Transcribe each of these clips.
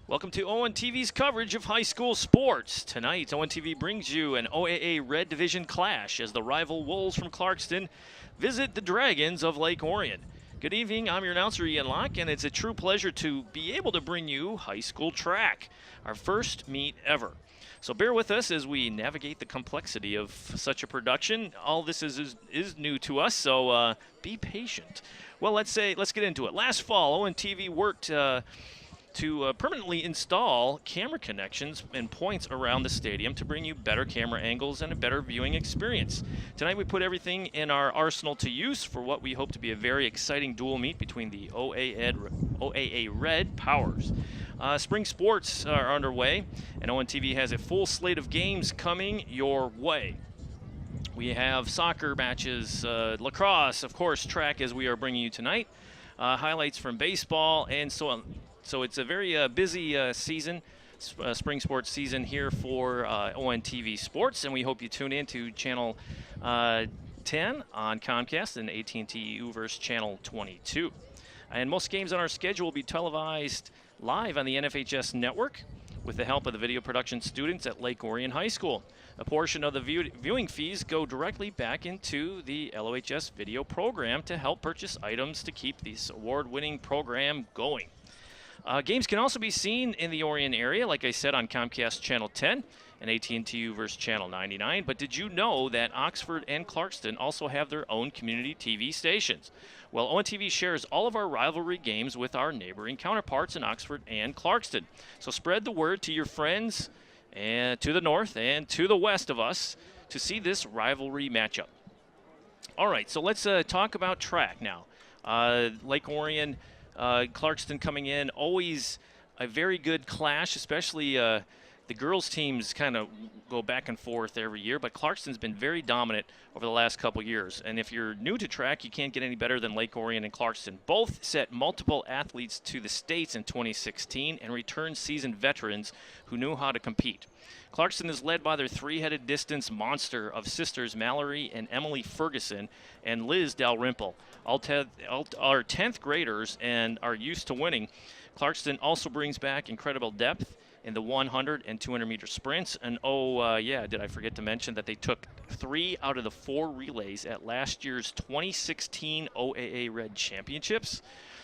Welcome to ONTV's coverage of high school sports. Tonight, ONTV brings you an OAA Red Division clash as the rival Wolves from Clarkston visit the Dragons of Lake Orion. Good evening, I'm your announcer Ian Locke, and it's a true pleasure to be able to bring you high school track, our first meet ever. So bear with us as we navigate the complexity of such a production. All this is new to us, so be patient. Well, let's get into it. Last fall, ONTV worked to permanently install camera connections and points around the stadium to bring you better camera angles and a better viewing experience. Tonight we put everything in our arsenal to use for what we hope to be a very exciting dual meet between the OAA Red powers. Spring sports are underway, and ONTV has a full slate of games coming your way. We have soccer matches, lacrosse, of course, track as we are bringing you tonight, highlights from baseball, and so on. So it's a very busy season, spring sports season here for ONTV Sports, and we hope you tune in to Channel 10 on Comcast and AT&T Uverse Channel 22. And most games on our schedule will be televised live on the NFHS network with the help of the video production students at Lake Orion High School. A portion of the viewing fees go directly back into the LOHS video program to help purchase items to keep this award-winning program going. Games can also be seen in the Orion area, like I said, on Comcast Channel 10 and AT&T Uverse Channel 99. But did you know that Oxford and Clarkston also have their own community TV stations? Well, ONTV shares all of our rivalry games with our neighboring counterparts in Oxford and Clarkston. So spread the word to your friends and to the north and to the west of us to see this rivalry matchup. All right, so let's talk about track now. Lake Orion, Clarkston coming in, always a very good clash, especially the girls' teams kind of go back and forth every year, but Clarkston's been very dominant over the last couple years. And if you're new to track, you can't get any better than Lake Orion and Clarkston. Both set multiple athletes to the States in 2016 and returned seasoned veterans who knew how to compete. Clarkston is led by their three-headed distance monster of sisters Mallory and Emily Ferguson and Liz Dalrymple. All are 10th graders and are used to winning. Clarkston also brings back incredible depth in the 100 and 200 meter sprints. And did I forget to mention that they took 3 out of the 4 relays at last year's 2016 OAA Red Championships.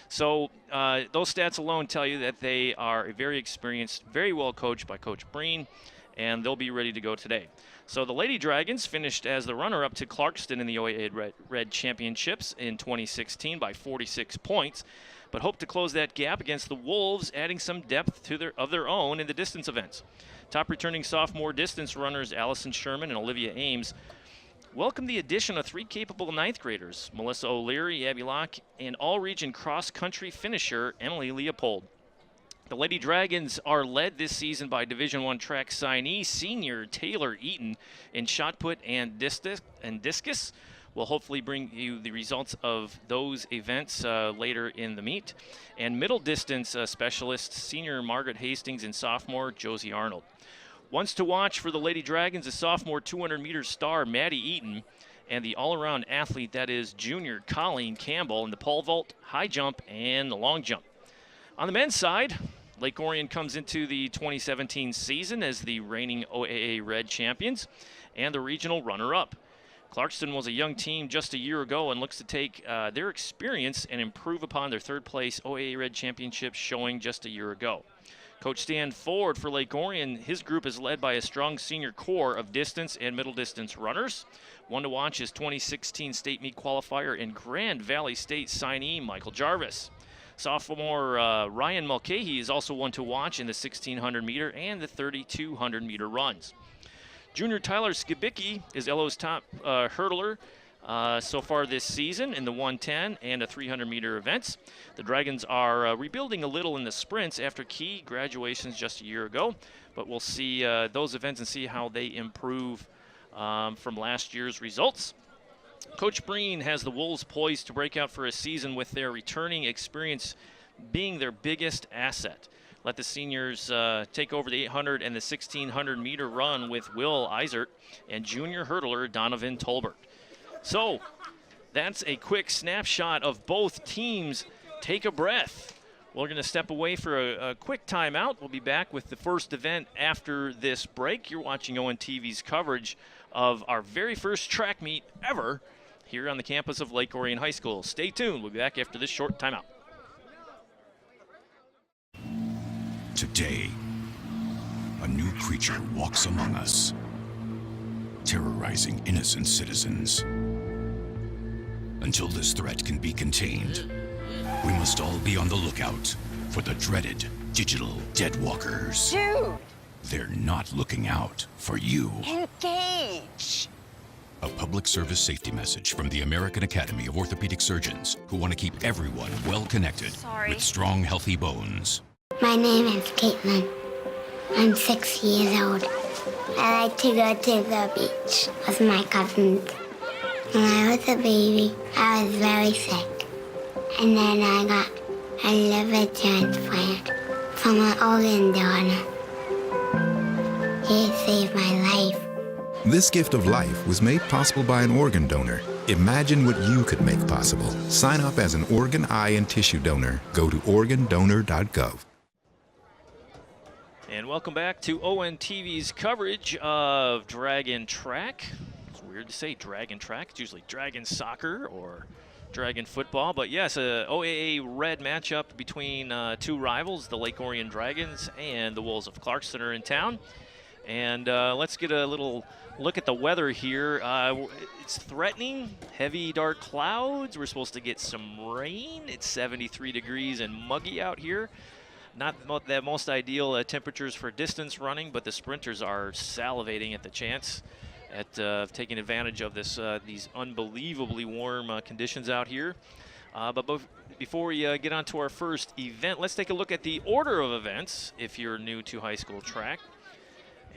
So those stats alone tell you that they are very experienced, very well coached by Coach Breen, and they'll be ready to go today. So the Lady Dragons finished as the runner-up to Clarkston in the OAA Red Championships in 2016 by 46 points, but hope to close that gap against the Wolves, adding some depth of their own in the distance events. Top returning sophomore distance runners Allison Sherman and Olivia Ames welcome the addition of 3 capable 9th graders, Melissa O'Leary, Abby Locke, and all-region cross-country finisher Emily Leopold. The Lady Dragons are led this season by Division I track signee senior Taylor Eaton in shot put and discus. We'll hopefully bring you the results of those events later in the meet. And middle distance specialist senior Margaret Hastings and sophomore Josie Arnold. Ones to watch for the Lady Dragons, a sophomore 200-meter star Maddie Eaton, and the all-around athlete that is junior Colleen Campbell in the pole vault, high jump, and the long jump. On the men's side, Lake Orion comes into the 2017 season as the reigning OAA Red champions and the regional runner-up. Clarkston was a young team just a year ago and looks to take their experience and improve upon their third-place OAA Red championship showing just a year ago. Coach Stan Ford for Lake Orion, his group is led by a strong senior core of distance and middle distance runners. One to watch is 2016 state meet qualifier and Grand Valley State signee Michael Jarvis. Sophomore Ryan Mulcahy is also one to watch in the 1600 meter and the 3200 meter runs. Junior Tyler Skibicki is LO's top hurdler so far this season in the 110 and the 300 meter events. The Dragons are rebuilding a little in the sprints after key graduations just a year ago, but we'll see those events and see how they improve from last year's results. Coach Breen has the Wolves poised to break out for a season with their returning experience being their biggest asset. Let the seniors take over the 800 and the 1600 meter run with Will Eisert and junior hurdler Donovan Tolbert. So that's a quick snapshot of both teams. Take a breath. We're going to step away for a quick timeout. We'll be back with the first event after this break. You're watching ONTV's coverage of our very first track meet ever here on the campus of Lake Orion High School. Stay tuned. We'll be back after this short timeout. Today, a new creature walks among us, terrorizing innocent citizens. Until this threat can be contained, we must all be on the lookout for the dreaded digital deadwalkers. Dude! They're not looking out for you. Engage! A public service safety message from the American Academy of Orthopedic Surgeons, who want to keep everyone well connected with strong, healthy bones. My name is Caitlin. I'm 6 years old. I like to go to the beach with my cousins. When I was a baby, I was very sick. And then I got a liver transplant from an organ donor. He saved my life. This gift of life was made possible by an organ donor. Imagine what you could make possible. Sign up as an organ, eye, and tissue donor. Go to organdonor.gov. And welcome back to ONTV's coverage of Dragon Track. It's weird to say Dragon Track. It's usually Dragon Soccer or Dragon Football. But yes, a OAA red matchup between two rivals, the Lake Orion Dragons and the Wolves of Clarkston are in town. And let's get a little look at the weather here. It's threatening, heavy dark clouds. We're supposed to get some rain. It's 73 degrees and muggy out here. Not the most ideal temperatures for distance running, but the sprinters are salivating at the chance at taking advantage of these unbelievably warm conditions out here. But before we get on to our first event, let's take a look at the order of events if you're new to high school track.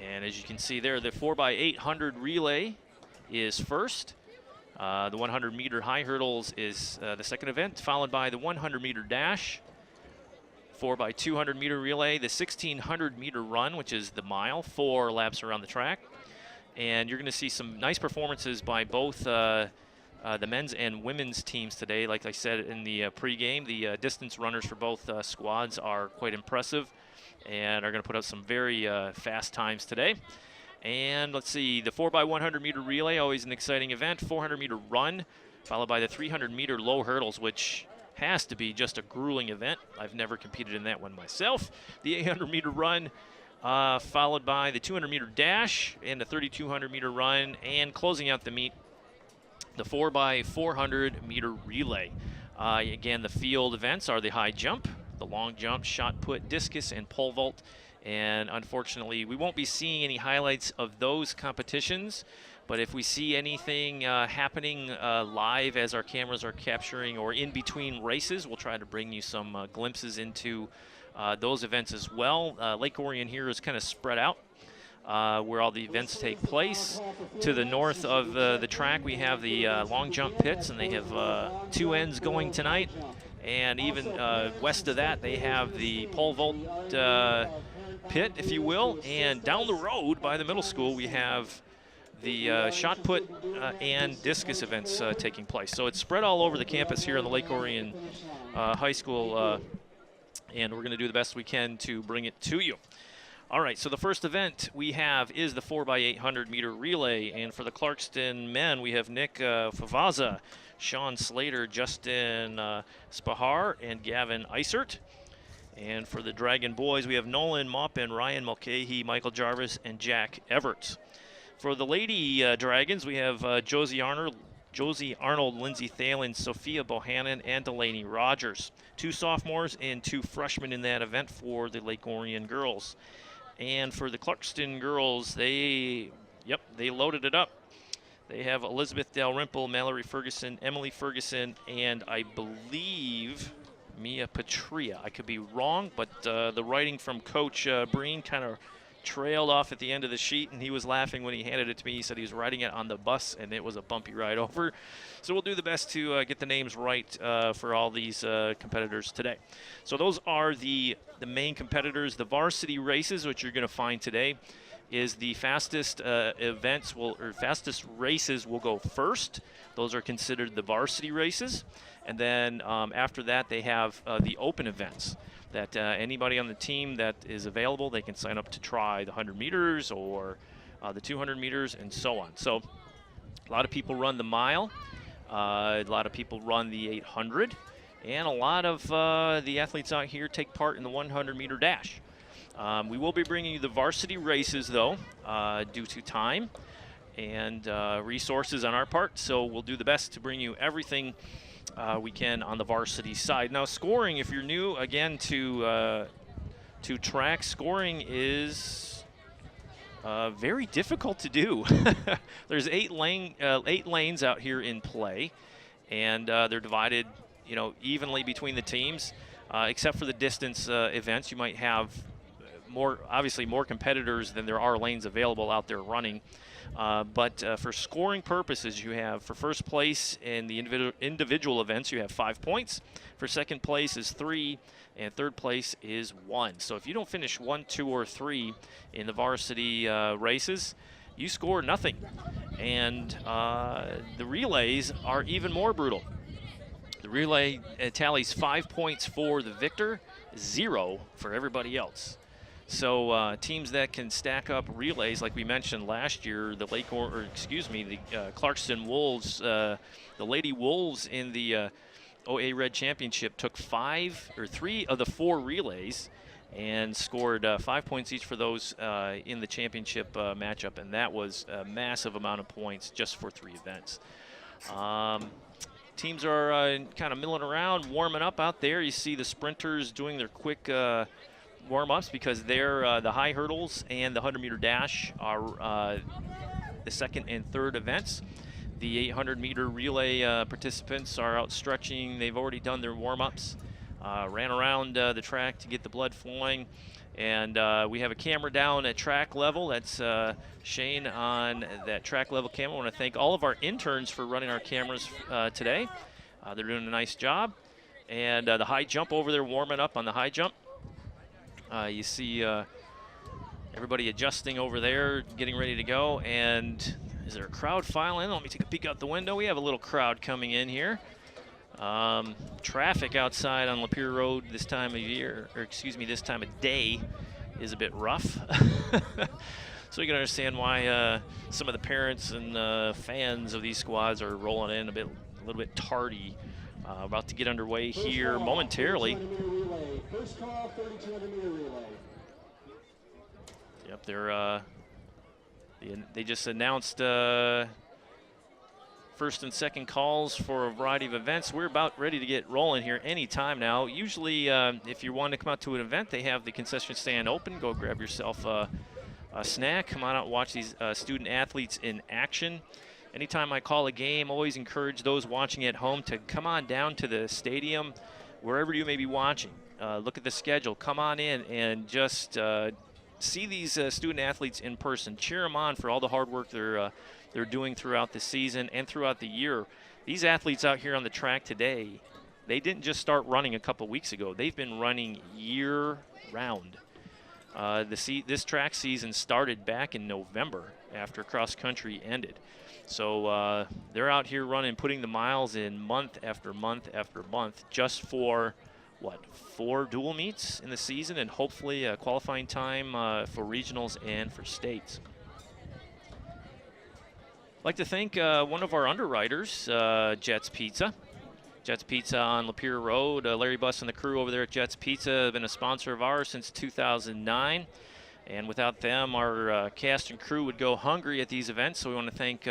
And as you can see there, the 4x800 relay is first. The 100-meter high hurdles is the second event, followed by the 100-meter dash. 4x200 meter relay, the 1600 meter run, which is the mile, 4 laps around the track. And you're going to see some nice performances by both the men's and women's teams today. Like I said in the pregame, the distance runners for both squads are quite impressive and are going to put out some very fast times today. And let's see, the 4x100 meter relay, always an exciting event. 400 meter run, followed by the 300 meter low hurdles, which has to be just a grueling event. I've never competed in that one myself. The 800 meter run, followed by the 200 meter dash and the 3200 meter run, and closing out the meet, the 4x400 meter relay. Again, the field events are the high jump, the long jump, shot put, discus, and pole vault. And unfortunately, we won't be seeing any highlights of those competitions. But if we see anything happening live as our cameras are capturing or in between races, we'll try to bring you some glimpses into those events as well. Lake Orion here is kind of spread out where all the events take place. To the north of the track, we have the long jump pits, and they have 2 ends going tonight. And even west of that, they have the pole vault pit, if you will. And down the road by the middle school, we have the shot put and discus events taking place. So it's spread all over the campus here on the Lake Orion High School, and we're going to do the best we can to bring it to you. All right, so the first event we have is the 4x800 meter relay, and for the Clarkston men, we have Nick Favaza, Sean Slater, Justin Spahar, and Gavin Isert. And for the Dragon boys, we have Nolan Maupin, Ryan Mulcahy, Michael Jarvis, and Jack Everts. For the Lady Dragons, we have Josie Arnold, Lindsay Thalen, Sophia Bohannon, and Delaney Rogers. 2 sophomores and 2 freshmen in that event for the Lake Orion girls. And for the Clarkston girls, they loaded it up. They have Elizabeth Dalrymple, Mallory Ferguson, Emily Ferguson, and I believe Mia Patria. I could be wrong, but the writing from Coach Breen kind of trailed off at the end of the sheet, and he was laughing when he handed it to me. He said he was riding it on the bus, and it was a bumpy ride over. So we'll do the best to get the names right for all these competitors today. So those are the main competitors. The varsity races, which you're going to find today, is the fastest fastest races will go first. Those are considered the varsity races. And then after that, they have the open events that anybody on the team that is available, they can sign up to try the 100 meters or the 200 meters and so on. So a lot of people run the mile. A lot of people run the 800. And a lot of the athletes out here take part in the 100-meter dash. We will be bringing you the varsity races, though, due to time and resources on our part. So we'll do the best to bring you everything we can on the varsity side. Now, scoring, if you're new, again, to track, scoring is very difficult to do. There's 8 lanes out here in play, and they're divided, evenly between the teams, except for the distance events. You might have obviously more competitors than there are lanes available out there running. But for scoring purposes, you have for first place in the individual events, you have 5 points. For second place is 3, and third place is 1. So if you don't finish 1, 2, or 3 in the varsity races, you score nothing. And the relays are even more brutal. The relay tallies 5 points for the victor, 0 for everybody else. So teams that can stack up relays, like we mentioned last year, the Clarkston Wolves, the Lady Wolves in the OA Red Championship took 3 of the 4 relays and scored 5 points each for those in the championship matchup, and that was a massive amount of points just for 3 events. Teams are kind of milling around, warming up out there. You see the sprinters doing their quick warm-ups because they're the high hurdles and the 100-meter dash are the second and third events. The 800-meter relay participants are out stretching. They've already done their warm-ups, ran around the track to get the blood flowing. And we have a camera down at track level. That's Shane on that track level camera. I want to thank all of our interns for running our cameras today. They're doing a nice job. And the high jump over there, warming up on the high jump. You see everybody adjusting over there, getting ready to go. And is there a crowd filing in? Let me take a peek out the window. We have a little crowd coming in here. Traffic outside on Lapeer Road this time of year, or excuse me, this time of day is a bit rough. So you can understand why some of the parents and fans of these squads are rolling in a little bit tardy. About to get underway here momentarily. First call, 3,200-meter relay. Yep, they just announced first and second calls for a variety of events. We're about ready to get rolling here any time now. Usually, if you want to come out to an event, they have the concession stand open. Go grab yourself a snack. Come on out and watch these student athletes in action. Anytime I call a game, always encourage those watching at home to come on down to the stadium, wherever you may be watching. Look at the schedule. Come on in and just see these student athletes in person. Cheer them on for all the hard work they're doing throughout the season and throughout the year. These athletes out here on the track today, they didn't just start running a couple weeks ago. They've been running year-round. This track season started back in November after cross-country ended. So they're out here running, putting the miles in month after month after month just for, 4 dual meets in the season and hopefully a qualifying time for regionals and for states. I'd like to thank one of our underwriters, Jets Pizza. Jets Pizza on Lapeer Road. Larry Buss and the crew over there at Jets Pizza have been a sponsor of ours since 2009. And without them, our cast and crew would go hungry at these events. So we want to thank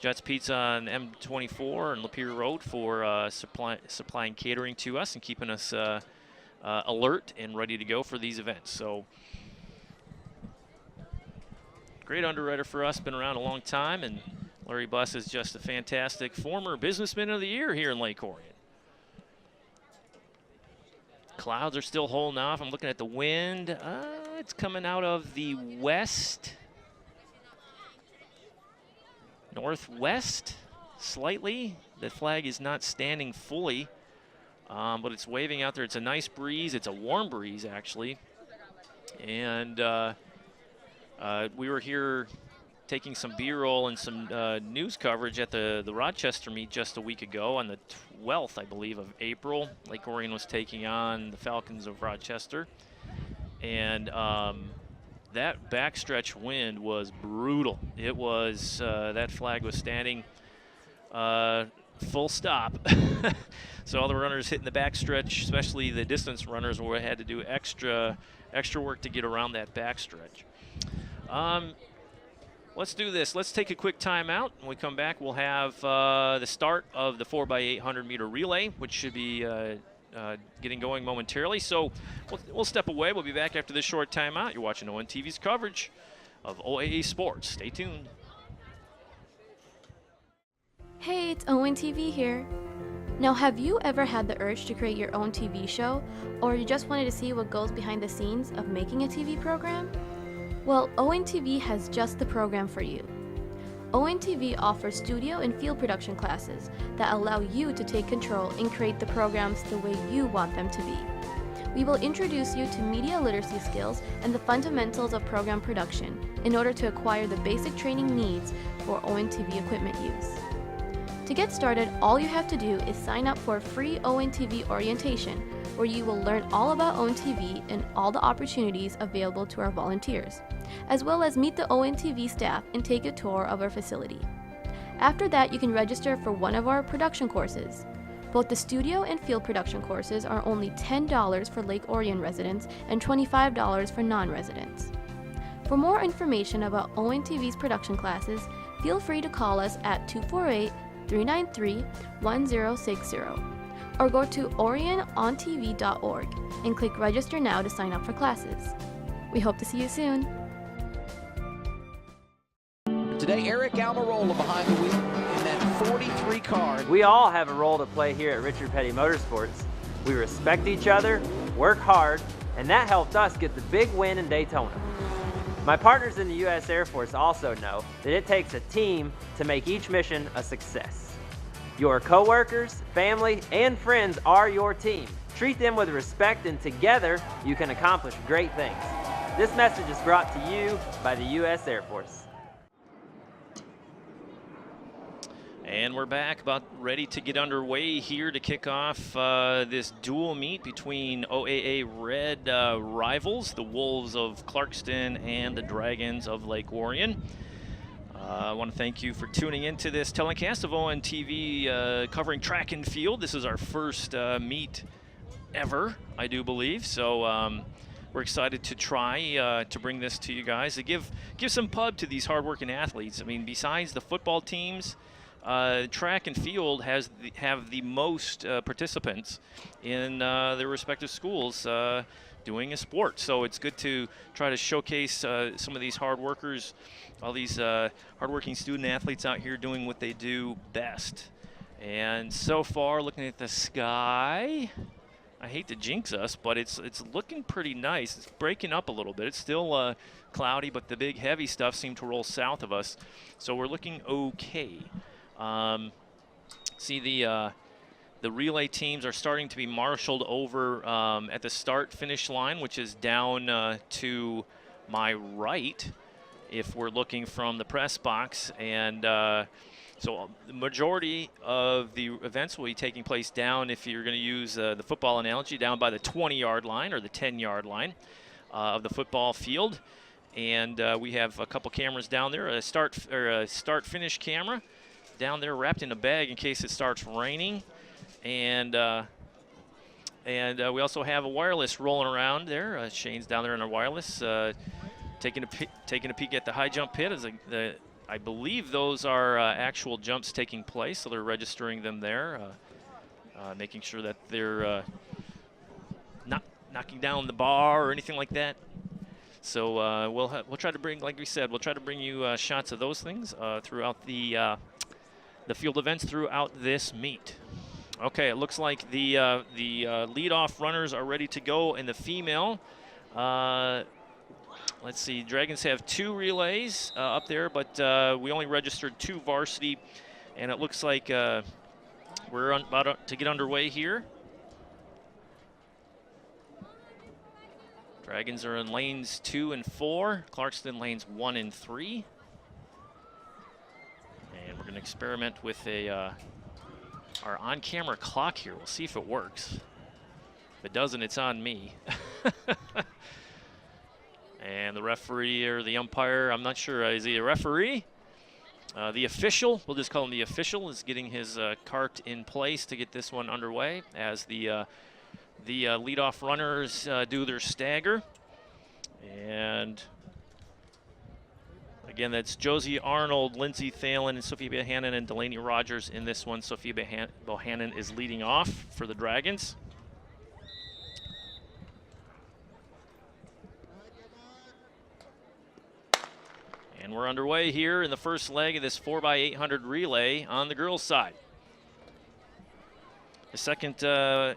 Jets Pizza on M24 and Lapeer Road for supplying catering to us and keeping us alert and ready to go for these events. So great underwriter for us, been around a long time, and Larry Buss is just a fantastic former businessman of the year here in Lake Orion. Clouds are still holding off. I'm looking at the wind. It's coming out of the west, northwest slightly. The flag is not standing fully, but it's waving out there. It's a nice breeze. It's a warm breeze, actually. And we were here taking some B-roll and some news coverage at the Rochester meet just a week ago on the 12th, I believe, of April. Lake Orion was taking on the Falcons of Rochester. And that backstretch wind was brutal. It was, that flag was standing full stop. So all the runners hitting the backstretch, especially the distance runners, had to do extra work to get around that backstretch. Let's do this. Let's take a quick timeout. When we come back, we'll have the start of the 4x800 meter relay, which should be getting going momentarily. So we'll step away. We'll be back after this short timeout. You're watching ONTV's coverage of OAA sports. Stay tuned. Hey, it's ONTV here. Now, have you ever had the urge to create your own TV show, or you just wanted to see what goes behind the scenes of making a TV program? Well, ONTV has just the program for you. ONTV offers studio and field production classes that allow you to take control and create the programs the way you want them to be. We will introduce you to media literacy skills and the fundamentals of program production in order to acquire the basic training needs for ONTV equipment use. To get started, all you have to do is sign up for a free ONTV orientation, where you will learn all about ONTV and all the opportunities available to our volunteers, as well as meet the ONTV staff and take a tour of our facility. After that, you can register for one of our production courses. Both the studio and field production courses are only $10 for Lake Orion residents and $25 for non-residents. For more information about ONTV's production classes, feel free to call us at 248-393-1060 or go to orionontv.org and click register now to sign up for classes. We hope to see you soon. Today, Eric Almirola behind the wheel in that 43 car. We all have a role to play here at Richard Petty Motorsports. We respect each other, work hard, and that helped us get the big win in Daytona. My partners in the U.S. Air Force also know that it takes a team to make each mission a success. Your coworkers, family, and friends are your team. Treat them with respect, and together you can accomplish great things. This message is brought to you by the U.S. Air Force. And we're back, about ready to get underway here to kick off this dual meet between OAA Red rivals, the Wolves of Clarkston and the Dragons of Lake Orion. I want to thank you for tuning into this telecast of ONTV covering track and field. This is our first meet ever, I do believe. So we're excited to try to bring this to you guys, to give some pub to these hardworking athletes. I mean, besides the football teams, track and field have the most participants in their respective schools doing a sport. So it's good to try to showcase some of these hard workers, all these hardworking student athletes out here doing what they do best. And so far, looking at the sky, I hate to jinx us, but it's looking pretty nice. It's breaking up a little bit. It's still cloudy, but the big heavy stuff seemed to roll south of us. So we're looking okay. See the relay teams are starting to be marshaled over at the start-finish line, which is down to my right if we're looking from the press box. And so the majority of the events will be taking place down, if you're going to use the football analogy, down by the 20-yard line or the 10-yard line of the football field. And we have a couple cameras down there, a start-finish camera down there wrapped in a bag in case it starts raining. And we also have a wireless rolling around there. Shane's down there on our wireless, taking a peek at the high jump pit. I believe those are actual jumps taking place, so they're registering them there, making sure that they're not knocking down the bar or anything like that. So we'll try to bring, like we said, we'll try to bring you shots of those things throughout the field events throughout this meet. Okay, it looks like the leadoff runners are ready to go in the female. Let's see, Dragons have 2 relays up there, but we only registered 2 varsity, and it looks like we're about to get underway here. Dragons are in lanes 2 and 4, Clarkston lanes 1 and 3. experiment with our on-camera clock here. We'll see if it works. If it doesn't, it's on me. And the referee or the umpire, I'm not sure, is he a referee? The official, we'll just call him the official, is getting his cart in place to get this one underway as the leadoff runners do their stagger. And again, that's Josie Arnold, Lindsay Thalen, and Sophia Bohannon and Delaney Rogers in this one. Sophia Bohannon is leading off for the Dragons. And we're underway here in the first leg of this 4x800 relay on the girls' side. The second 4x,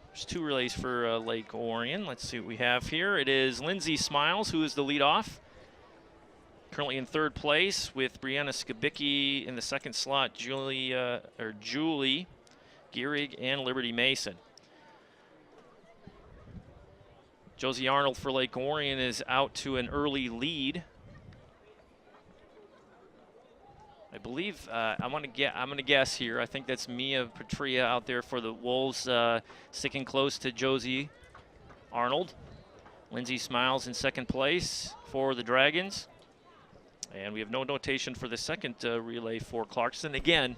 there's 2 relays for Lake Orion. Let's see what we have here. It is Lindsay Smiles, who is the leadoff. Currently in 3rd place with Brianna Skibicki in the 2nd slot, Julie Gierig and Liberty Mason. Josie Arnold for Lake Orion is out to an early lead. I believe I'm gonna guess here. I think that's Mia Petria out there for the Wolves, sticking close to Josie Arnold. Lindsay Smiles in 2nd place for the Dragons, and we have no notation for the second relay for Clarkston. Again,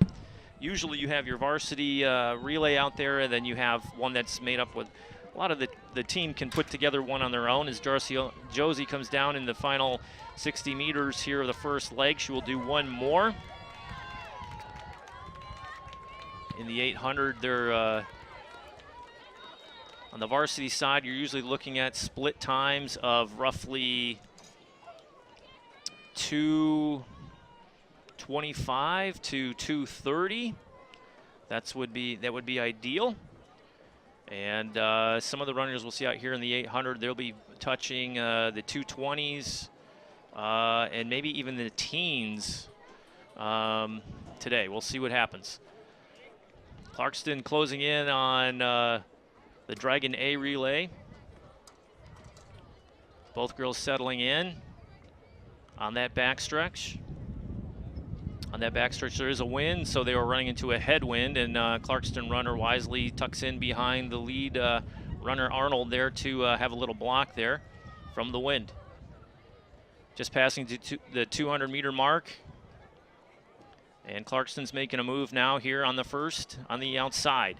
usually you have your varsity relay out there, and then you have one that's made up with. A lot of the team can put together one on their own. As Josie comes down in the final 60 meters here of the first leg, she will do one more. In the 800, they're on the varsity side, you're usually looking at split times of roughly 2:25 to 2:30. That would be ideal. And some of the runners we'll see out here in the 800, they'll be touching the 2:20s and maybe even the teens today. We'll see what happens. Clarkston closing in on the Dragon A relay. Both girls settling in on that backstretch. On that backstretch, there is a wind, so they were running into a headwind, and Clarkston runner wisely tucks in behind the lead runner Arnold there to have a little block there from the wind. Just passing to the 200-meter mark, and Clarkston's making a move now here on the first, on the outside.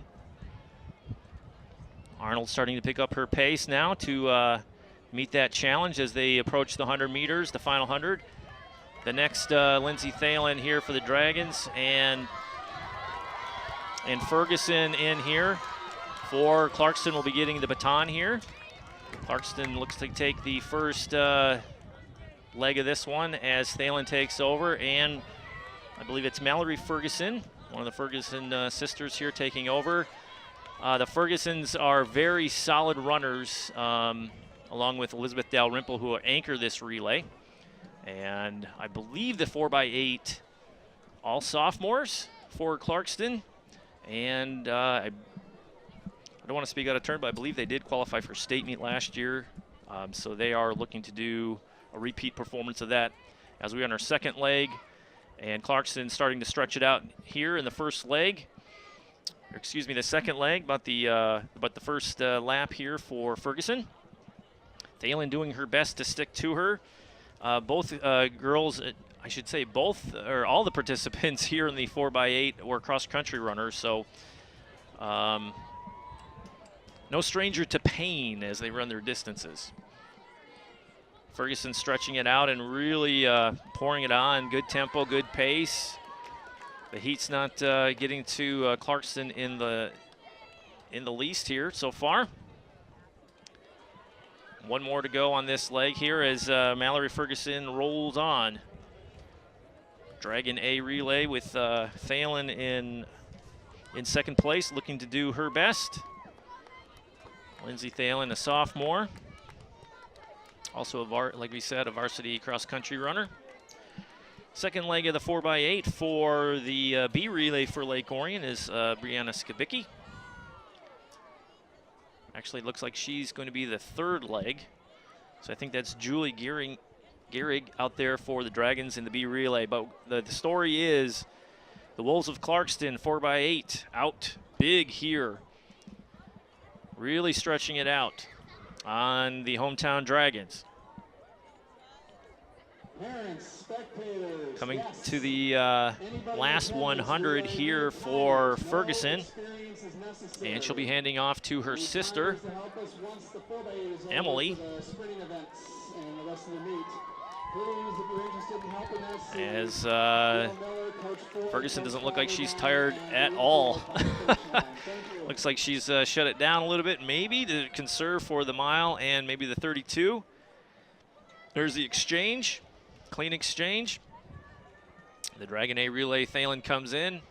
Arnold starting to pick up her pace now to meet that challenge as they approach the 100 meters, the final 100. The next, Lindsay Thalen here for the Dragons, and Ferguson in here for Clarkston will be getting the baton here. Clarkston looks to take the first leg of this one as Thalen takes over, and I believe it's Mallory Ferguson, one of the Ferguson sisters here, taking over. The Fergusons are very solid runners, along with Elizabeth Dalrymple, who will anchor this relay. And I believe the 4x8, all sophomores for Clarkston. And I don't want to speak out of turn, but I believe they did qualify for state meet last year. So they are looking to do a repeat performance of that as we are on our second leg. And Clarkston starting to stretch it out here in the first leg. Or excuse me, the second leg, but the first lap here for Ferguson. Thalen doing her best to stick to her. Both girls, I should say both, or all the participants here in the 4x8 were cross-country runners, so no stranger to pain as they run their distances. Ferguson stretching it out and really pouring it on. Good tempo, good pace. The heat's not getting to Clarkston in the least here so far. One more to go on this leg here as Mallory Ferguson rolls on. Dragon A relay with Thalen in second place, looking to do her best. Lindsay Thalen, a sophomore. Also, like we said, a varsity cross-country runner. Second leg of the 4x8 for the B relay for Lake Orion is Brianna Skibicki. Actually, it looks like she's going to be the third leg. So I think that's Julie Gierig Gehrig out there for the Dragons in the B relay. But the story is the Wolves of Clarkston, 4x8, out big here. Really stretching it out on the hometown Dragons. Coming to the last 100 here for Ferguson. And she'll be handing off to her sister, Emily. As Ferguson doesn't look like she's tired at all. Looks like she's shut it down a little bit, maybe to conserve for the mile and maybe the 32. There's the exchange, clean exchange. The Dragon A relay, Thalen comes in.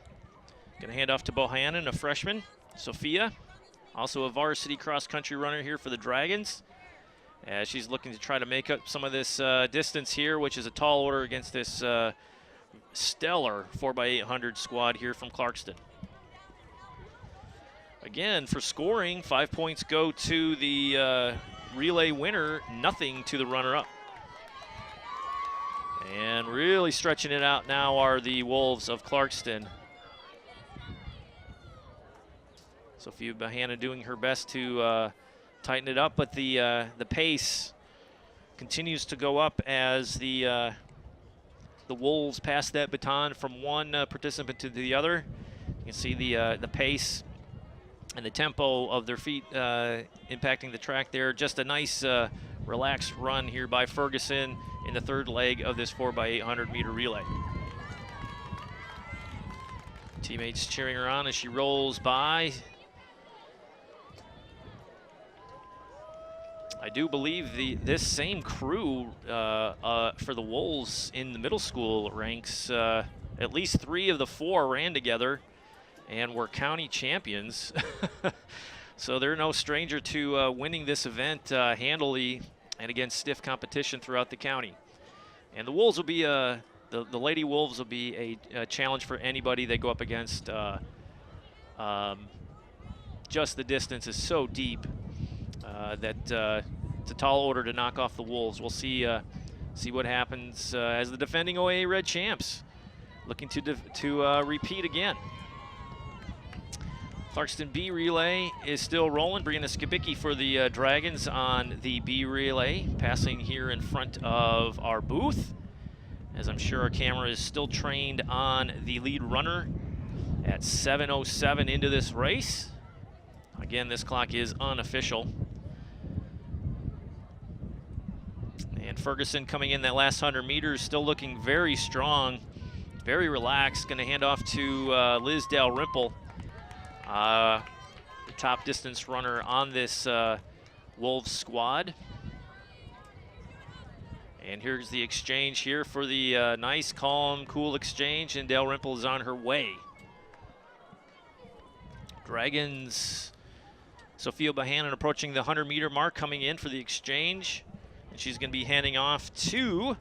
Gonna hand off to Bohannon, a freshman. Sophia, also a varsity cross-country runner here for the Dragons, as she's looking to try to make up some of this distance here, which is a tall order against this stellar 4x800 squad here from Clarkston. Again, for scoring, 5 points go to the relay winner, nothing to the runner-up. And really stretching it out now are the Wolves of Clarkston. Sophia Bohannon doing her best to tighten it up, but the pace continues to go up as the Wolves pass that baton from one participant to the other. You can see the pace and the tempo of their feet impacting the track there. Just a nice relaxed run here by Ferguson in the third leg of this 4x800 meter relay. Teammates cheering her on as she rolls by. I do believe this same crew for the Wolves in the middle school ranks, at least 3 of the 4 ran together and were county champions. So they're no stranger to winning this event handily and against stiff competition throughout the county. And the Wolves will be, the Lady Wolves will be a challenge for anybody they go up against. Just the distance is so deep that it's a tall order to knock off the Wolves. We'll see what happens as the defending OAA Red champs looking to repeat again. Clarkston B relay is still rolling. Brianna Skibicki for the Dragons on the B relay, passing here in front of our booth, as I'm sure our camera is still trained on the lead runner at 7:07 into this race. Again, this clock is unofficial. And Ferguson coming in that last 100 meters, still looking very strong, very relaxed. Going to hand off to Liz Dalrymple, the top distance runner on this Wolves squad. And here's the exchange here for the nice, calm, cool exchange, and Dalrymple is on her way. Dragons, Sophia Bohannon approaching the 100-meter mark, coming in for the exchange. And she's going to be handing off to,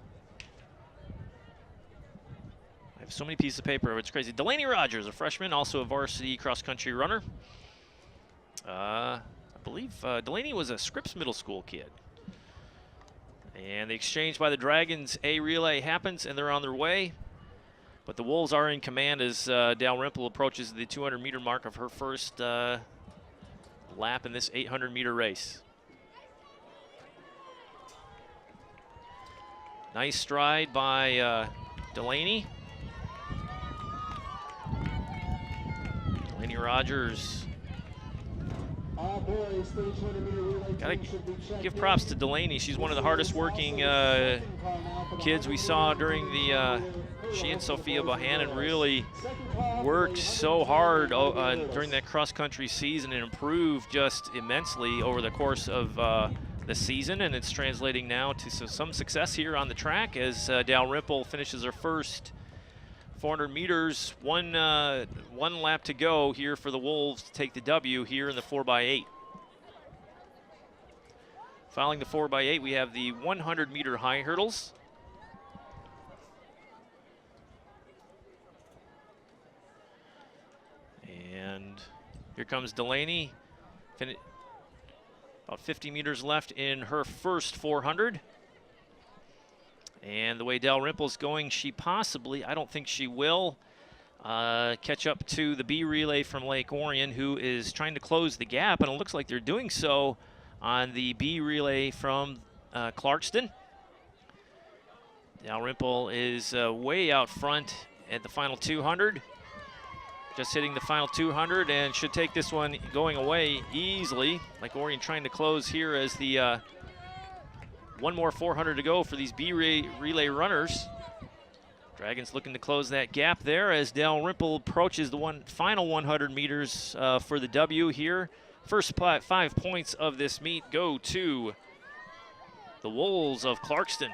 I have so many pieces of paper, it's crazy, Delaney Rogers, a freshman, also a varsity cross-country runner. I believe Delaney was a Scripps Middle School kid. And the exchange by the Dragons A relay happens, and they're on their way. But the Wolves are in command as Dalrymple approaches the 200-meter mark of her first lap in this 800-meter race. Nice stride by Delaney. Delaney Rogers. Gotta give props to Delaney. She's one of the hardest working kids we saw during the, she and Sophia Bohannon really worked so hard during that cross-country season and improved just immensely over the course of the season, and it's translating now to some success here on the track as Dalrymple finishes her first 400 meters. One lap to go here for the Wolves to take the W here in the 4x8. Following the 4x8, we have the 100-meter high hurdles. And here comes Delaney. About 50 meters left in her first 400. And the way Dalrymple's going, she possibly, I don't think she will, catch up to the B relay from Lake Orion, who is trying to close the gap, and it looks like they're doing so on the B relay from Clarkston. Dalrymple is way out front at the final 200. Just hitting the final 200 and should take this one going away easily. Lake Orion trying to close here as the one more 400 to go for these B relay runners. Dragons looking to close that gap there as Dalrymple approaches the final 100 meters for the W here. First 5 points of this meet go to the Wolves of Clarkston.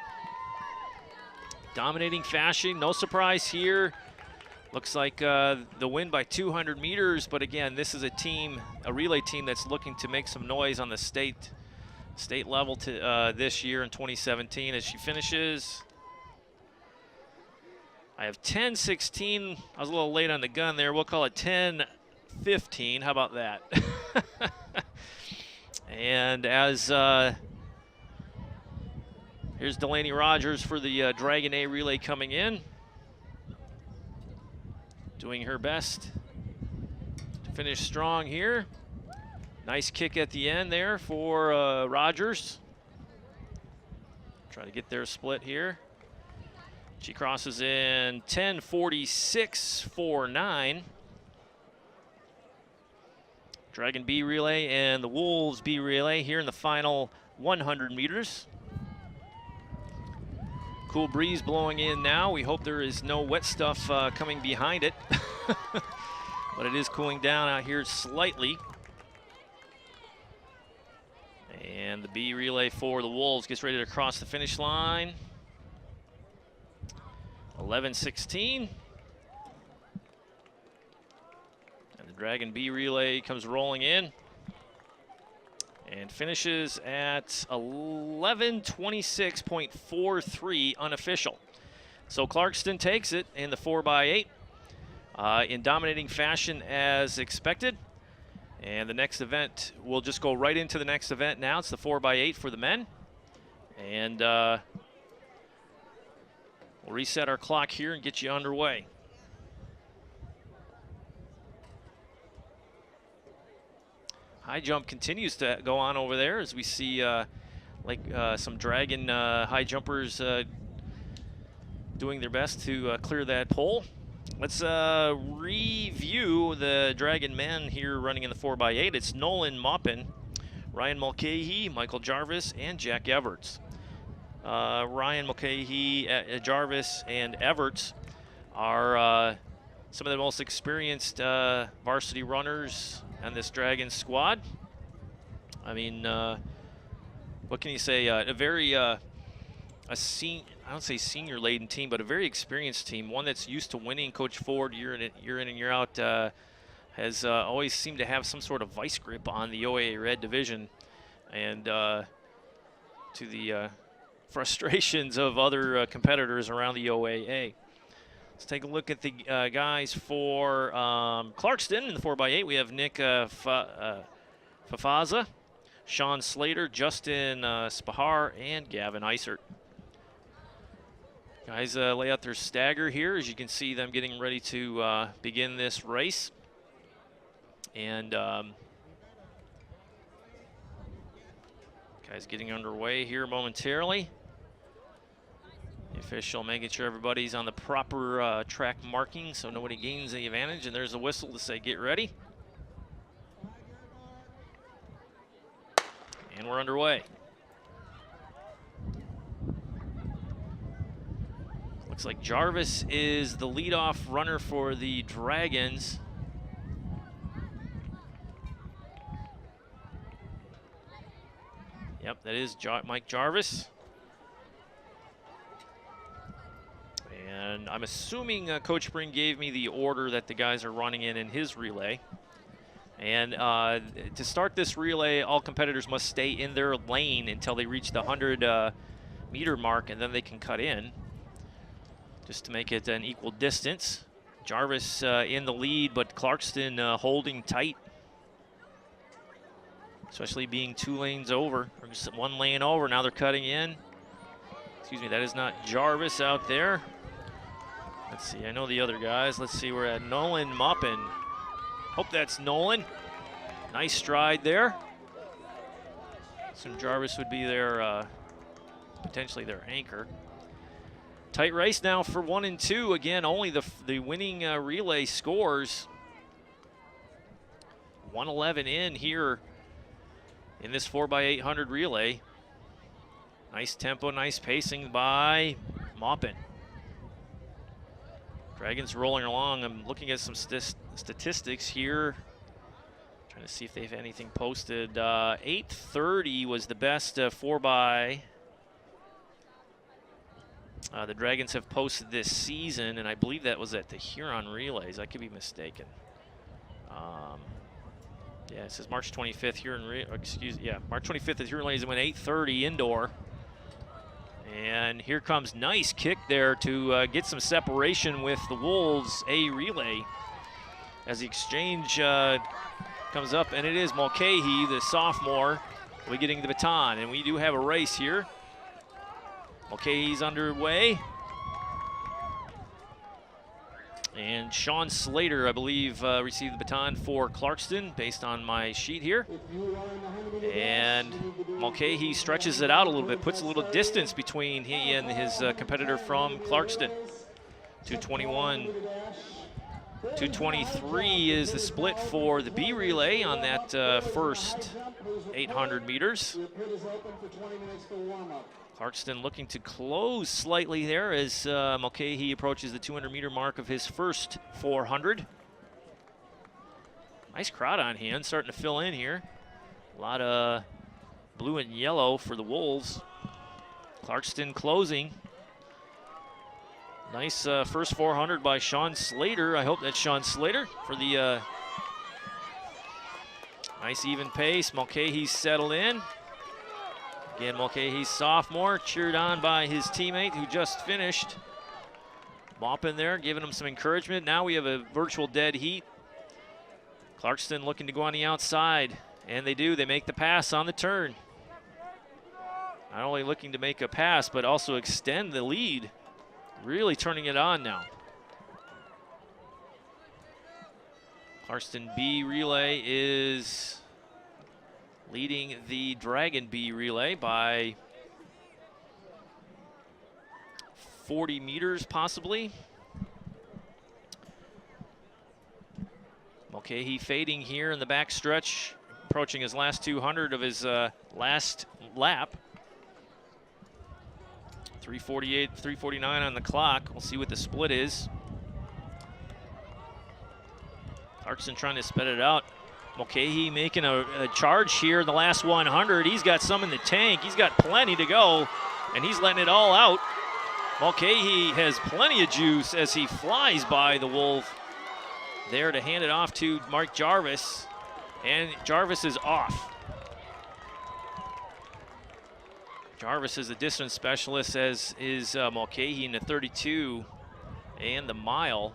Dominating fashion, no surprise here. Looks like the win by 200 meters, but again, this is a relay team that's looking to make some noise on the state level this year in 2017 as she finishes. I have 10:16. I was a little late on the gun there. We'll call it 10:15. How about that? And as here's Delaney Rogers for the Dragon A relay coming in, doing her best to finish strong here. Nice kick at the end there for Rogers. Try to get their split here. She crosses in 10:46.49. Dragon B relay and the Wolves B relay here in the final 100 meters. Cool breeze blowing in now. We hope there is no wet stuff coming behind it. But it is cooling down out here slightly. And the B relay for the Wolves gets ready to cross the finish line. 11:16. And the Dragon B relay comes rolling in and finishes at 11:26.43 unofficial. So Clarkston takes it in the 4x8 in dominating fashion as expected. And the next event, we'll just go right into the next event now. It's the 4x8 for the men. And we'll reset our clock here and get you underway. High jump continues to go on over there as we see some Dragon high jumpers doing their best to clear that pole. Let's review the Dragon men here running in the 4x8. It's Nolan Maupin, Ryan Mulcahy, Michael Jarvis, and Jack Everts. Ryan Mulcahy, Jarvis, and Everts are some of the most experienced varsity runners on this Dragon squad. I mean, what can you say? A very I don't say senior-laden team, but a very experienced team, one that's used to winning. Coach Ford, year in and year out, has always seemed to have some sort of vice grip on the OAA Red Division, and to the frustrations of other competitors around the OAA. Let's take a look at the guys for Clarkston in the 4x8. We have Nick Fafaza, Sean Slater, Justin Spahar, and Gavin Eisert. Guys lay out their stagger here as you can see them getting ready to begin this race. And guys getting underway here momentarily. The official making sure everybody's on the proper track marking so nobody gains the advantage. And there's a whistle to say get ready. And we're underway. Looks like Jarvis is the leadoff runner for the Dragons. Yep, that is Mike Jarvis. And I'm assuming Coach Spring gave me the order that the guys are running in his relay. And to start this relay, all competitors must stay in their lane until they reach the 100 meter mark, and then they can cut in, just to make it an equal distance. Jarvis in the lead, but Clarkston holding tight, especially being 2 lanes over, or just 1 lane over. Now they're cutting in. Excuse me, that is not Jarvis out there. Let's see, I know the other guys. Let's see, we're at Nolan Moppin. Hope that's Nolan. Nice stride there. So Jarvis would be their, potentially their anchor. Tight race now for 1 and 2. Again, only the winning relay scores. 111 in here in this 4x800 relay. Nice tempo, nice pacing by Maupin. Dragons rolling along. I'm looking at some statistics here. Trying to see if they have anything posted. 8:30 was the best 4x. The Dragons have posted this season, and I believe that was at the Huron Relays. I could be mistaken. Yeah, it says March 25th Huron. March 25th at Huron Relays. It went 8:30 indoor. And here comes nice kick there to get some separation with the Wolves A relay as the exchange comes up, and it is Mulcahy, the sophomore, will be getting the baton, and we do have a race here. Mulcahy's underway. And Sean Slater, I believe, received the baton for Clarkston based on my sheet here. And Mulcahy stretches it out a little bit, puts a little distance between he and his competitor from Clarkston. 221. 223 is the split for the B relay on that first 800 meters. Clarkston looking to close slightly there as Mulcahy approaches the 200-meter mark of his first 400. Nice crowd on hand, starting to fill in here. A lot of blue and yellow for the Wolves. Clarkston closing. Nice first 400 by Sean Slater. I hope that's Sean Slater for the nice even pace. Mulcahy's settled in. Again, Mulcahy's sophomore, cheered on by his teammate who just finished. Mopping there, giving him some encouragement. Now we have a virtual dead heat. Clarkston looking to go on the outside, and they do. They make the pass on the turn. Not only looking to make a pass, but also extend the lead. Really turning it on now. Clarkston B relay is leading the Dragon B relay by 40 meters possibly. Mulcahy fading here in the back stretch, approaching his last 200 of his last lap. 3:48, 3:49 on the clock. We'll see what the split is. Clarkston trying to spit it out. Mulcahy making a charge here in the last 100. He's got some in the tank. He's got plenty to go, and he's letting it all out. Mulcahy has plenty of juice as he flies by the Wolf there to hand it off to Mark Jarvis, and Jarvis is off. Jarvis is the distance specialist, as is Mulcahy in the 32 and the mile.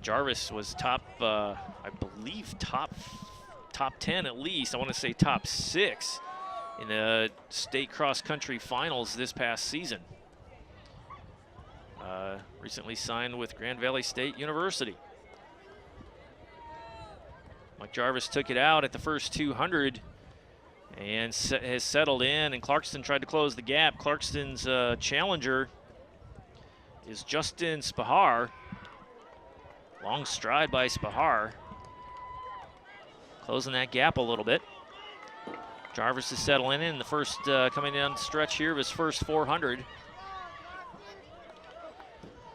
Jarvis was top, I believe, top 10 at least. I want to say top 6 in the state cross-country finals this past season. Recently signed with Grand Valley State University. Mike Jarvis took it out at the first 200 and has settled in, and Clarkston tried to close the gap. Clarkston's challenger is Justin Spahar. Long stride by Spahar, closing that gap a little bit. Jarvis is settling in the first, coming down the stretch here of his first 400.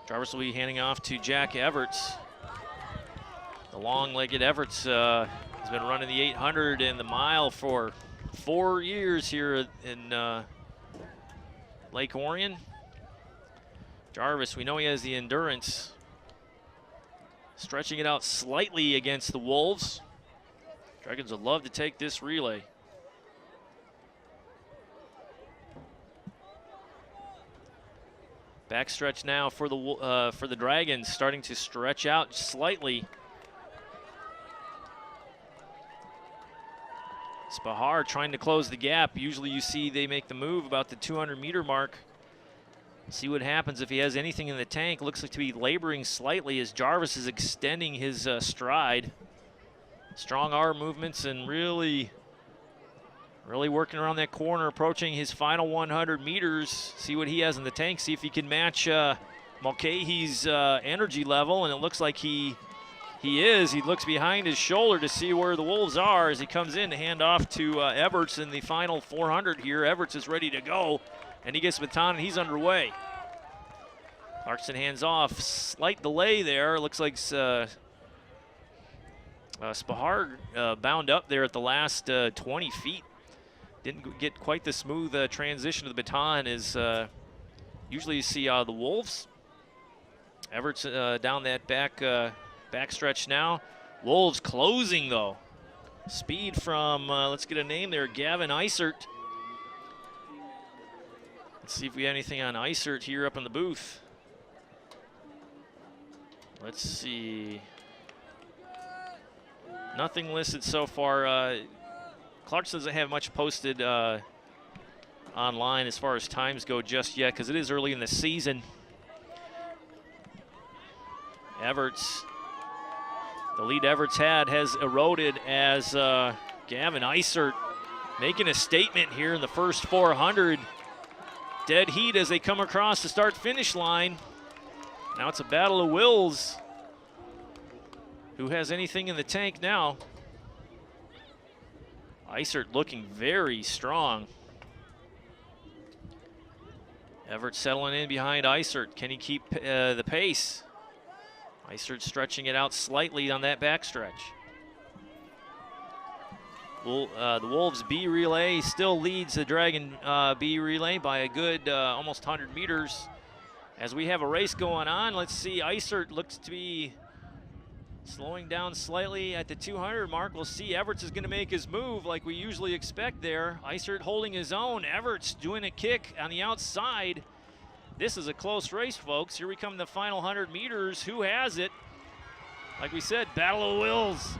Jarvis will be handing off to Jack Everts. The long-legged Everts has been running the 800 and the mile for 4 years here in Lake Orion. Jarvis, we know he has the endurance. Stretching it out slightly against the Wolves. Dragons would love to take this relay. Backstretch now for the Dragons, starting to stretch out slightly. Spahar trying to close the gap. Usually you see they make the move about the 200-meter mark. See what happens if he has anything in the tank. Looks like to be laboring slightly as Jarvis is extending his stride. Strong arm movements and really working around that corner, approaching his final 100 meters. See what he has in the tank. See if he can match Mulcahy's energy level, and it looks like he is. He looks behind his shoulder to see where the Wolves are as he comes in to hand off to Everts in the final 400 here. Everts is ready to go, and he gets the baton, and he's underway. Clarkston hands off. Slight delay there. Looks like Spahar bound up there at the last 20 feet. Didn't get quite the smooth transition to the baton as usually you see the Wolves. Everts down that backstretch now. Wolves closing though. Speed from, let's get a name there, Gavin Isert. Let's see if we have anything on Isert here up in the booth. Let's see. Nothing listed so far. Clarkston doesn't have much posted online as far as times go just yet because it is early in the season. Everts, the lead Everts had has eroded as Gavin Isert making a statement here in the first 400. Dead heat as they come across the start-finish line. Now it's a battle of wills. Who has anything in the tank now? Isert looking very strong. Everett settling in behind Isert. Can he keep the pace? Isert stretching it out slightly on that backstretch. The Wolves B relay still leads the Dragon B relay by a good almost 100 meters. As we have a race going on, let's see, Isert looks to be slowing down slightly at the 200 mark. We'll see. Everts is going to make his move like we usually expect there. Isert holding his own. Everts doing a kick on the outside. This is a close race, folks. Here we come, the final 100 meters. Who has it? Like we said, battle of wills.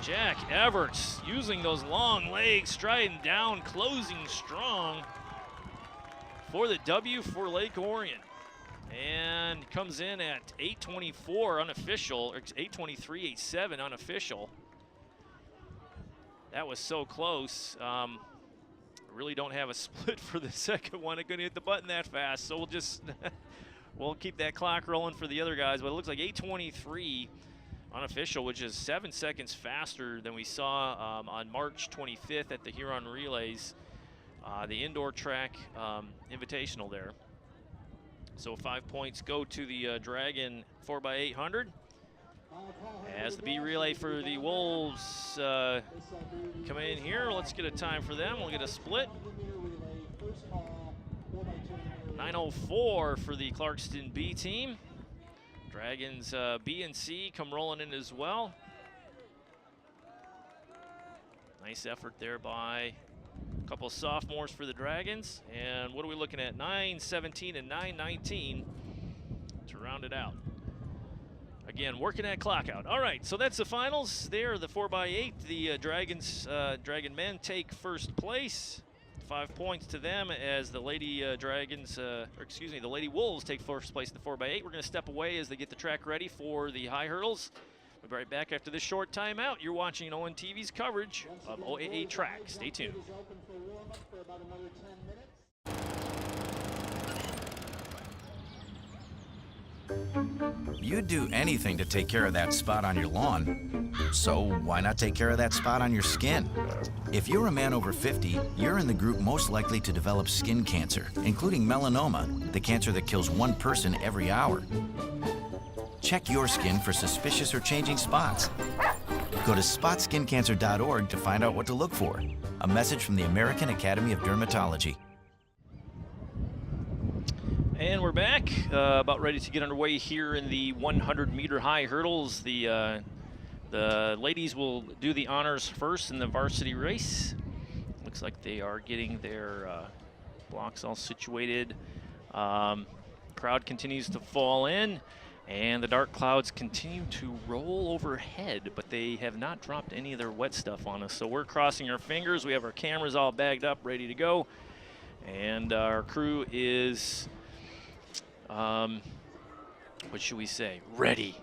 Jack Everts using those long legs, striding down, closing strong for the W for Lake Orion. And comes in at 8:24 unofficial, or 8:23.87 unofficial. That was so close. Really don't have a split for the second one. I'm gonna hit the button that fast, so we'll just we'll keep that clock rolling for the other guys. But it looks like 8:23 unofficial, which is 7 seconds faster than we saw on March 25th at the Huron Relays, the indoor track invitational there. So 5 points go to the Dragon 4x800. As the B relay for the Wolves come in here, let's get a time for them. We'll get a split. 9:04 for the Clarkston B team. Dragons B and C come rolling in as well. Nice effort there by a couple of sophomores for the Dragons. And what are we looking at? 9:17 and 9:19 to round it out. Again, working that clock out. All right, so that's the finals. There, the 4x8. The Dragon men take first place. 5 points to them as the Lady Dragons, the Lady Wolves take first place in the 4x8. We're going to step away as they get the track ready for the high hurdles. We'll be right back after this short timeout. You're watching ONTV's coverage of OAA track. Stay tuned. You'd do anything to take care of that spot on your lawn. So why not take care of that spot on your skin? If you're a man over 50, you're in the group most likely to develop skin cancer, including melanoma, the cancer that kills one person every hour. Check your skin for suspicious or changing spots. Go to spotskincancer.org to find out what to look for. A message from the American Academy of Dermatology. And we're back, about ready to get underway here in the 100-meter high hurdles. The ladies will do the honors first in the varsity race. Looks like they are getting their blocks all situated. Crowd continues to fall in. And the dark clouds continue to roll overhead, but they have not dropped any of their wet stuff on us. So we're crossing our fingers. We have our cameras all bagged up, ready to go. And our crew is, what should we say, ready.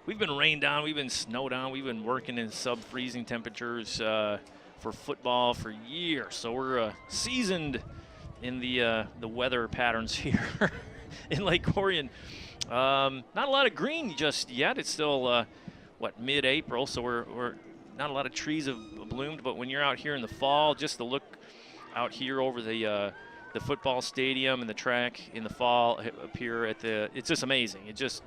We've been rained down, we've been snowed down, we've been working in sub-freezing temperatures for football for years. So we're seasoned in the weather patterns here in Lake Orion. Not a lot of green just yet. It's still, mid-April, so we're not a lot of trees have bloomed, but when you're out here in the fall, just to look out here over the football stadium and the track in the fall up here at it's just amazing. It's just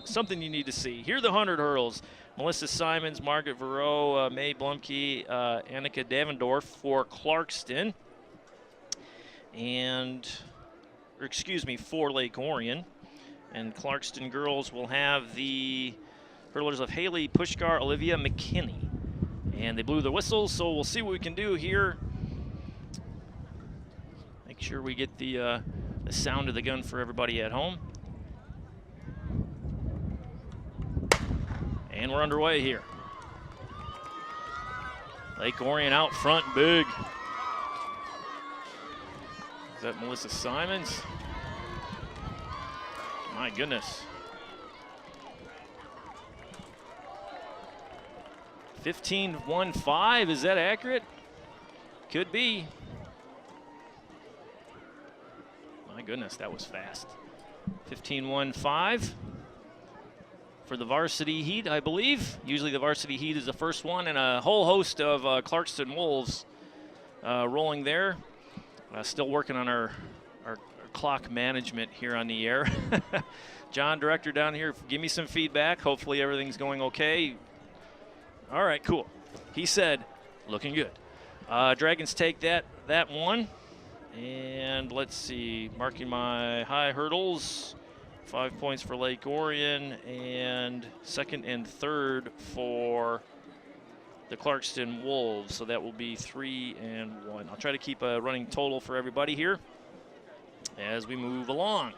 something you need to see. Here are the 100 hurdles. Melissa Simons, Margaret Verreau, May Blumke, Annika Davendorf for Clarkston, for Lake Orion. And Clarkston girls will have the hurdlers of Haley Pushkar, Olivia McKinney. And they blew their whistles, so we'll see what we can do here. Make sure we get the sound of the gun for everybody at home. And we're underway here. Lake Orion out front big. Is that Melissa Simons? My goodness. 15:15, is that accurate? Could be. My goodness, that was fast. 15:15 for the varsity heat, I believe. Usually the varsity heat is the first one, and a whole host of Clarkston Wolves rolling there. Still working on our clock management here on the air. John, director down here, give me some feedback. Hopefully everything's going okay. All right, cool. He said, looking good. Dragons take that one. And let's see, marking my high hurdles. 5 points for Lake Orion, and second and third for the Clarkston Wolves. So that will be 3 and 1. I'll try to keep a running total for everybody here as we move along.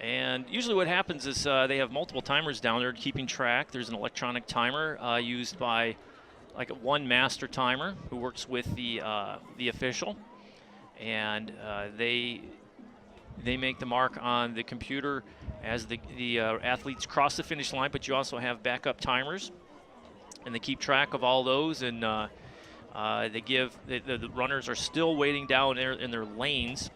And usually what happens is they have multiple timers down there keeping track. There's an electronic timer used by like one master timer who works with the official, and they make the mark on the computer as the athletes cross the finish line. But you also have backup timers, and they keep track of all those, and they give the runners are still waiting down there in their lanes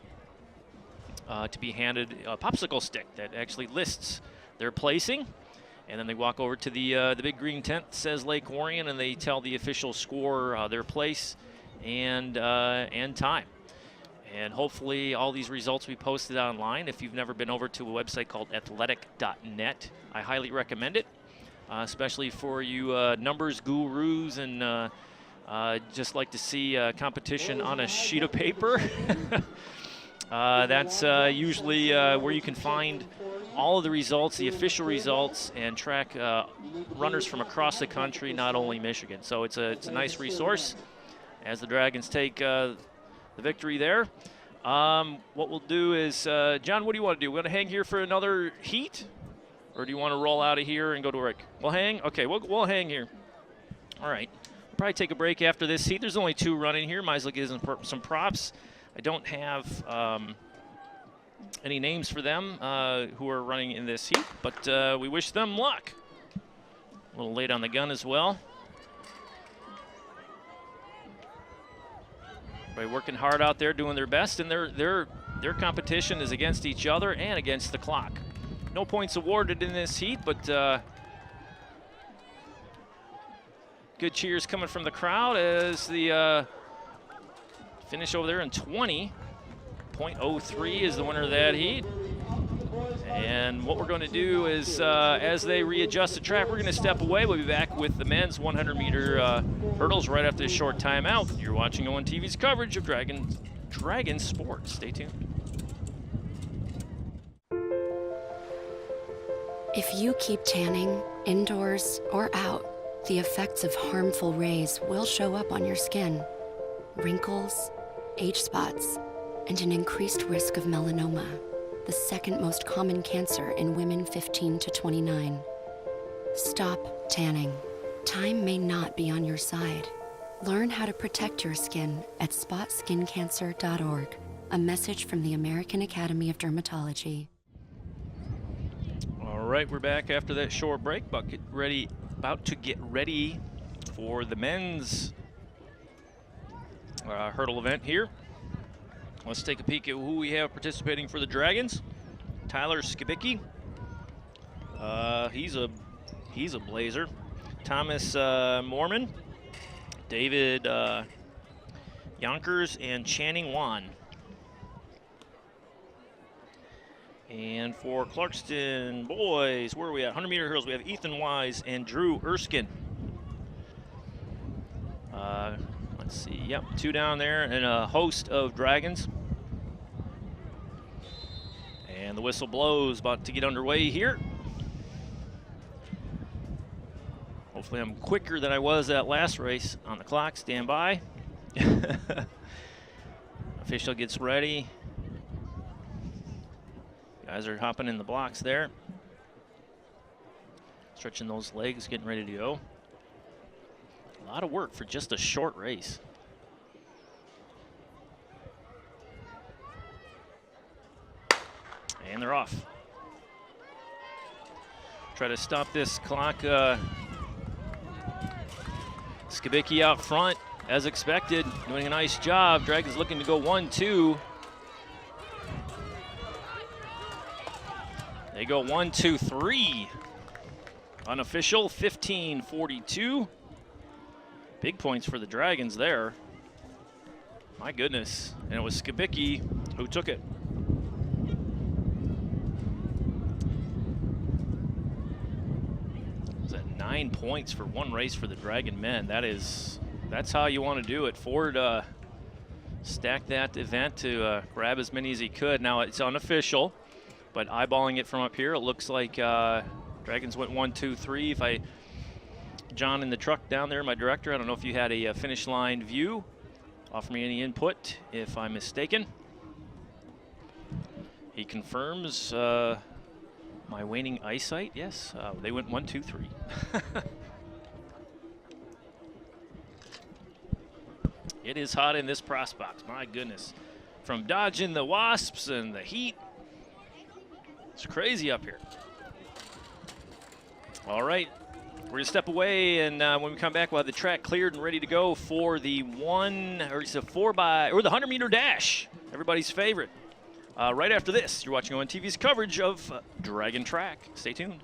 to be handed a popsicle stick that actually lists their placing, and then they walk over to the big green tent that says Lake Orion, and they tell the official score their place and time. And hopefully all these results will be posted online. If you've never been over to a website called athletic.net, I highly recommend it, especially for you numbers gurus and just like to see competition on a sheet of paper. That's usually where you can find all of the results, the official results, and track runners from across the country, not only Michigan. So it's a nice resource as the Dragons take the victory there. What we'll do is, John, what do you want to do? We want to hang here for another heat, or do you want to roll out of here and go to break? We'll hang? Okay, we'll hang here. All right. We'll probably take a break after this heat. There's only 2 running here. Might as well give them some props. I don't have any names for them who are running in this heat, but we wish them luck. A little late on the gun as well. Everybody working hard out there, doing their best, and their competition is against each other and against the clock. No points awarded in this heat, but good cheers coming from the crowd as the finish over there in 20.03 is the winner of that heat. And what we're going to do is, as they readjust the track, we're going to step away. We'll be back with the men's 100-meter hurdles right after this short timeout. You're watching ON TV's coverage of Dragon Sports. Stay tuned. If you keep tanning, indoors or out, the effects of harmful rays will show up on your skin. Wrinkles, age spots, and an increased risk of melanoma. the second most common cancer in women 15 to 29. Stop tanning. Time may not be on your side. Learn how to protect your skin at spotskincancer.org. A message from the American Academy of Dermatology. All right, we're back after that short break, about to get ready for the men's hurdle event here. Let's take a peek at who we have participating for the Dragons. Tyler Skibicki. He's a blazer. Thomas Mormon, David Yonkers, and Channing Wan. And for Clarkston boys, where are we at? 100-meter hurdles, we have Ethan Wise and Drew Erskine. Let's see, yep, 2 down there and a host of Dragons. And the whistle blows, about to get underway here. Hopefully I'm quicker than I was that last race on the clock. Stand by. Official gets ready. Guys are hopping in the blocks there. Stretching those legs, getting ready to go. A lot of work for just a short race. And they're off. Try to stop this clock. Skibicki out front, as expected, doing a nice job. Dragons looking to go 1-2. They go 1-2-3. Unofficial, 15-42. Big points for the Dragons there. My goodness. And it was Skibicki who took it. Was that 9 points for one race for the Dragon men? That's how you want to do it. Ford stacked that event to grab as many as he could. Now it's unofficial, but eyeballing it from up here, it looks like Dragons went 1-2-3. John in the truck down there, my director, I don't know if you had a finish line view. Offer me any input if I'm mistaken. He confirms my waning eyesight. Yes, they went 1-2-3. It is hot in this press box, my goodness. From dodging the wasps and the heat, it's crazy up here. All right, we're gonna step away, and when we come back, we'll have the track cleared and ready to go for the 100-meter dash, everybody's favorite. Right after this, you're watching ONTV's coverage of Dragon Track. Stay tuned.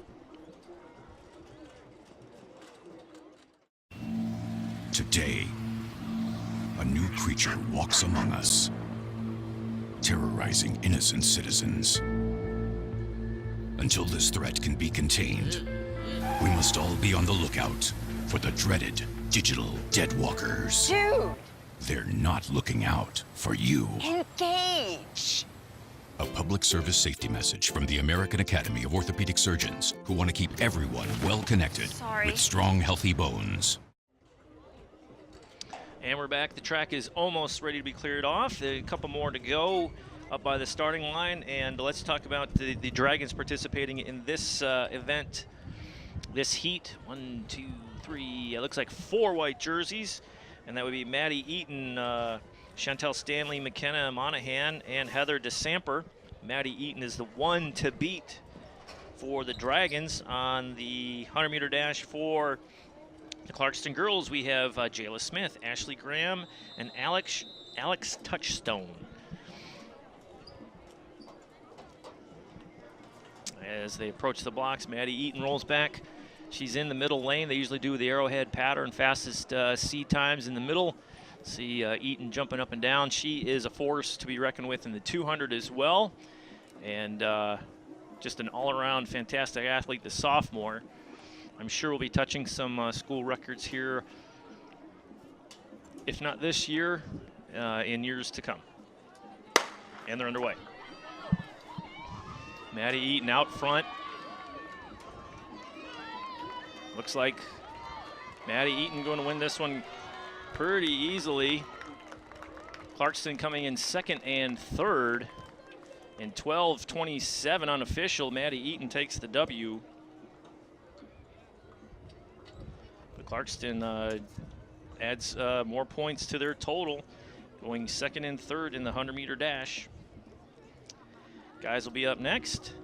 Today, a new creature walks among us, terrorizing innocent citizens. Until this threat can be contained, we must all be on the lookout for the dreaded digital deadwalkers. Dude! They're not looking out for you. Engage! A public service safety message from the American Academy of Orthopedic Surgeons, who want to keep everyone well connected with strong, healthy bones. And we're back. The track is almost ready to be cleared off. A couple more to go up by the starting line. And let's talk about the Dragons participating in this event, this heat. 1, 2, 3, it looks like 4 white jerseys. And that would be Maddie Eaton, Chantel Stanley, McKenna Monahan, and Heather DeSamper. Maddie Eaton is the one to beat for the Dragons. On the 100-meter dash for the Clarkston girls, we have Jayla Smith, Ashley Graham, and Alex Touchstone. As they approach the blocks, Maddie Eaton rolls back. She's in the middle lane. They usually do the arrowhead pattern, fastest seed times in the middle. See Eaton jumping up and down. She is a force to be reckoned with in the 200 as well. And just an all-around fantastic athlete, the sophomore. I'm sure we'll be touching some school records here, if not this year, in years to come. And they're underway. Maddie Eaton out front. Looks like Maddie Eaton going to win this one pretty easily. Clarkston coming in second and third. And 12:27 unofficial. Maddie Eaton takes the W. But Clarkston adds more points to their total, going second and third in the 100-meter dash. Guys will be up next.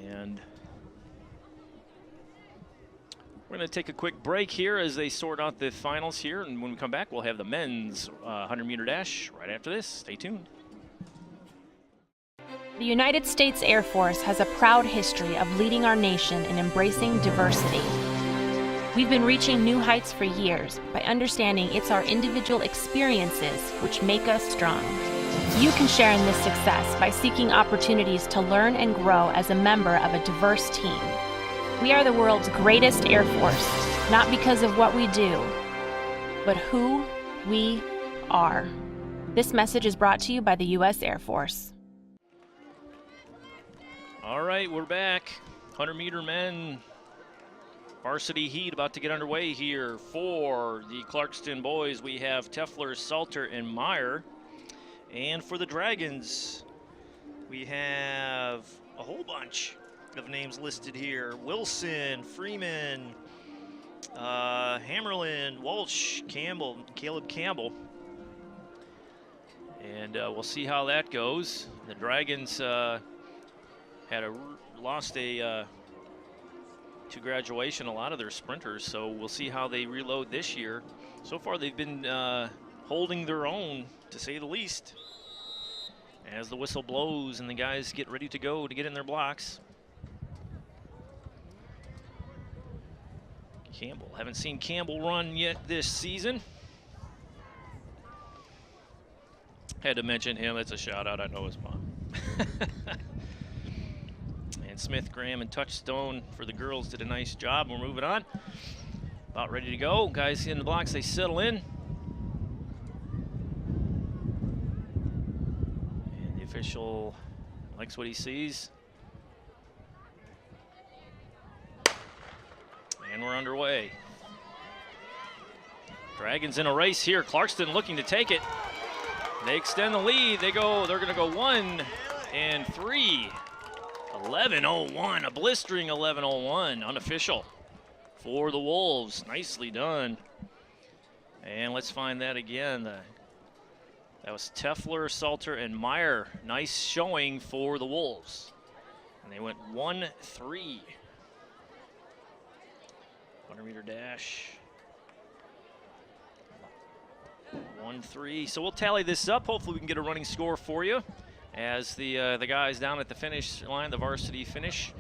And we're going to take a quick break here as they sort out the finals here. And when we come back, we'll have the men's 100-meter dash right after this. Stay tuned. The United States Air Force has a proud history of leading our nation in embracing diversity. We've been reaching new heights for years by understanding it's our individual experiences which make us strong. You can share in this success by seeking opportunities to learn and grow as a member of a diverse team. We are the world's greatest Air Force, not because of what we do, but who we are. This message is brought to you by the U.S. Air Force. All right, we're back. 100-meter men varsity heat about to get underway here. For the Clarkston boys, we have Tefler, Salter, and Meyer. And for the Dragons, we have a whole bunch of names listed here. Wilson, Freeman, Hammerlin, Walsh, Campbell, Caleb Campbell. And we'll see how that goes. The Dragons lost to graduation a lot of their sprinters, so we'll see how they reload this year. So far they've been holding their own, to say the least, as the whistle blows and the guys get ready to go to get in their blocks. Campbell, haven't seen Campbell run yet this season. Had to mention him, it's a shout out, I know his mom. And Smith, Graham, and Touchstone for the girls did a nice job. We're moving on. About ready to go. Guys in the blocks, they settle in. And the official likes what he sees. And we're underway. Dragons in a race here. Clarkston looking to take it. They extend the lead. They're going to go 1 and 3. 11:01, a blistering 11:01, unofficial for the Wolves. Nicely done. And let's find that again. That was Tefler, Salter, and Meyer. Nice showing for the Wolves. And they went 1-3. 100-meter dash. 1-3. So we'll tally this up. Hopefully we can get a running score for you as the guys down at the finish line, the varsity finish,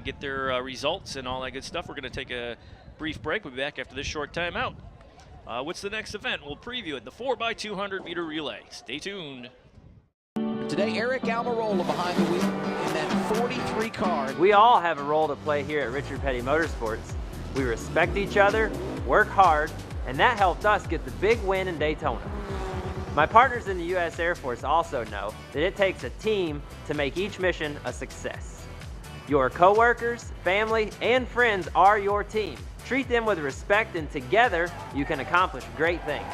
get their results and all that good stuff. We're going to take a brief break. We'll be back after this short timeout. What's the next event? We'll preview it, the 4x200 meter relay. Stay tuned. Today, Eric Almirola behind the wheel in that 43 car. We all have a role to play here at Richard Petty Motorsports. We respect each other, work hard, and that helped us get the big win in Daytona. My partners in the U.S. Air Force also know that it takes a team to make each mission a success. Your coworkers, family, and friends are your team. Treat them with respect, and together you can accomplish great things.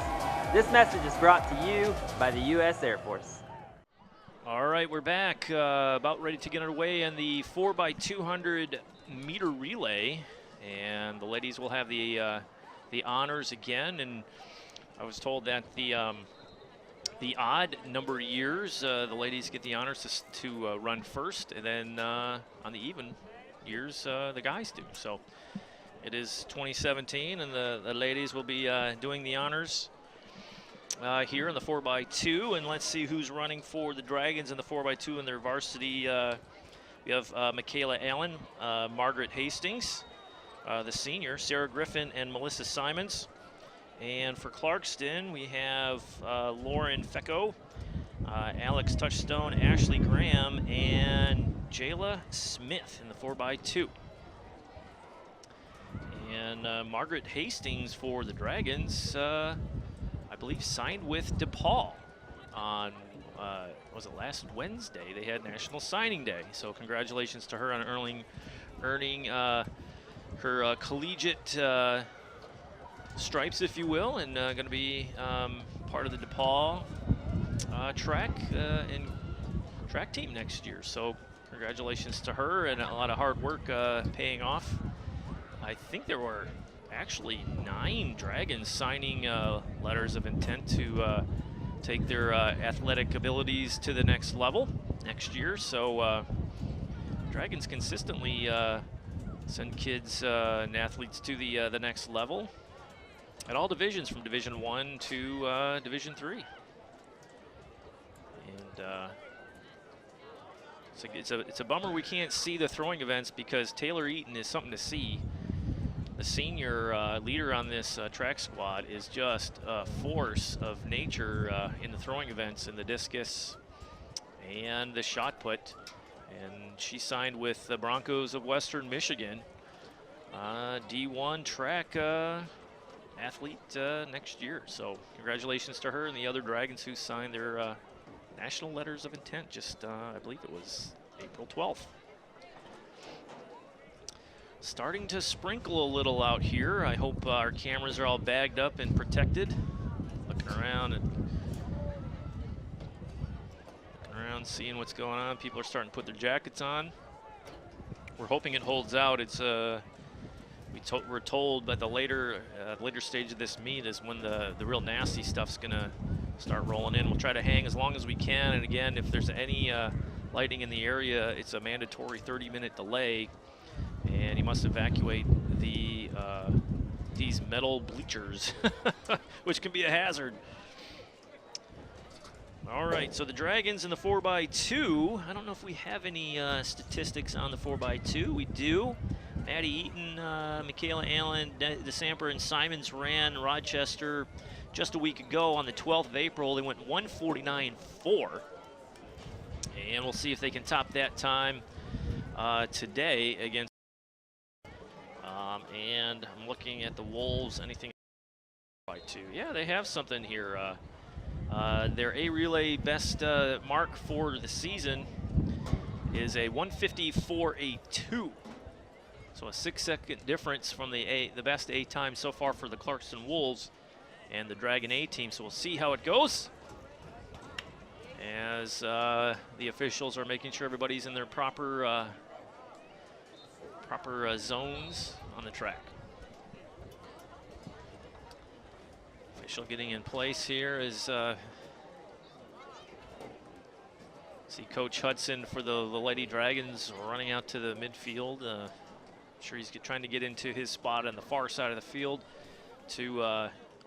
This message is brought to you by the U.S. Air Force. All right, we're back, about ready to get underway in the 4x200 meter relay, and the ladies will have the honors again. And I was told that the odd number of years, the ladies get the honors to run first, and then on the even years, the guys do. So it is 2017, and the ladies will be doing the honors here in the 4x2. And let's see who's running for the Dragons in the 4x2 in their varsity. We have Michaela Allen, Margaret Hastings, the senior, Sarah Griffin, and Melissa Simons. And for Clarkston, we have Lauren Fecco, Alex Touchstone, Ashley Graham, and Jayla Smith in the 4x2. And Margaret Hastings for the Dragons, I believe, signed with DePaul on, was it last Wednesday? They had National Signing Day. So congratulations to her on earning her collegiate stripes, if you will, and going to be part of the DePaul track and track team next year. So congratulations to her, and a lot of hard work paying off. I think there were actually 9 Dragons signing letters of intent to take their athletic abilities to the next level next year. So Dragons consistently send kids and athletes to the next level at all divisions, from Division 1 to Division 3. And it's a bummer we can't see the throwing events, because Taylor Eaton is something to see. The senior leader on this track squad is just a force of nature in the throwing events, in the discus and the shot put. And she signed with the Broncos of Western Michigan, D1 track athlete next year. So congratulations to her and the other Dragons who signed their national letters of intent just, I believe it was April 12th. Starting to sprinkle a little out here. I hope our cameras are all bagged up and protected. Looking around, seeing what's going on. People are starting to put their jackets on. We're hoping it holds out. It's we're told that the later stage of this meet is when the real nasty stuff's gonna start rolling in. We'll try to hang as long as we can, and again, if there's any lighting in the area, it's a mandatory 30-minute delay, and you must evacuate these metal bleachers, which can be a hazard. All right, so the Dragons in the 4x2. I don't know if we have any statistics on the 4x2. We do. Maddie Eaton, Michaela Allen, DeSamper, and Simons ran Rochester just a week ago on the 12th of April. They went 1:49.4. And we'll see if they can top that time today against. And I'm looking at the Wolves. Anything by 2? Yeah, they have something here. Their A relay best mark for the season is a 1:54.82. So a 6-second difference from the best A time so far for the Clarkston Wolves and the Dragon A team. So we'll see how it goes as the officials are making sure everybody's in their proper zones on the track. Official getting in place here is see Coach Hudson for the Lady Dragons running out to the midfield. I'm sure he's trying to get into his spot on the far side of the field to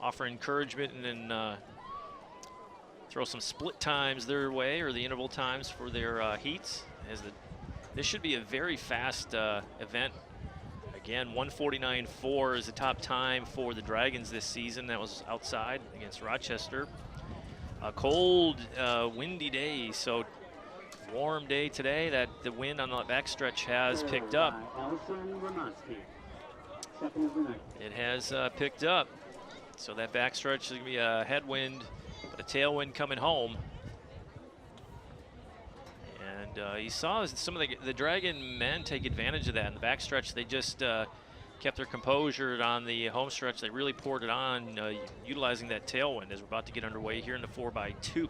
offer encouragement and then throw some split times their way, or the interval times for their heats. This should be a very fast event. Again, 1:49.4 is the top time for the Dragons this season. That was outside against Rochester. A cold, windy day, so warm day today. That the wind on the backstretch has picked up. It has picked up. So that backstretch is going to be a headwind, but a tailwind coming home. And you saw some of the Dragon men take advantage of that. In the backstretch, they just kept their composure. On the home stretch, they really poured it on, utilizing that tailwind as we're about to get underway here in the 4x2.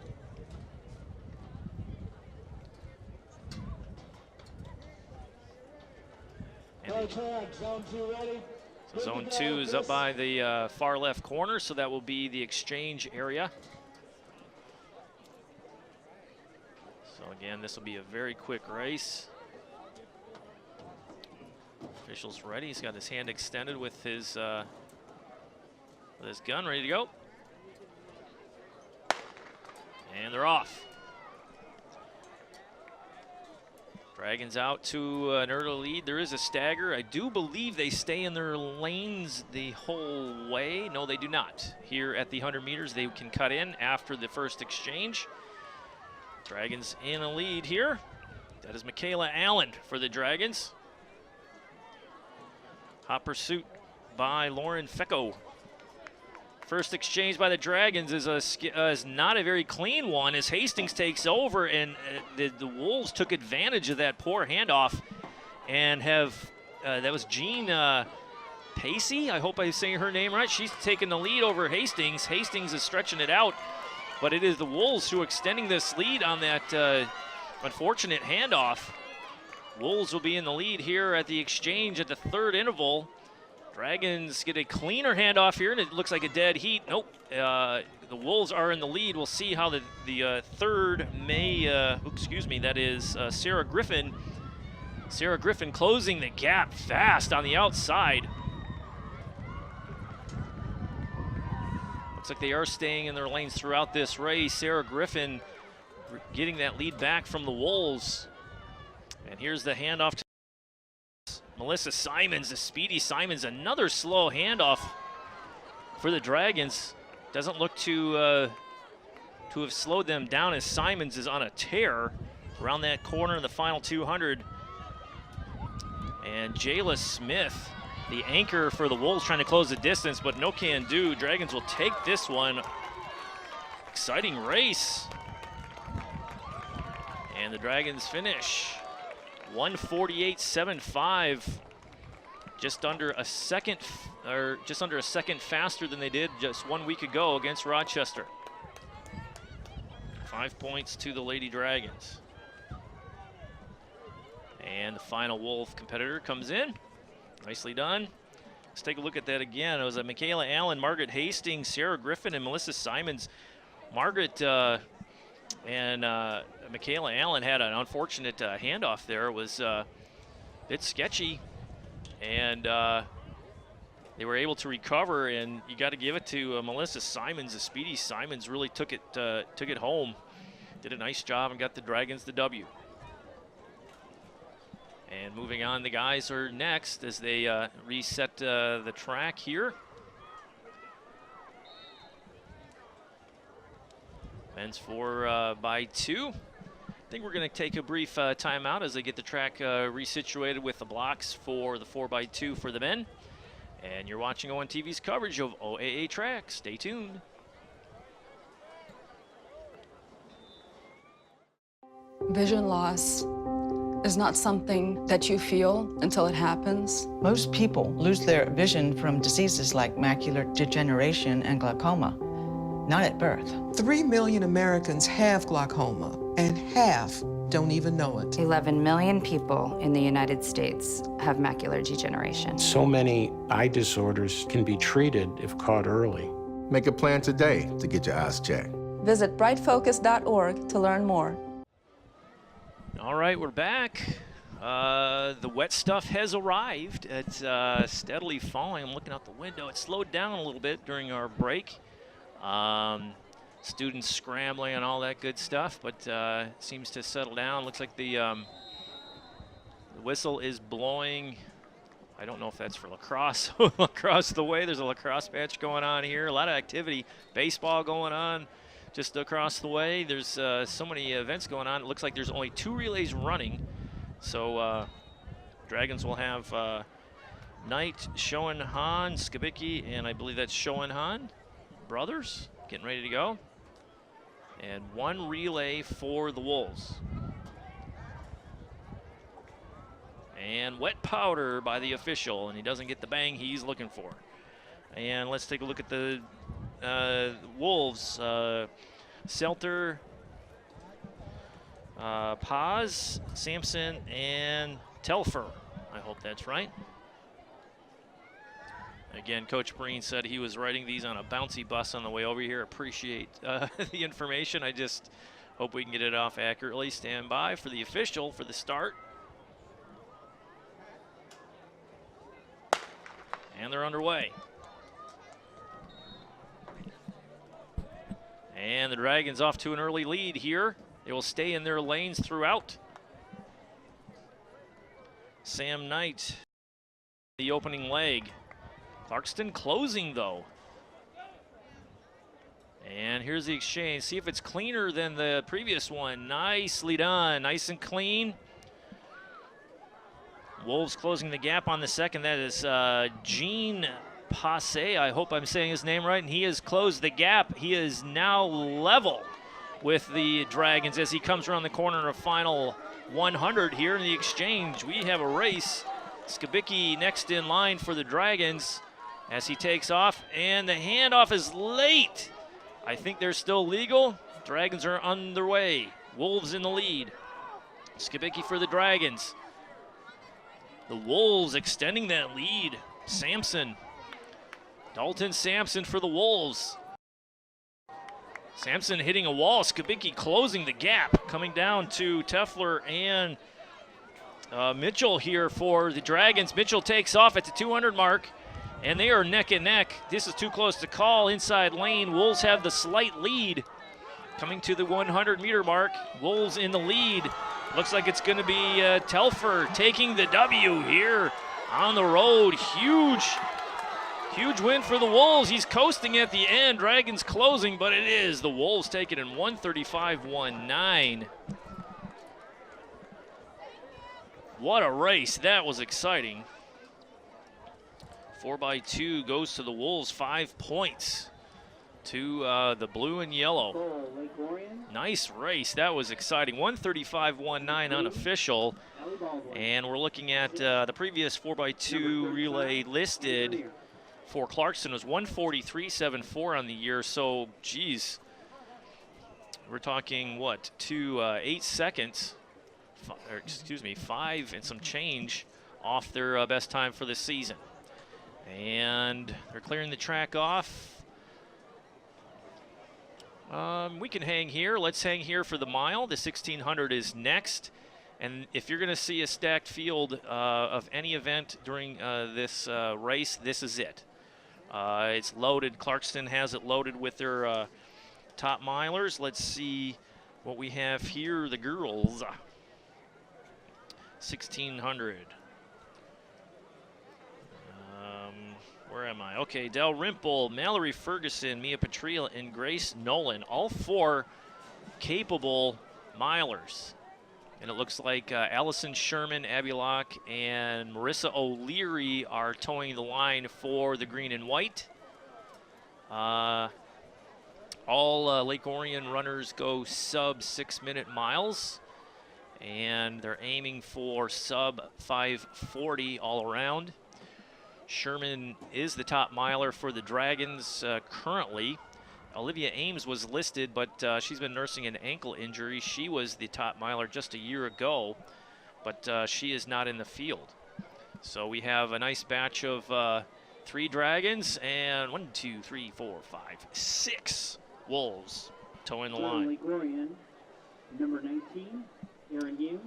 So zone 2 is up by the far left corner, so that will be the exchange area. So again, this will be a very quick race. Official's ready. He's got his hand extended with his gun ready to go. And they're off. Dragons out to an early lead. There is a stagger. I do believe they stay in their lanes the whole way. No, they do not. Here at the 100 meters, they can cut in after the first exchange. Dragons in a lead here. That is Michaela Allen for the Dragons. Hot pursuit by Lauren Fecco. First exchange by the Dragons is not a very clean one as Hastings takes over, and the Wolves took advantage of that poor handoff and have, that was Jean Pacey. I hope I'm saying her name right. She's taking the lead over Hastings. Hastings is stretching it out, but it is the Wolves who are extending this lead on that unfortunate handoff. Wolves will be in the lead here at the exchange at the third interval. Dragons get a cleaner handoff here, and it looks like a dead heat. Nope, the Wolves are in the lead. We'll see how the third that is Sarah Griffin. Sarah Griffin closing the gap fast on the outside. Looks like they are staying in their lanes throughout this race. Sarah Griffin getting that lead back from the Wolves. And here's the handoff to Melissa Simons, the speedy Simons. Another slow handoff for the Dragons. Doesn't look to have slowed them down as Simons is on a tear around that corner in the final 200. And Jayla Smith, the anchor for the Wolves, trying to close the distance, but no can do. Dragons will take this one. Exciting race. And the Dragons finish 1:48.75, just under a second faster than they did just 1 week ago against Rochester. 5 points to the Lady Dragons. And the final Wolf competitor comes in. Nicely done. Let's take a look at that again. It was Michaela Allen, Margaret Hastings, Sarah Griffin, and Melissa Simons. Margaret and Michaela Allen had an unfortunate handoff there. It was a bit sketchy, and they were able to recover, and you got to give it to Melissa Simons. The speedy Simons really took it home. Did a nice job and got the Dragons the W. And moving on, the guys are next as they reset the track here. Men's 4x2. I think we're going to take a brief timeout as they get the track resituated with the blocks for the 4x2 for the men. And you're watching ONTV's coverage of OAA track. Stay tuned. Vision loss is not something that you feel until it happens. Most people lose their vision from diseases like macular degeneration and glaucoma, not at birth. 3 million Americans have glaucoma, and half don't even know it. 11 million people in the United States have macular degeneration. So many eye disorders can be treated if caught early. Make a plan today to get your eyes checked. Visit brightfocus.org to learn more. All right, we're back. The wet stuff has arrived. It's steadily falling. I'm looking out the window. It slowed down a little bit during our break. Students scrambling and all that good stuff, but seems to settle down. Looks like the whistle is blowing. I don't know if that's for lacrosse. Across the way, there's a lacrosse match going on here. A lot of activity. Baseball going on just across the way. There's so many events going on. It looks like there's only 2 relays running. So Dragons will have Knight, Schoen Han, Skibicki, and I believe that's Schoen Han brothers getting ready to go. And 1 relay for the Wolves. And wet powder by the official, and he doesn't get the bang he's looking for. And let's take a look at the Wolves. Selter, Paz, Sampson, and Telfer. I hope that's right. Again, Coach Breen said he was writing these on a bouncy bus on the way over here. Appreciate the information. I just hope we can get it off accurately. Stand by for the official for the start. And they're underway. And the Dragons off to an early lead here. They will stay in their lanes throughout. Sam Knight, the opening leg. Clarkston closing though. And here's the exchange. See if it's cleaner than the previous one. Nicely done, nice and clean. Wolves closing the gap on the second. That is Gene Passe. I hope I'm saying his name right. And he has closed the gap. He is now level with the Dragons as he comes around the corner of final 100 here in the exchange. We have a race. Skibicki next in line for the Dragons as he takes off. And the handoff is late. I think they're still legal. Dragons are underway. Wolves in the lead. Skibicki for the Dragons. The Wolves extending that lead. Sampson. Dalton Sampson for the Wolves. Sampson hitting a wall. Skibicki closing the gap. Coming down to Tefler and Mitchell here for the Dragons. Mitchell takes off at the 200 mark, and they are neck and neck. This is too close to call. Inside lane, Wolves have the slight lead. Coming to the 100-meter mark, Wolves in the lead. Looks like it's going to be Telfer taking the W here on the road. Huge win for the Wolves. He's coasting at the end. Dragons closing, but it is the Wolves taking it in 135.19. What a race. That was exciting. 4x2 goes to the Wolves, 5 points to the blue and yellow. Nice race. That was exciting. 135.19 unofficial. And we're looking at the previous 4x2 relay listed for Clarkston was 143.74 on the year. So, geez, we're talking, what, 8 seconds, or excuse me, 5 and some change off their best time for the season. And they're clearing the track off. We can hang here. Let's hang here for the mile. The 1600 is next. And if you're going to see a stacked field of any event during this race, this is it. It's loaded. Clarkston has it loaded with their top milers. Let's see what we have here. The girls. 1600. Where am I? Okay, Del Rimple, Mallory Ferguson, Mia Petria, and Grace Nolan. All 4 capable milers. And it looks like Allison Sherman, Abby Locke, and Marissa O'Leary are towing the line for the green and white. All Lake Orion runners go sub 6-minute miles. And they're aiming for sub 5:40 all around. Sherman is the top miler for the Dragons currently. Olivia Ames was listed, but she's been nursing an ankle injury. She was the top miler just a year ago, but she is not in the field. So we have a nice batch of 3 Dragons and 1, 2, 3, 4, 5, 6 Wolves towing the line. Number 19, Aaron Hughes.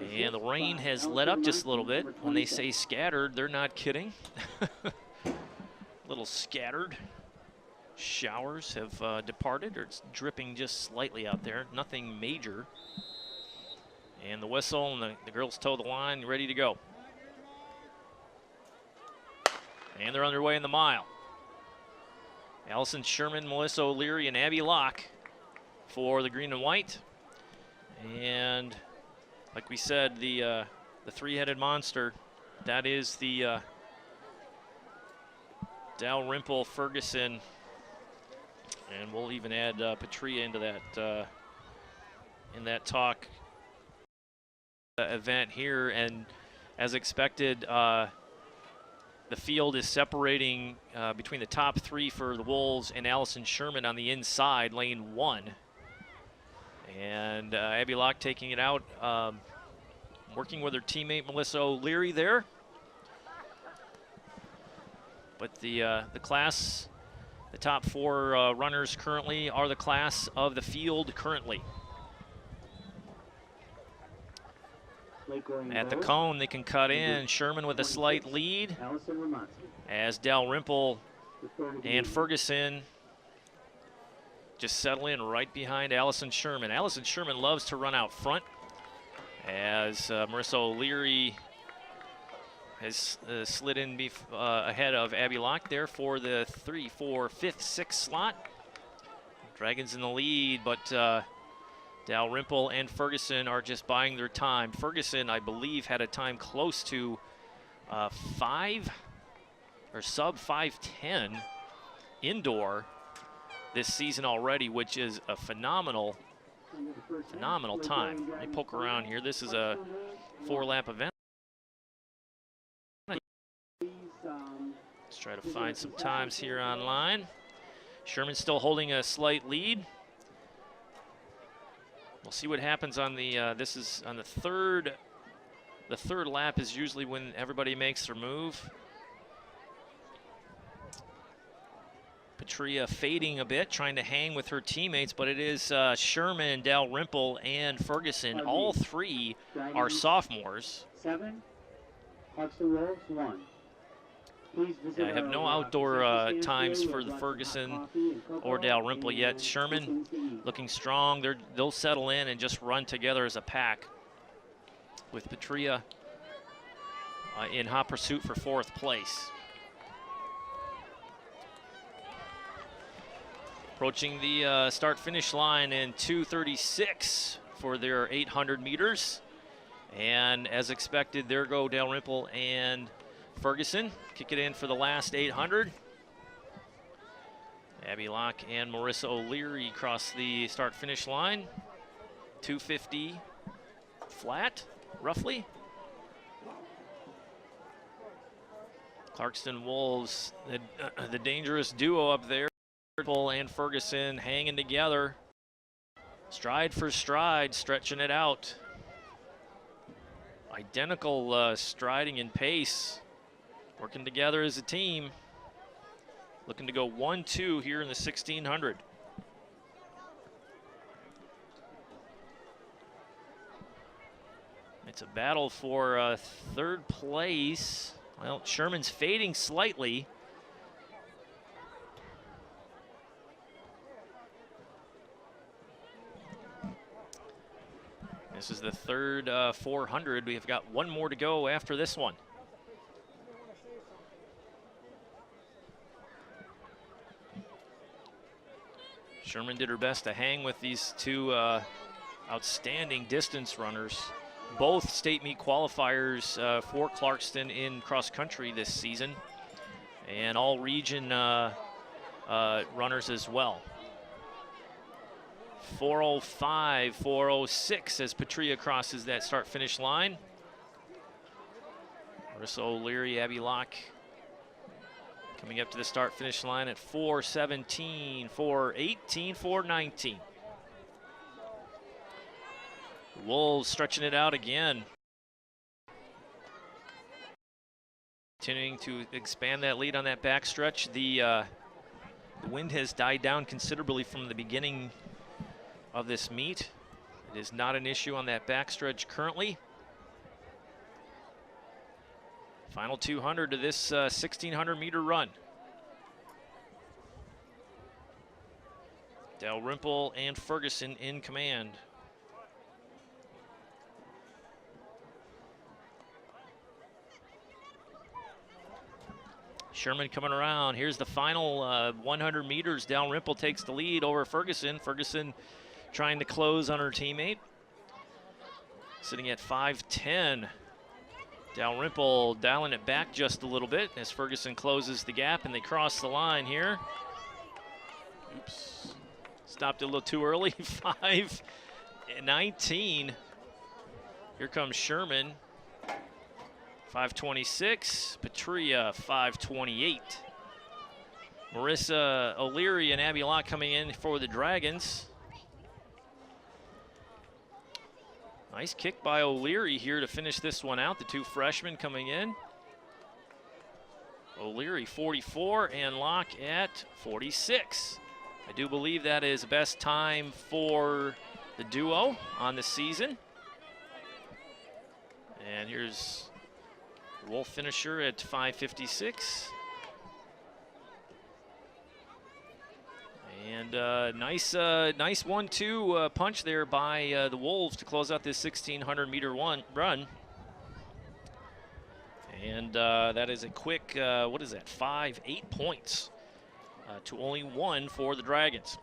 And the rain has let up just a little bit. When they say scattered, they're not kidding. Little scattered. Showers have departed, or it's dripping just slightly out there. Nothing major. And the whistle, and the girls tow the line, ready to go. And they're underway in the mile. Allison Sherman, Melissa O'Leary, and Abby Locke for the green and white. And like we said, the 3-headed monster, that is the Dalrymple Ferguson, and we'll even add Petria into that in that talk event here. And as expected, the field is separating between the top 3 for the Wolves and Allison Sherman on the inside, lane 1. And Abby Locke taking it out, working with her teammate Melissa O'Leary there. But the class, the top 4 runners currently are the class of the field currently. At the cone, they can cut in. Sherman with a slight lead as Dalrymple and Ferguson just settle in right behind Allison Sherman. Allison Sherman loves to run out front as Marissa O'Leary has slid in ahead of Abby Locke there for the 3, 4, 5th, 6th slot. Dragons in the lead, but Dalrymple and Ferguson are just buying their time. Ferguson, I believe, had a time close to 5 or sub 5:10 indoor this season already, which is a phenomenal time. Let me poke around here. This is a 4-lap event. Let's try to find some times here online. Sherman still holding a slight lead. We'll see what happens on the, this is on the third lap is usually when everybody makes their move. Petria fading a bit, trying to hang with her teammates, but it is Sherman, Dalrymple, and Ferguson. All three are sophomores. 7, Clarkston Wolves 1. Please visit I have no outdoor times for the Ferguson or Dalrymple yet. Sherman looking strong. They'll settle in and just run together as a pack, with Petria in hot pursuit for 4th place. Approaching the start-finish line in 2:36 for their 800 meters. And as expected, there go Dalrymple and Ferguson. Kick it in for the last 800. Abby Locke and Marissa O'Leary cross the start-finish line. 2:50 flat, roughly. Clarkston Wolves, the dangerous duo up there. And Ferguson hanging together, stride for stride, stretching it out. Identical striding and pace, working together as a team. Looking to go 1-2 here in the 1600. It's a battle for 3rd place. Well, Sherman's fading slightly. This is the third 400. We have got one more to go after this one. Sherman did her best to hang with these two outstanding distance runners. Both state meet qualifiers for Clarkston in cross country this season, and all region runners as well. 4:05, 4:06 as Petria crosses that start-finish line. Marissa O'Leary, Abby Locke coming up to the start-finish line at 4:17, 4:18, 4:19. Wolves stretching it out again. Continuing to expand that lead on that backstretch. The wind has died down considerably from the beginning of this meet. It is not an issue on that backstretch currently. Final 200 to this 1600 meter run. Dalrymple and Ferguson in command. Sherman coming around. Here's the final 100 meters. Dalrymple takes the lead over Ferguson. Ferguson trying to close on her teammate. Sitting at 5:10. Dalrymple dialing it back just a little bit as Ferguson closes the gap and they cross the line here. Oops. Stopped a little too early. 5:19. Here comes Sherman. 5:26. Petria, 5:28. Marissa O'Leary and Abby Locke coming in for the Dragons. Nice kick by O'Leary here to finish this one out. The two freshmen coming in. O'Leary 44 and Locke at 46. I do believe that is the best time for the duo on the season. And here's the Wolf finisher at 5:56. And nice 1-2 punch there by the Wolves to close out this 1600 meter run. And that is a quick, 8 points to only 1 for the Dragons.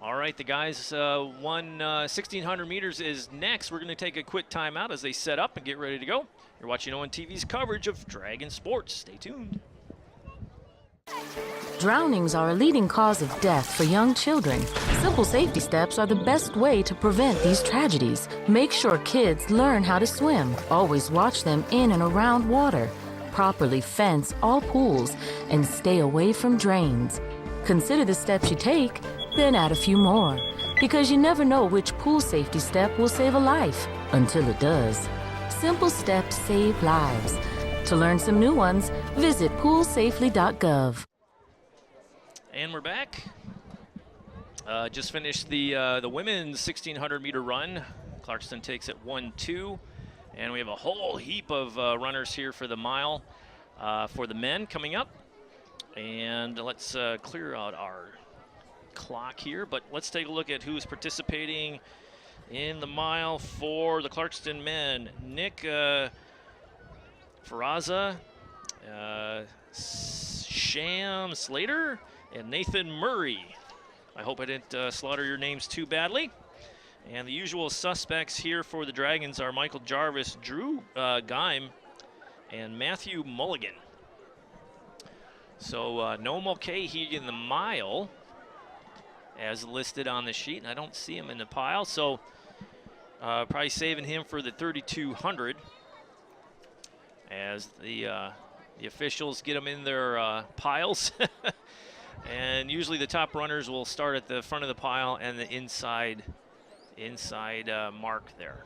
All right, the guys, 1600 meters is next. We're going to take a quick timeout as they set up and get ready to go. You're watching ONTV's coverage of Dragon Sports. Stay tuned. Drownings are a leading cause of death for young children. Simple safety steps are the best way to prevent these tragedies. Make sure kids learn how to swim. Always watch them in and around water. Properly fence all pools and stay away from drains. Consider the steps you take, then add a few more. Because you never know which pool safety step will save a life until it does. Simple steps save lives. To learn some new ones, visit poolsafely.gov. And we're back. Just finished the women's 1,600-meter run. Clarkston takes it 1-2. And we have a whole heap of runners here for the mile for the men coming up. And let's clear out our clock here. But let's take a look at who's participating in the mile for the Clarkston men. Nick Ferraza, Sham Slater, and Nathan Murray. I hope I didn't slaughter your names too badly. And the usual suspects here for the Dragons are Michael Jarvis, Drew Geim, and Matthew Mulligan. So no Mulcahy in the mile as listed on the sheet. I don't see him in the pile, so probably saving him for the 3,200 as the officials get them in their piles. And usually the top runners will start at the front of the pile and the inside mark there.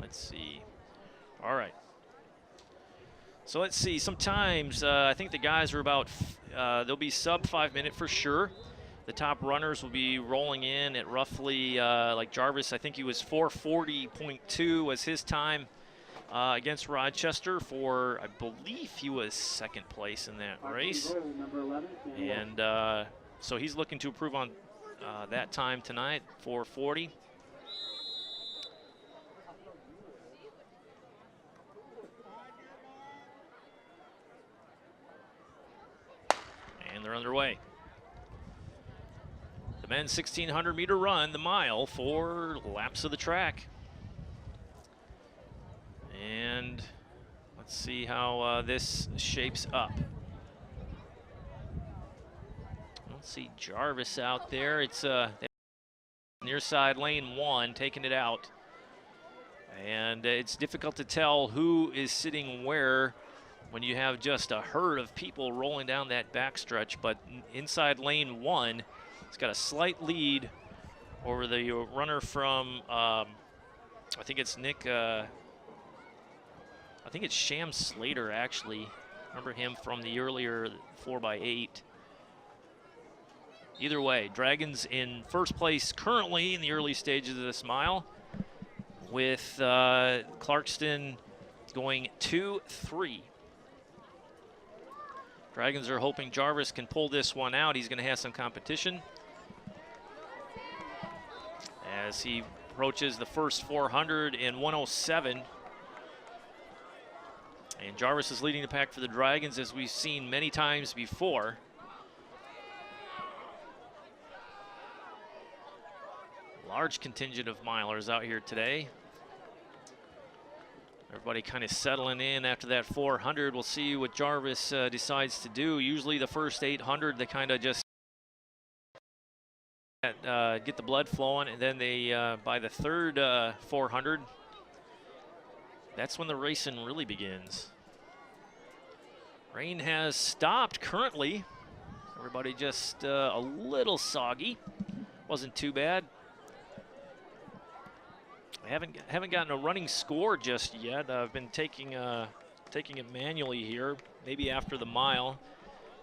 Let's see. All right. So let's see. Sometimes I think the guys are about, they'll be sub 5 minute for sure. The top runners will be rolling in at roughly, like Jarvis, I think he was 4:40.2 was his time against Rochester for, I believe he was second place in that race. And so he's looking to improve on that time tonight, 4:40. And they're underway. The men's 1,600-meter run, the mile, 4 laps of the track. And let's see how this shapes up. I don't see Jarvis out there. It's near side lane 1, taking it out. And it's difficult to tell who is sitting where when you have just a herd of people rolling down that backstretch. But inside lane 1, it's got a slight lead over the runner from, I think it's Nick, I think it's Sham Slater, actually. Remember him from the earlier 4x8. Either way, Dragons in first place currently in the early stages of this mile, with Clarkston going 2-3. Dragons are hoping Jarvis can pull this one out. He's going to have some competition as he approaches the first 400 in 107. And Jarvis is leading the pack for the Dragons, as we've seen many times before. Large contingent of milers out here today. Everybody kind of settling in after that 400. We'll see what Jarvis decides to do. Usually the first 800, they kind of just get the blood flowing, and then they, by the third 400, that's when the racing really begins. Rain has stopped currently. Everybody just a little soggy. Wasn't too bad. I haven't gotten a running score just yet. I've been taking it manually here. Maybe after the mile.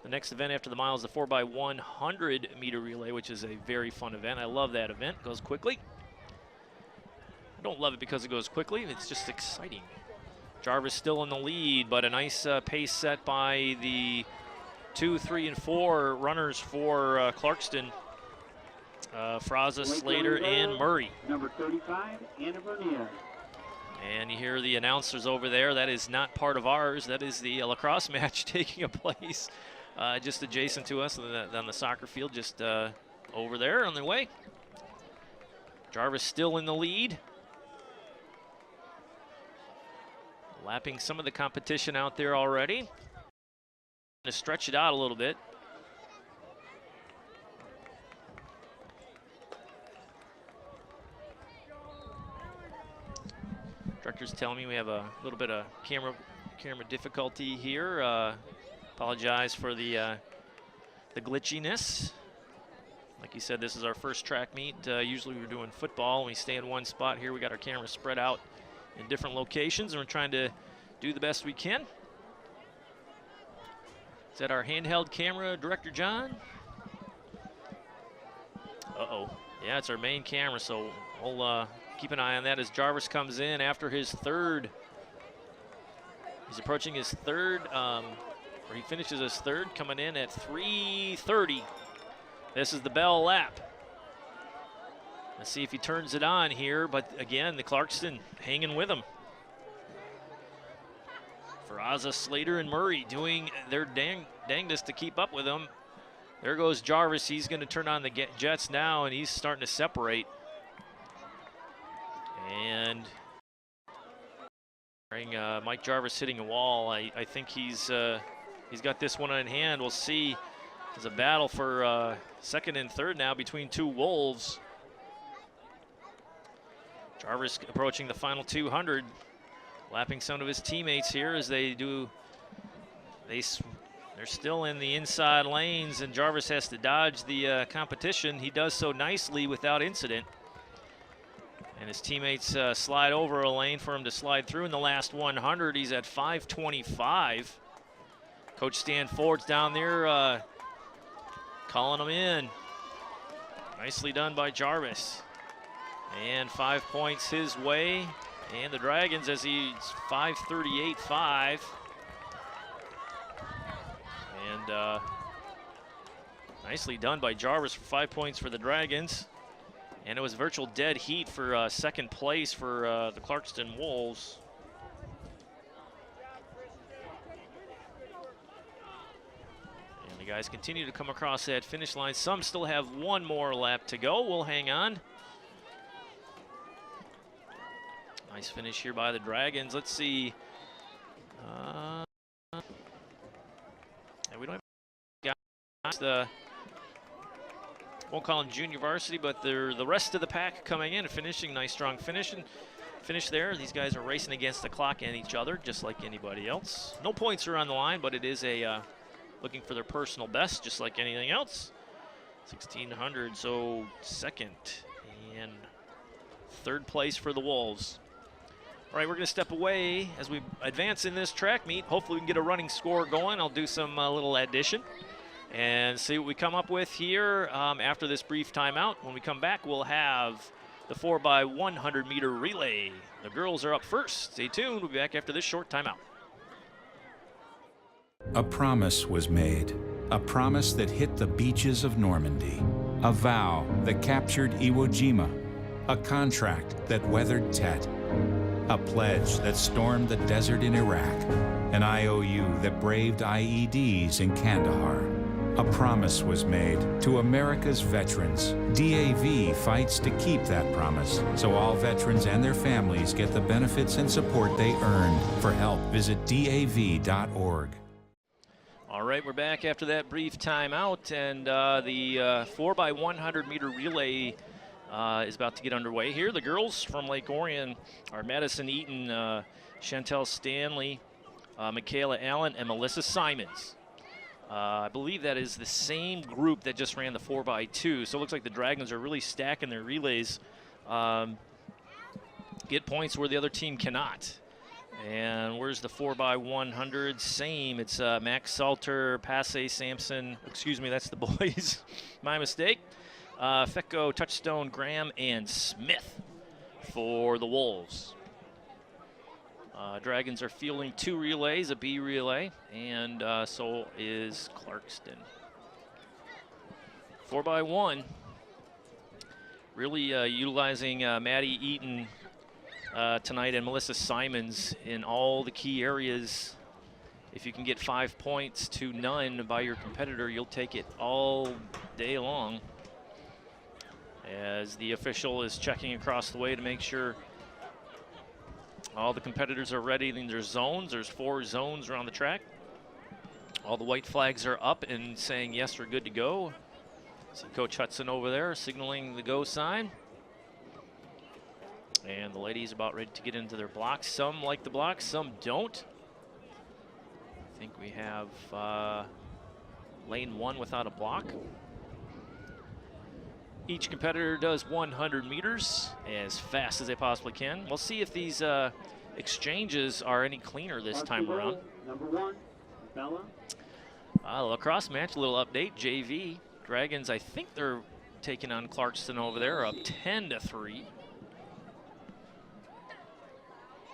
The next event after the mile is the 4x100 meter relay, which is a very fun event. I love that event. It goes quickly. I don't love it because it goes quickly. It's just exciting. Jarvis still in the lead, but a nice pace set by the 2, 3, and 4 runners for Clarkston. Fraza, Slater, and Murray. Number 35, Anna Vernier. And you hear the announcers over there. That is not part of ours. That is the lacrosse match taking a place just adjacent to us on the soccer field, just over there on their way. Jarvis still in the lead. Lapping some of the competition out there already. To stretch it out a little bit. Director's telling me we have a little bit of camera difficulty here. Apologize for the the glitchiness. Like you said, this is our first track meet. Usually we're doing football and we stay in one spot. Here we got our cameras spread out in different locations, and we're trying to do the best we can. Is that our handheld camera, Director John? Uh-oh. Yeah, it's our main camera, so we'll keep an eye on that as Jarvis comes in after his third. He's approaching his third, or he finishes his third, coming in at 3:30. This is the bell lap. Let's see if he turns it on here, but again, the Clarkston hanging with him. Ferraza, Slater, and Murray doing their dangest to keep up with him. There goes Jarvis. He's going to turn on the jets now, and he's starting to separate. And Mike Jarvis hitting a wall. I think he's got this one in hand. We'll see. There's a battle for second and third now between two Wolves. Jarvis approaching the final 200, lapping some of his teammates here as they do. They're still in the inside lanes, and Jarvis has to dodge the competition. He does so nicely without incident. And his teammates slide over a lane for him to slide through in the last 100. He's at 5:25. Coach Stan Ford's down there calling him in. Nicely done by Jarvis. And 5 points his way. And the Dragons, as he's 5:38.5. And nicely done by Jarvis for 5 points for the Dragons. And it was virtual dead heat for second place for the Clarkston Wolves. And the guys continue to come across that finish line. Some still have one more lap to go. We'll hang on. Nice finish here by the Dragons. Let's see. We don't have guys, won't call them junior varsity, but they're the rest of the pack coming in and finishing. Nice strong finish there. These guys are racing against the clock and each other, just like anybody else. No points are on the line, but it is a looking for their personal best, just like anything else. 1600, so second and third place for the Wolves. All right, we're going to step away as we advance in this track meet. Hopefully we can get a running score going. I'll do some little addition and see what we come up with here after this brief timeout. When we come back, we'll have the 4x100 meter relay. The girls are up first. Stay tuned. We'll be back after this short timeout. A promise was made. A promise that hit the beaches of Normandy. A vow that captured Iwo Jima. A contract that weathered Tet. A pledge that stormed the desert in Iraq. An IOU that braved IEDs in Kandahar. A promise was made to America's veterans. DAV fights to keep that promise, so all veterans and their families get the benefits and support they earned. For help, visit DAV.org. All right, we're back after that brief timeout, and the 4x100 meter relay is about to get underway here. The girls from Lake Orion are Madison Eaton, Chantel Stanley, Michaela Allen, and Melissa Simons. I believe that is the same group that just ran the 4x2, so it looks like the Dragons are really stacking their relays. Get points where the other team cannot. And where's the 4x100? Same. It's Max Salter, Passe Sampson. Excuse me, that's the boys. My mistake. Fecco, Touchstone, Graham, and Smith for the Wolves. Dragons are fielding 2 relays, a B relay, and so is Clarkston. 4x1. Really utilizing Maddie Eaton tonight and Melissa Simons in all the key areas. If you can get 5 points to none by your competitor, you'll take it all day long. As the official is checking across the way to make sure all the competitors are ready in their zones. There's 4 zones around the track. All the white flags are up and saying yes, we're good to go. See Coach Hudson over there signaling the go sign. And the ladies about ready to get into their blocks. Some like the blocks, some don't. I think we have lane 1 without a block. Each competitor does 100 meters as fast as they possibly can. We'll see if these exchanges are any cleaner this time around. Number 1, Bella. Lacrosse match, a little update. JV Dragons, I think they're taking on Clarkston over there, up 10-3.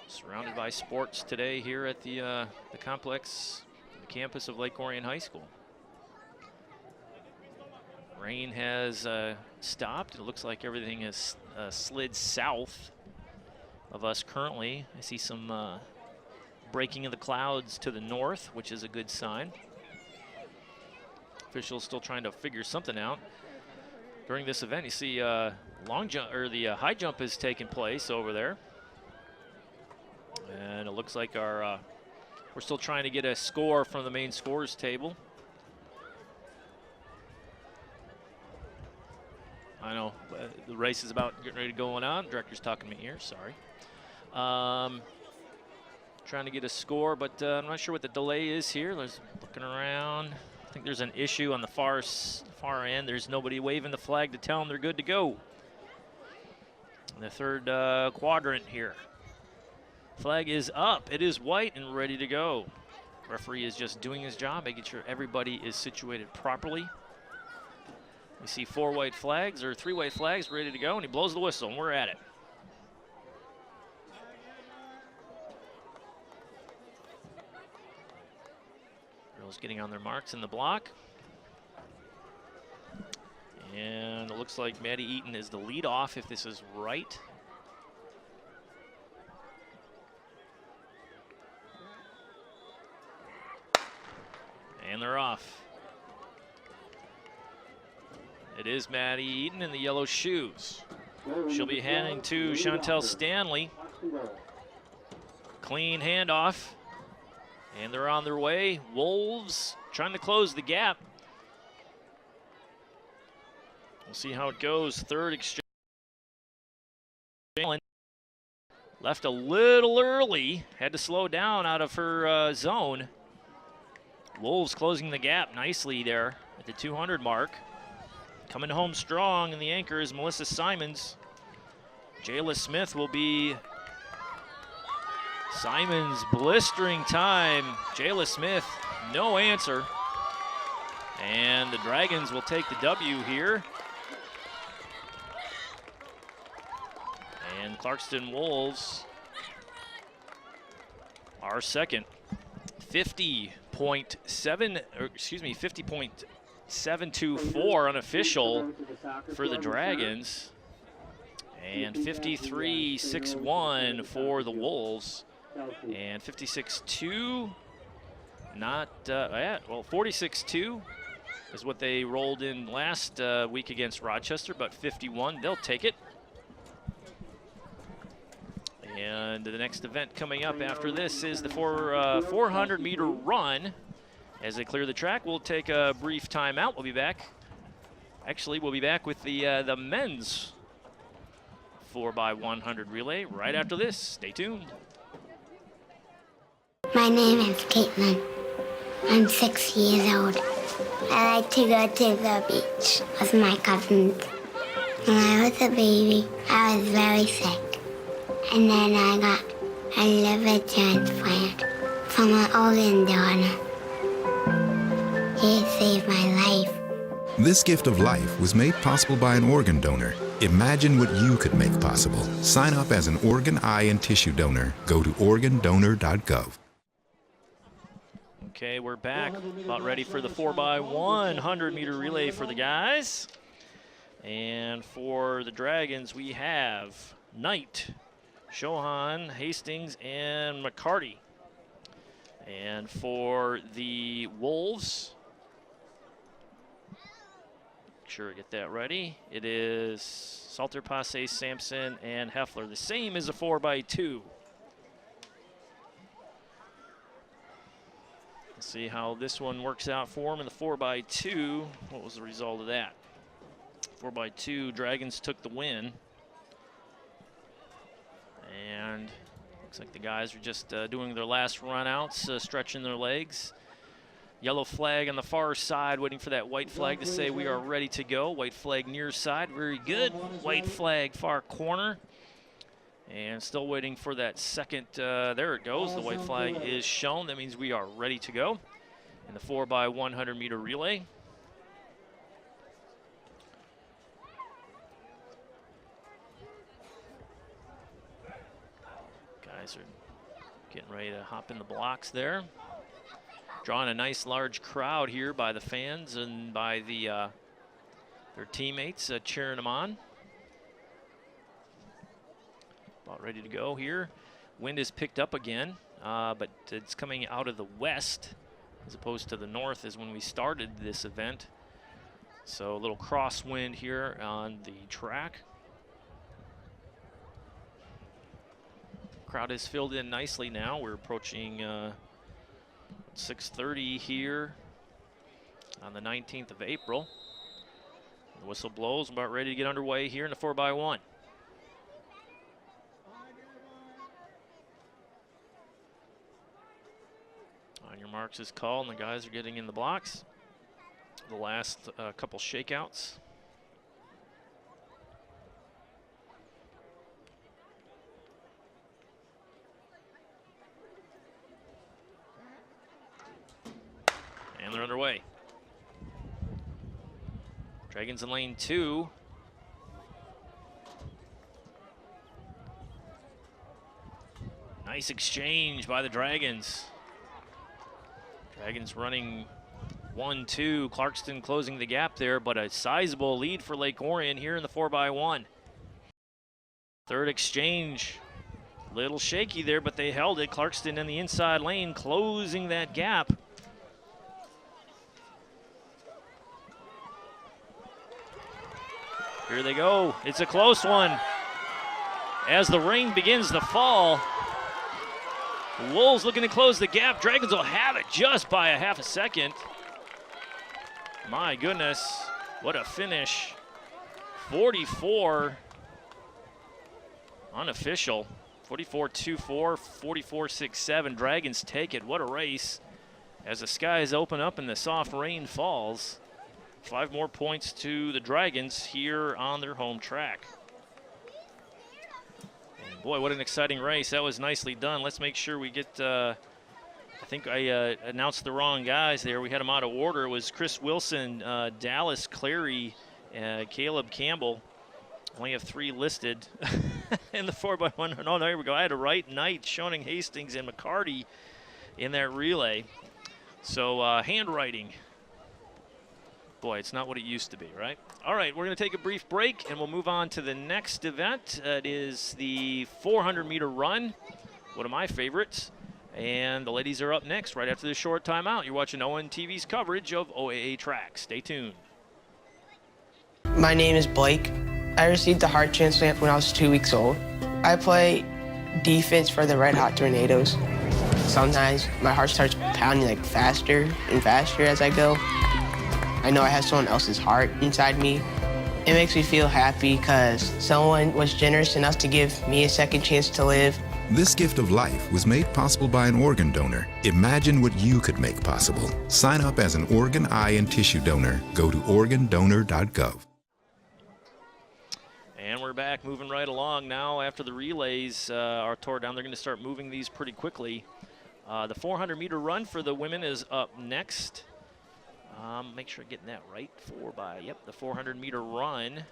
Surrounded by sports today here at the complex, the campus of Lake Orion High School. Rain has stopped. It looks like everything has slid south of us currently. I see some breaking of the clouds to the north, which is a good sign. Officials still trying to figure something out during this event. You see long jump, or the high jump is taking place over there. And it looks like our we're still trying to get a score from the main scores table. I know the race is about getting ready to go on. Director's talking to me here, sorry. Trying to get a score, but I'm not sure what the delay is here. There's looking around. I think there's an issue on the far end. There's nobody waving the flag to tell them they're good to go. In the third quadrant here. Flag is up. It is white and ready to go. Referee is just doing his job, making sure everybody is situated properly. We see 4 white flags, or 3 white flags ready to go, and he blows the whistle, and we're at it. Girls getting on their marks in the block. And it looks like Maddie Eaton is the lead off, if this is right. And they're off. It is Maddie Eaton in the yellow shoes. She'll be handing to Chantel Stanley. Clean handoff. And they're on their way. Wolves trying to close the gap. We'll see how it goes. Third exchange. Left a little early. Had to slow down out of her zone. Wolves closing the gap nicely there at the 200 mark. Coming home strong, and the anchor is Melissa Simons. Jayla Smith will be Simons' blistering time. Jayla Smith, no answer. And the Dragons will take the W here. And Clarkston Wolves are second. 50.724 unofficial for the Dragons, and 53.61 for the Wolves, and 56.2 not well, 46.2 is what they rolled in last week against Rochester, but 51, they'll take it. And the next event coming up after this is the 400-meter run. As they clear the track, we'll take a brief timeout. We'll be back. Actually, we'll be back with the men's 4x100 relay right after this. Stay tuned. My name is Caitlin. I'm 6 years old. I like to go to the beach with my cousins. When I was a baby, I was very sick. And then I got a liver transplant from an organ donor. He saved my life. This gift of life was made possible by an organ donor. Imagine what you could make possible. Sign up as an organ, eye, and tissue donor. Go to organdonor.gov. Okay, we're back. About ready for the 4x100 meter relay for the guys. And for the Dragons, we have Knight, Shohan, Hastings, and McCarty. And for the Wolves, make sure I get that ready. It is Salter, Passe, Sampson, and Heffler. The same as a 4x2. Let's see how this one works out for them in the 4x2. What was the result of that? 4x2, Dragons took the win. And looks like the guys are just doing their last run outs, stretching their legs. Yellow flag on the far side, waiting for that white flag to say we are ready to go. White flag near side, very good. White flag far corner. And still waiting for that second, there it goes. The white flag is shown. That means we are ready to go in the 4x100 meter relay. Guys are getting ready to hop in the blocks there. Drawing a nice large crowd here by the fans and by the their teammates cheering them on. About ready to go here. Wind is picked up again, but it's coming out of the west as opposed to the north as when we started this event. So a little crosswind here on the track. Crowd is filled in nicely now. We're approaching 6:30 here on the 19th of April. The whistle blows, about ready to get underway here in the 4x1. On your marks is called, and the guys are getting in the blocks. The last couple shakeouts. And they're underway. Dragons in lane 2. Nice exchange by the Dragons. Dragons running 1-2. Clarkston closing the gap there, but a sizable lead for Lake Orion here in the 4x1. Third exchange. Little shaky there, but they held it. Clarkston in the inside lane, closing that gap. Here they go. It's a close one. As the rain begins to fall, the Wolves looking to close the gap. Dragons will have it just by a half a second. My goodness, what a finish. 44 unofficial. 44-24, 44-6-7. Dragons take it. What a race. As the skies open up and the soft rain falls. 5 more points to the Dragons here on their home track. And boy, what an exciting race. That was nicely done. Let's make sure we get, I think I announced the wrong guys there. We had them out of order. It was Chris Wilson, Dallas Clary, Caleb Campbell. Only have 3 listed in the 4x1. Oh, there we go. I had a right Knight, Schoening, Hastings, and McCarty in that relay. So handwriting. Boy, it's not what it used to be, right? All right, we're going to take a brief break, and we'll move on to the next event. It is the 400-meter run, one of my favorites. And the ladies are up next right after this short timeout. You're watching ONTV's coverage of OAA track. Stay tuned. My name is Blake. I received a heart transplant when I was 2 weeks old. I play defense for the Red Hot Tornadoes. Sometimes my heart starts pounding like faster and faster as I go. I know I have someone else's heart inside me. It makes me feel happy because someone was generous enough to give me a second chance to live. This gift of life was made possible by an organ donor. Imagine what you could make possible. Sign up as an organ, eye, and tissue donor. Go to organdonor.gov. And we're back, moving right along now. After the relays are tore down, they're going to start moving these pretty quickly. The 400-meter run for the women is up next. Make sure I'm getting that right. The 400-meter run.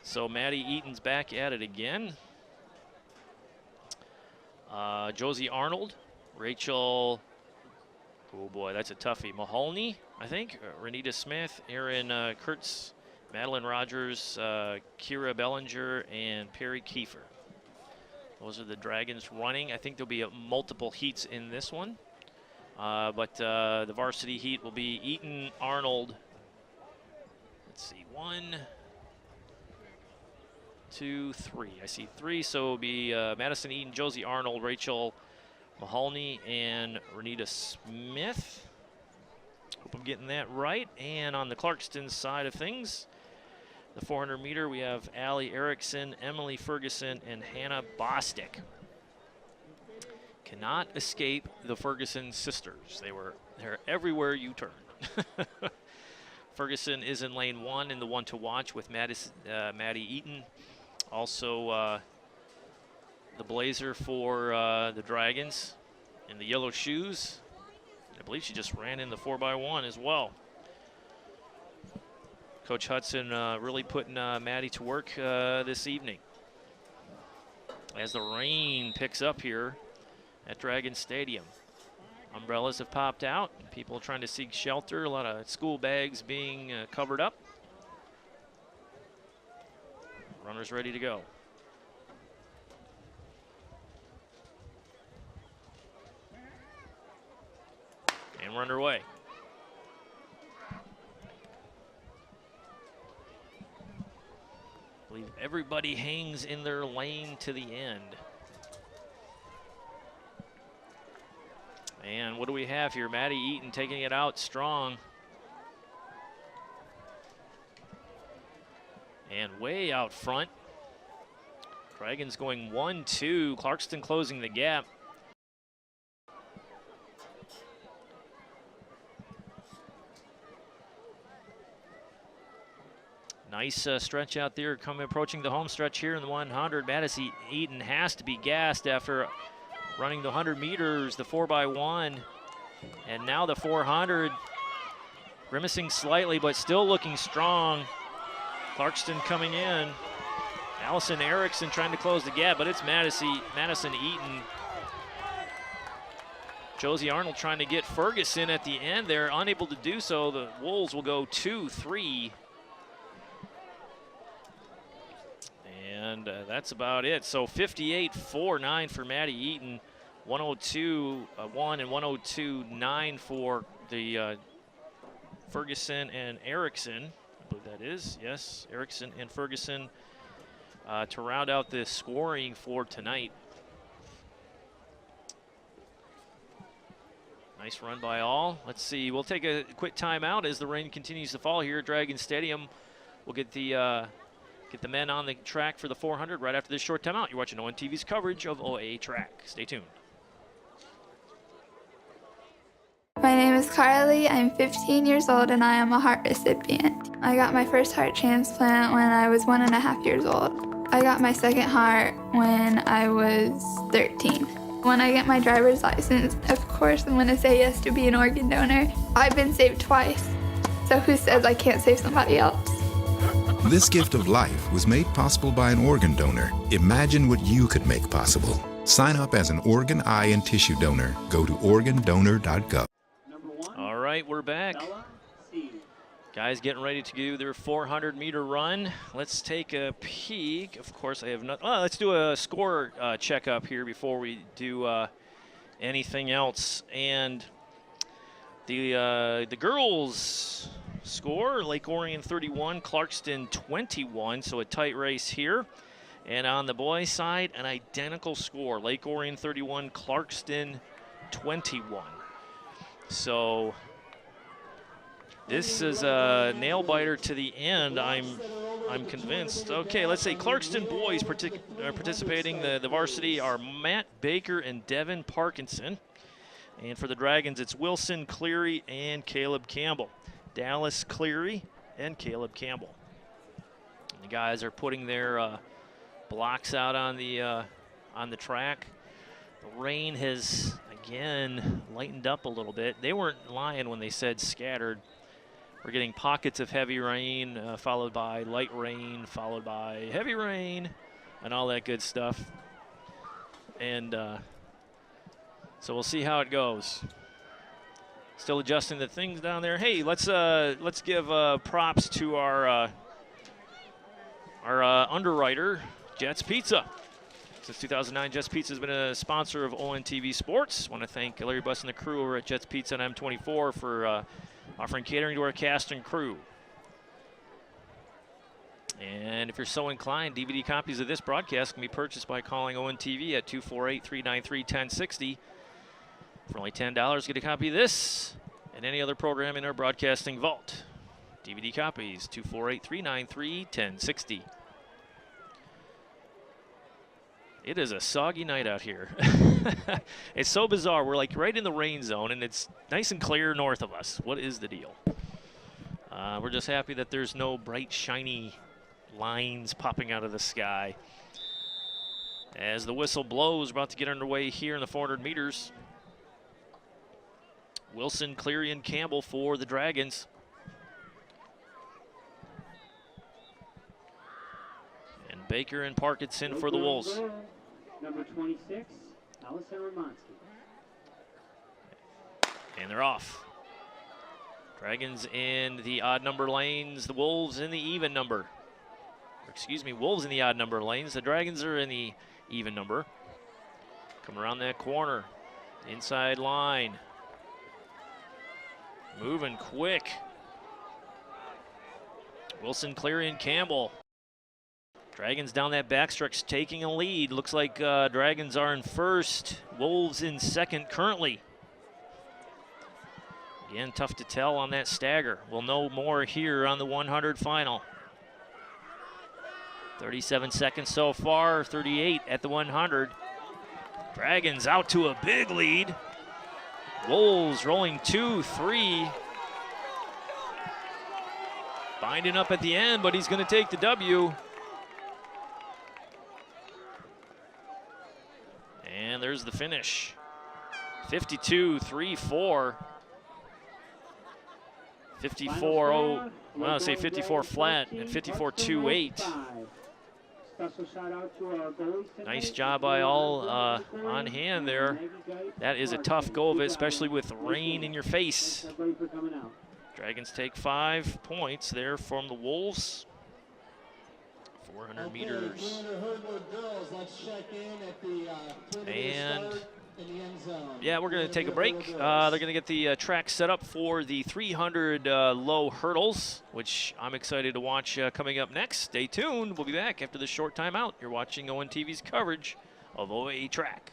So Maddie Eaton's back at it again. Josie Arnold, Rachel, oh boy, that's a toughie. Maholney, I think. Renita Smith, Erin Kurtz, Madeline Rogers, Kira Bellinger, and Perry Kiefer. Those are the Dragons running. I think there'll be multiple heats in this one. But the varsity heat will be Eaton, Arnold. Let's see, 1, 2, 3. I see 3, so it'll be Madison Eaton, Josie Arnold, Rachel Maholney, and Renita Smith. Hope I'm getting that right. And on the Clarkston side of things, the 400 meter, we have Allie Erickson, Emily Ferguson, and Hannah Bostic. cannot escape the Ferguson sisters. They're everywhere you turn. Ferguson is in lane 1 in the one to watch with Maddie Eaton. Also the blazer for the Dragons in the yellow shoes. I believe she just ran in the 4x1 as well. Coach Hudson really putting Maddie to work this evening. As the rain picks up here at Dragon Stadium. Umbrellas have popped out. People trying to seek shelter. A lot of school bags being covered up. Runners ready to go. And we're underway. I believe everybody hangs in their lane to the end. And what do we have here? Maddie Eaton taking it out strong. And way out front. Dragons going 1-2. Clarkston closing the gap. Nice stretch out there, approaching the home stretch here in the 100. Maddie Eaton has to be gassed after running the 100 meters, the 4x1, and now the 400. Grimacing slightly, but still looking strong. Clarkston coming in. Allison Erickson trying to close the gap, but it's Madison Eaton. Josie Arnold trying to get Ferguson at the end there, unable to do so. The Wolves will go 2-3. And that's about it. So 58.49 for Maddie Eaton, 102.1 and 102.9 for the Ferguson and Erickson. I believe that is, yes, Erickson and Ferguson to round out this scoring for tonight. Nice run by all. Let's see, we'll take a quick timeout as the rain continues to fall here at Dragon Stadium. We'll get the men on the track for the 400 right after this short timeout. You're watching ONTV's coverage of OAA track. Stay tuned. My name is Carly. I'm 15 years old and I am a heart recipient. I got my first heart transplant when I was 1.5 years old. I got my second heart when I was 13. When I get my driver's license, of course I'm going to say yes to be an organ donor. I've been saved twice, so who says I can't save somebody else? This gift of life was made possible by an organ donor. Imagine what you could make possible. Sign up as an organ, eye, and tissue donor. Go to organdonor.gov. All right, we're back. Guys getting ready to do their 400-meter run. Let's take a peek. Of course, I have not. Oh, let's do a score checkup here before we do anything else. And the girls score, Lake Orion 31, Clarkston 21, so a tight race here. And on the boys' side, an identical score, Lake Orion 31, Clarkston 21. So this is a nail biter to the end, I'm convinced. Okay, let's say Clarkston boys participating, the varsity are Matt Baker and Devin Parkinson. And for the Dragons, it's Wilson Cleary and Caleb Campbell. Dallas Cleary and Caleb Campbell. And the guys are putting their blocks out on the track. The rain has again lightened up a little bit. They weren't lying when they said scattered. We're getting pockets of heavy rain, followed by light rain, followed by heavy rain, and all that good stuff. And so we'll see how it goes. Still adjusting the things down there. Hey, let's give props to our underwriter, Jets Pizza. Since 2009, Jets Pizza has been a sponsor of ONTV Sports. Want to thank Larry Buss and the crew over at Jets Pizza on M24 for offering catering to our cast and crew. And if you're so inclined, DVD copies of this broadcast can be purchased by calling ONTV at 248-393-1060. For only $10, get a copy of this and any other program in our broadcasting vault. DVD copies, 248-393-1060. It is a soggy night out here. It's so bizarre. We're like right in the rain zone, and it's nice and clear north of us. What is the deal? We're just happy that there's no bright, shiny lines popping out of the sky. As the whistle blows, about to get underway here in the 400 meters. Wilson, Cleary, and Campbell for the Dragons. And Baker and Parkinson for the Wolves. Number 26, Allison Romansky. And they're off. Dragons in the odd number lanes, the Wolves in the even number. Or excuse me, Wolves in the odd number lanes. The Dragons are in the even number. Come around that corner. Inside line. Moving quick. Wilson, Cleary, and Campbell. Dragons down that backstretch taking a lead. Looks like Dragons are in first. Wolves in second currently. Again, tough to tell on that stagger. We'll know more here on the 100 final. 37 seconds so far, 38 at the 100. Dragons out to a big lead. Wolves rolling 2-3. Binding up at the end, but he's going to take the W. And there's the finish. 52-3-4. 54-0, well, I'll say 54 flat and 54-2-8. Nice job by all on hand there. That is a tough go of it, especially with rain in your face. Dragons take 5 points there from the Wolves. 400 meters. And yeah, we're going to take a break. They're going to get the track set up for the 300 low hurdles, which I'm excited to watch coming up next. Stay tuned. We'll be back after this short timeout. You're watching ONTV's coverage of OAA track.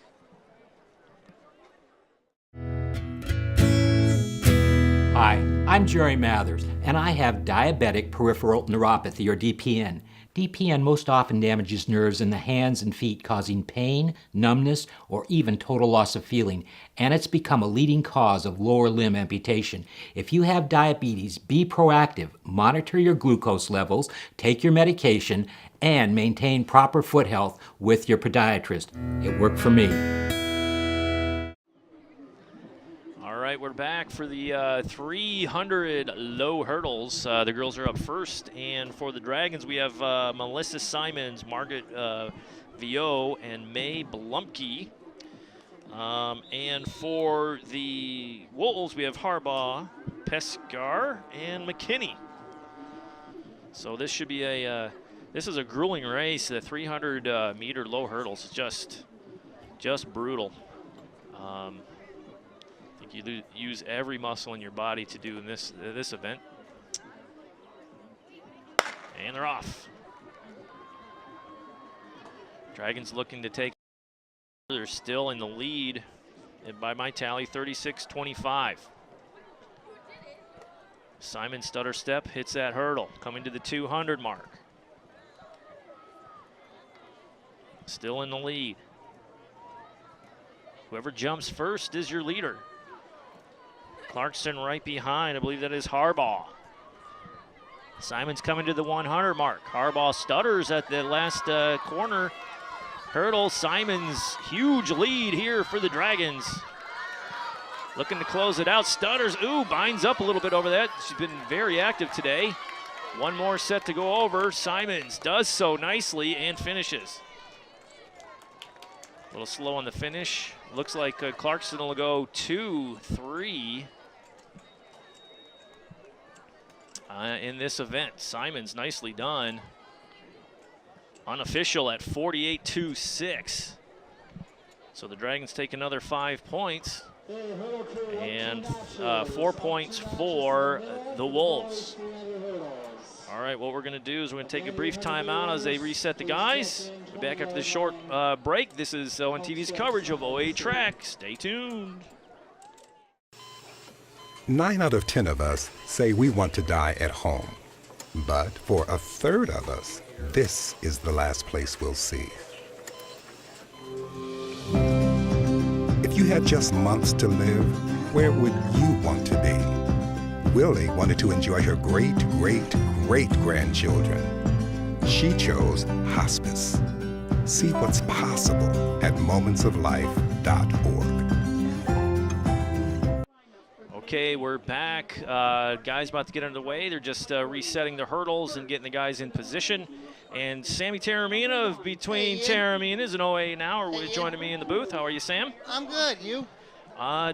Hi, I'm Jerry Mathers, and I have diabetic peripheral neuropathy, or DPN. DPN most often damages nerves in the hands and feet, causing pain, numbness, or even total loss of feeling, and it's become a leading cause of lower limb amputation. If you have diabetes, be proactive, monitor your glucose levels, take your medication, and maintain proper foot health with your podiatrist. It worked for me. All right, we're back for the 300 low hurdles. The girls are up first, and for the Dragons, we have Melissa Simons, Margaret Vio, and May Blumke. And for the Wolves, we have Harbaugh, Pescar, and McKinney. So this should be this is a grueling race. The 300 meter low hurdles is just brutal. You use every muscle in your body to do in this event. And they're off. Dragons looking to take. They're still in the lead, and by my tally, 36-25. Simon stutter step hits that hurdle, coming to the 200 mark. Still in the lead. Whoever jumps first is your leader. Clarkston right behind. I believe that is Harbaugh. Simon's coming to the 100 mark. Harbaugh stutters at the last corner hurdle. Simon's huge lead here for the Dragons. Looking to close it out. Stutters. Ooh, binds up a little bit over that. She's been very active today. One more set to go over. Simons does so nicely and finishes. A little slow on the finish. Looks like Clarkston will go 2-3. In this event. Simons nicely done. Unofficial at 48-2-6. So the Dragons take another 5 points. And 4 points for the Wolves. All right, what we're going to do is we're going to take a brief timeout as they reset the guys. We're back after this short break. This is ONTV's coverage of OAA track. Stay tuned. 9 out of 10 of us say we want to die at home. But for a third of us, this is the last place we'll see. you had just months to live, where would you want to be? Willie wanted to enjoy her great-great-great-grandchildren. She chose hospice. See what's possible at momentsoflife.org. Okay, we're back. Guys about to get underway. They're just resetting the hurdles and getting the guys in position. And Sammy Taramina of Between Taraminas and OA Now are joining me in the booth. How are you, Sam? I'm good. You?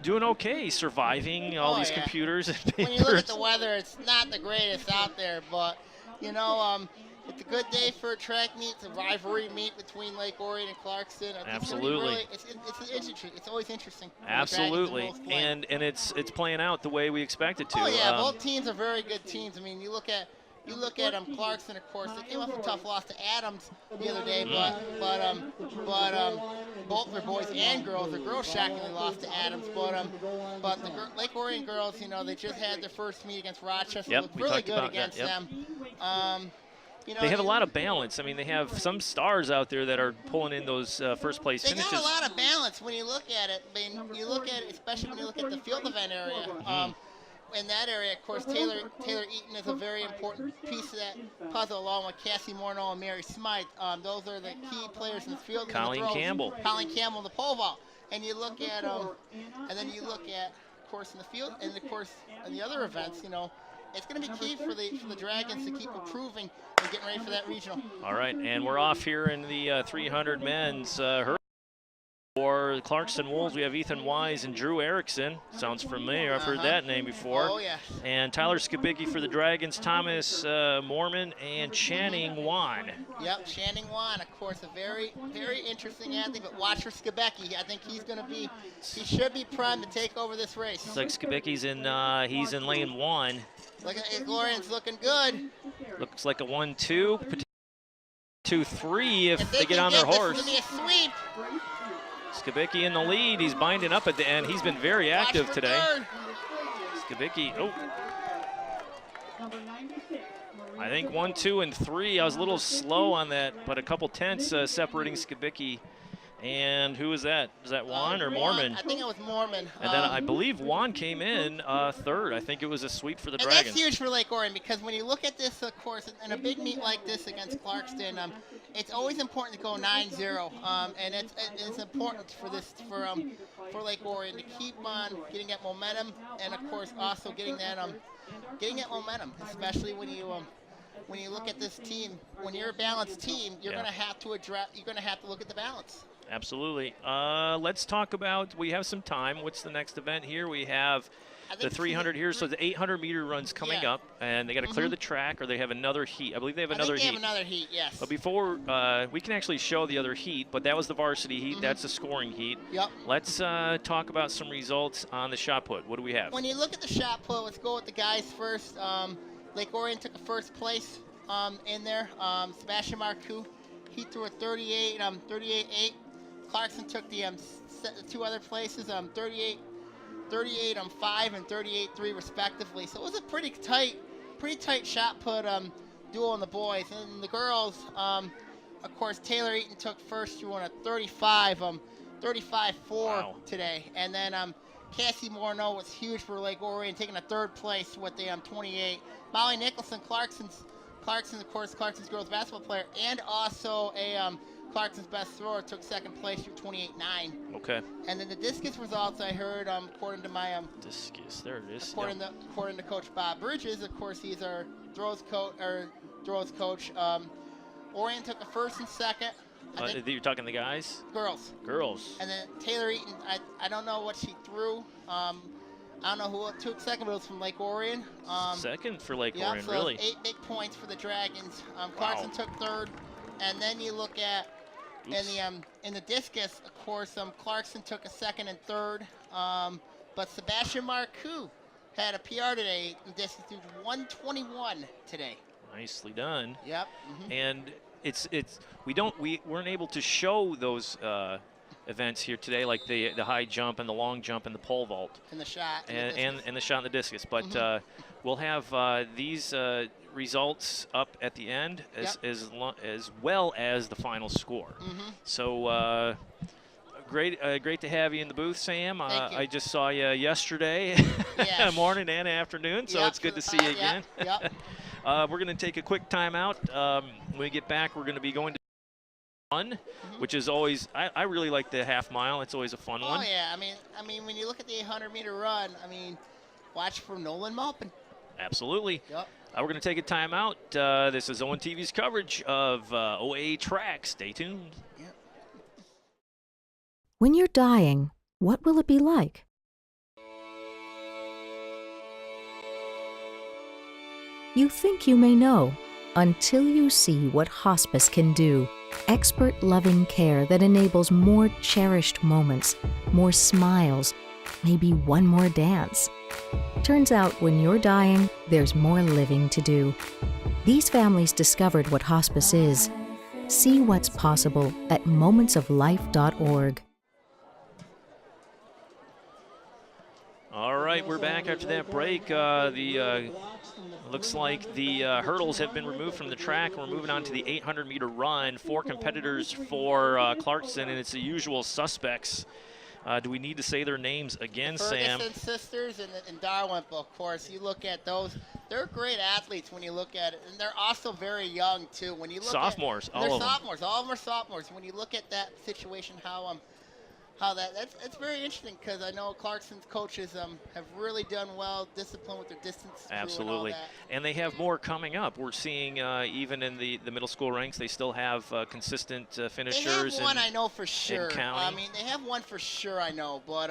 Doing okay, surviving all these computers and papers. When you look at the weather, it's not the greatest out there, but, you know, it's a good day for a track meet. It's a rivalry meet between Lake Orion and Clarkston. Absolutely. It's always interesting. Absolutely, and it's playing out the way we expect it to. Oh yeah, both teams are very good teams. I mean, you look at Clarkston, of course. They came off a tough loss to Adams the other day, but both their boys and girls. The girls shockingly lost to Adams, but the Lake Orion girls, you know, they just had their first meet against Rochester. Yep, Looked really good against them. You know, they have a lot of balance. I mean, they have some stars out there that are pulling in those first place finishes. They got a lot of balance when you look at it. I mean, you look at it, especially when you look at the field event area. In that area, of course, Taylor Eaton is a very important piece of that puzzle, along with Cassie Morneau and Mary Smythe. Those are the key players in the field. Colleen Campbell in the pole vault. And you look at, and then you look at, of course, in the field, and of course, in the other events, you know, it's going to be key for the Dragons to keep improving and getting ready for that regional. All right, and we're off here in the 300 men's hurdle. For the Clarkston Wolves, we have Ethan Wise and Drew Erickson. Sounds familiar. I've heard that name before. Oh, yeah. And Tyler Skibicki for the Dragons, Thomas Mormon, and Channing Wan. Yep, Channing Wan, of course, a very, very interesting athlete, but watch for Skibicki. I think he should be primed to take over this race. Looks like Skibicki's he's in lane 1. Look at Glorian's looking good. Looks like a 1-2, 2-3 if they get on their horse. This is gonna be a sweep. Skibicki in the lead. He's binding up at the end. He's been very active today. Skibicki, I think 1, 2, and 3. I was a little slow on that, but a couple tenths separating Skibicki. And who is that? Is that Juan or Mormon? I think it was Mormon. And then I believe Juan came in third. I think it was a sweep for the Dragons. That's huge for Lake Orion, because when you look at this, of course, in a big meet like this against Clarkston, it's always important to go 9-0, and it's important for Lake Orion to keep on getting that momentum, and of course also getting that momentum, especially when you look at this team. When you're a balanced team, you're going to have to look at the balance. Absolutely. Let's talk about, we have some time. What's the next event here? We have the 300 here, so the 800-meter run's coming up, and they got to clear the track, or they have another heat. I believe they have another heat. They have another heat, yes. But before, we can actually show the other heat, but that was the varsity heat. That's the scoring heat. Yep. Let's talk about some results on the shot put. What do we have? When you look at the shot put, let's go with the guys first. Lake Orion took a first place in there. Sebastian Marcoux, he threw a 38.8. Clarkston took the two other places, 38.5 and 38.3 respectively. So it was a pretty tight shot put duel on the boys. And the girls, of course, Taylor Eaton took first through on a 35.4 today. And then Cassie Morneau was huge for Lake Orion, taking a third place with the 28. Molly Nicholson, Clarkston's of course, Clarkston's girls basketball player, and also a Clarkston's best thrower, took second place through 28.9. Okay. And then the discus results I heard, according to my discus, there it is. According to Coach Bob Bridges, of course, he's our throws coach. Orion took a first and second. You're talking the guys? Girls. And then Taylor Eaton, I don't know what she threw. I don't know who took second, but it was from Lake Orion. Second for Lake Orion, so really? 8 big points for the Dragons. Clarkston took third, and then you look at in the discus, of course, Clarkston took a second and third, but Sebastian Marcoux had a PR today in discus, through 121 today. Nicely done. Yep. And we weren't able to show those events here today, like the high jump and the long jump and the pole vault. And the shot. And the shot and the discus. But we'll have these results up at the end as well as the final score. So great to have you in the booth, Sam. Thank you. I just saw you yesterday, Yeah. morning and afternoon, so Yep, it's good to see you again. Yep. We're going to take a quick timeout. When we get back, we're going to be going to run, which is always, I really like the half mile. It's always a fun one. Oh yeah, I mean, when you look at the 800-meter run, I mean, watch for Nolan Maupin. Absolutely. Yep. We're going to take a timeout. This is ONTV's coverage of OAA track. Stay tuned. When you're dying, what will it be like? You think you may know until you see what hospice can do. Expert loving care that enables more cherished moments, more smiles, maybe one more dance. Turns out when you're dying, there's more living to do. These families discovered what hospice is. See what's possible at momentsoflife.org. All right, we're back after that break. Looks like the hurdles have been removed from the track. We're moving on to the 800-meter run. 4 competitors for Clarkston, and it's the usual suspects. Do we need to say their names again, Sam? Ferguson sisters and Dalrymple, of course. You look at those; they're great athletes when you look at it, and they're also very young too. When you look sophomores, all of them. All of them are sophomores. When you look at that situation, that's very interesting because I know Clarkston's coaches have really done well, disciplined with their distance. Absolutely, and all that. And they have more coming up. We're seeing even in the middle school ranks, they still have consistent finishers. They have one I know for sure. I mean, they have one for sure I know, but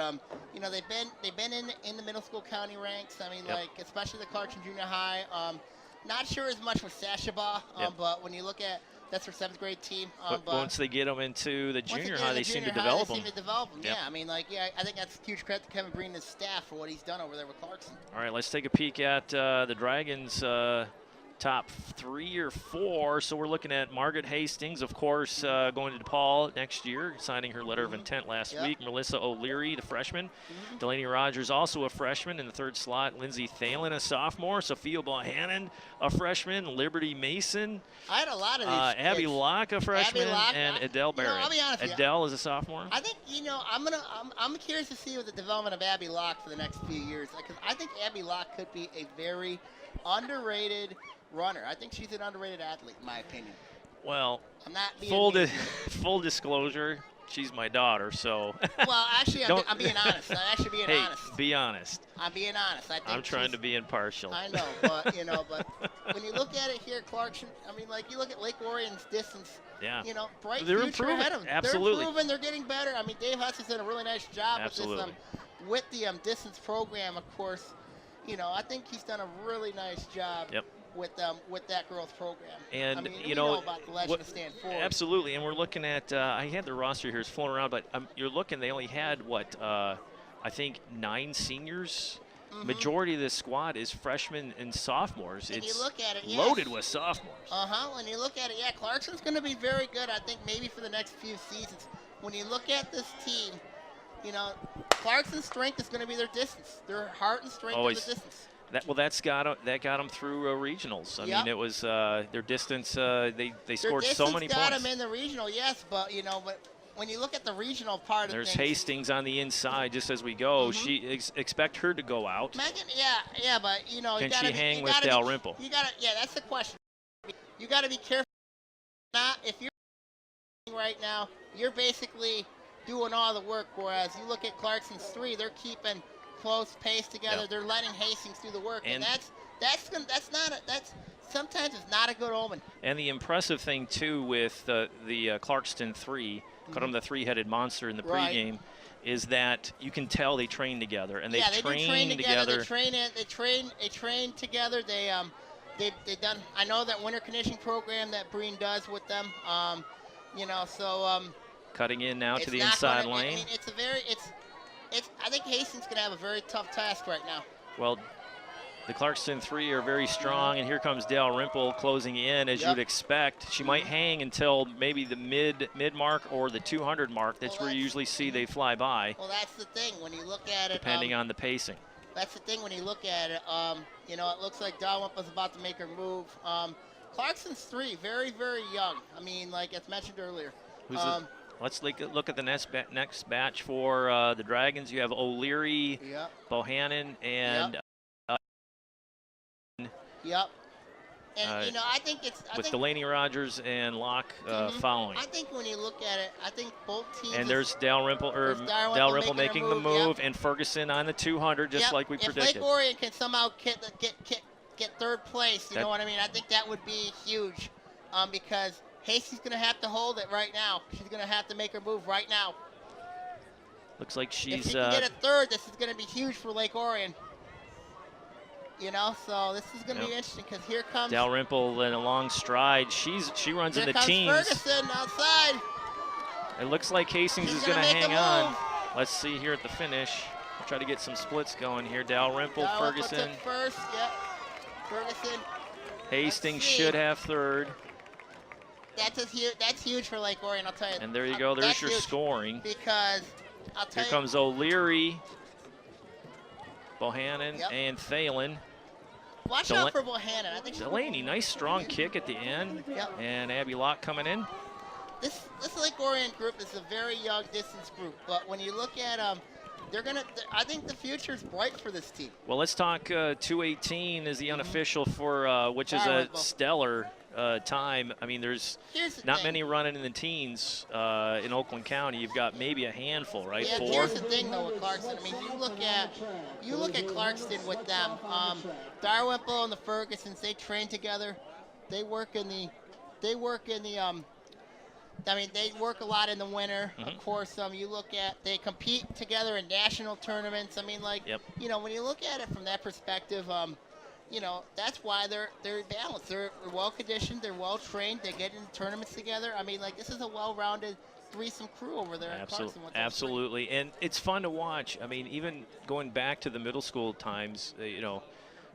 you know, they've been in the middle school county ranks. I mean, like especially the Clarkston Junior High. Not sure as much with Sashaba, but when you look at that's their 7th grade team. But once they get them into the junior high, they seem to develop them. Yeah, I mean, like, I think that's huge credit to Kevin Breen and his staff for what he's done over there with Clarkston. All right, let's take a peek at the Dragons' top 3 or 4. So we're looking at Margaret Hastings, of course, going to DePaul next year, signing her letter of intent last week. Melissa O'Leary, the freshman. Delaney Rogers, also a freshman in the 3rd slot. Lindsay Thalen, a sophomore. Sophia Bohannon, a freshman. Liberty Mason. I had a lot of these Abby kids. Locke, a freshman, Locke, and Adele Barrett. I'll be honest with you. Adele is a sophomore. I think, you know, I'm curious to see what the development of Abby Locke for the next few years, because I think Abby Locke could be a very underrated runner. I think she's an underrated athlete, in my opinion. Well, I'm not being full disclosure, she's my daughter, so. Well, actually, I'm being honest. I'm actually being honest. Hey, be honest. I'm being honest. I think I'm trying to be impartial. I know, but you know, but when you look at it here, Clarkston. I mean, like you look at Lake Orion's distance. Yeah. You know, bright They're future improving. ahead of them. Absolutely. They're improving. They're getting better. I mean, Dave Hudson's done a really nice job with the distance program. Of course, you know, I think he's done a really nice job. With that growth program. And I mean, you know about the legend of Stand Forward. Absolutely, and we're looking at I had the roster here, it's flown around, but you're looking, they only had what I think 9 seniors. Majority of this squad is freshmen and sophomores. And it's you look at it, loaded with sophomores. When you look at it, Clarkston's going to be very good. I think maybe for the next few seasons. When you look at this team, you know, Clarkston's strength is going to be their distance. Their heart and strength is the distance. That got them through regionals. I mean, it was their distance. They scored so many points. Got them in the regional, yes, but you know, when you look at the regional part there's of things, Hastings on the inside just as we go. She expect her to go out. Megan, yeah, but you know, can she hang with Dalrymple? You gotta, that's the question. You got to be careful. Not if you're right now, you're basically doing all the work. Whereas you look at Clarkston's 3, they're keeping close pace together. They're letting Hastings do the work, and that's sometimes it's not a good omen. And the impressive thing too with the Clarkston 3, call them the 3-headed monster in the pregame, is that you can tell they train together, and they train together. They train together. They've done. I know that winter conditioning program that Breen does with them. You know, so cutting in now to the inside lane. I mean, I think Hastings going to have a very tough task right now. Well, the Clarkston 3 are very strong, and here comes Dalrymple closing in as you'd expect. She might hang until maybe the mid mark or the 200 mark. That's where you usually see they fly by. Well, that's the thing when you look at it. Depending on the pacing. That's the thing when you look at it. You know, it looks like Dalrymple's about to make her move. Clarkston's 3, very, very young. I mean, like as mentioned earlier. Let's look at the next batch for the Dragons. You have O'Leary, Yep. Bohannon, and Yep. And, you know, I think it's... with Delaney Rogers and Locke following. I think when you look at it, I think both teams... And there's Dalrymple making the move, and Ferguson on the 200, just like we predicted. If Lake Orion can somehow get third place, you know what I mean? I think that would be huge, because Hastie's going to have to hold it right now. She's going to have to make her move right now. Looks like she's... If she can get a third, this is going to be huge for Lake Orion. You know, so this is going to be interesting because here comes Dalrymple in a long stride. She runs in the teens. Ferguson outside. It looks like Hastings is going to hang on. Let's see here at the finish. We'll try to get some splits going here. Dalrymple, Ferguson. Took first, yep. Ferguson. Hastings should have third. That's huge for Lake Orion, I'll tell you. And there you go. There's your scoring. Because I'll tell here comes O'Leary, Bohannon, and Thalen. Watch out for Bohannon. I think Delaney, nice strong kick at the end. Yep. And Abby Locke coming in. This Lake Orion group is a very young distance group, but when you look at I think the future is bright for this team. Well, let's talk 2:18 is the unofficial for which is a stellar time. I mean, there's not many running in the teens in Oakland County. You've got maybe a handful, right? Yeah, 4. here's the thing though with Clarkston. I mean, you look at Clarkston with them. Dalrymple and the Fergusons, they train together. They work in the I mean, they work a lot in the winter. Of course, you look at, they compete together in national tournaments. I mean, like, you know, when you look at it from that perspective, you know, that's why they're balanced. They're well conditioned. They're well trained. They get into tournaments together. I mean, like, this is a well-rounded threesome crew over there at Clarkston. Absolutely, and it's fun to watch. I mean, even going back to the middle school times, you know,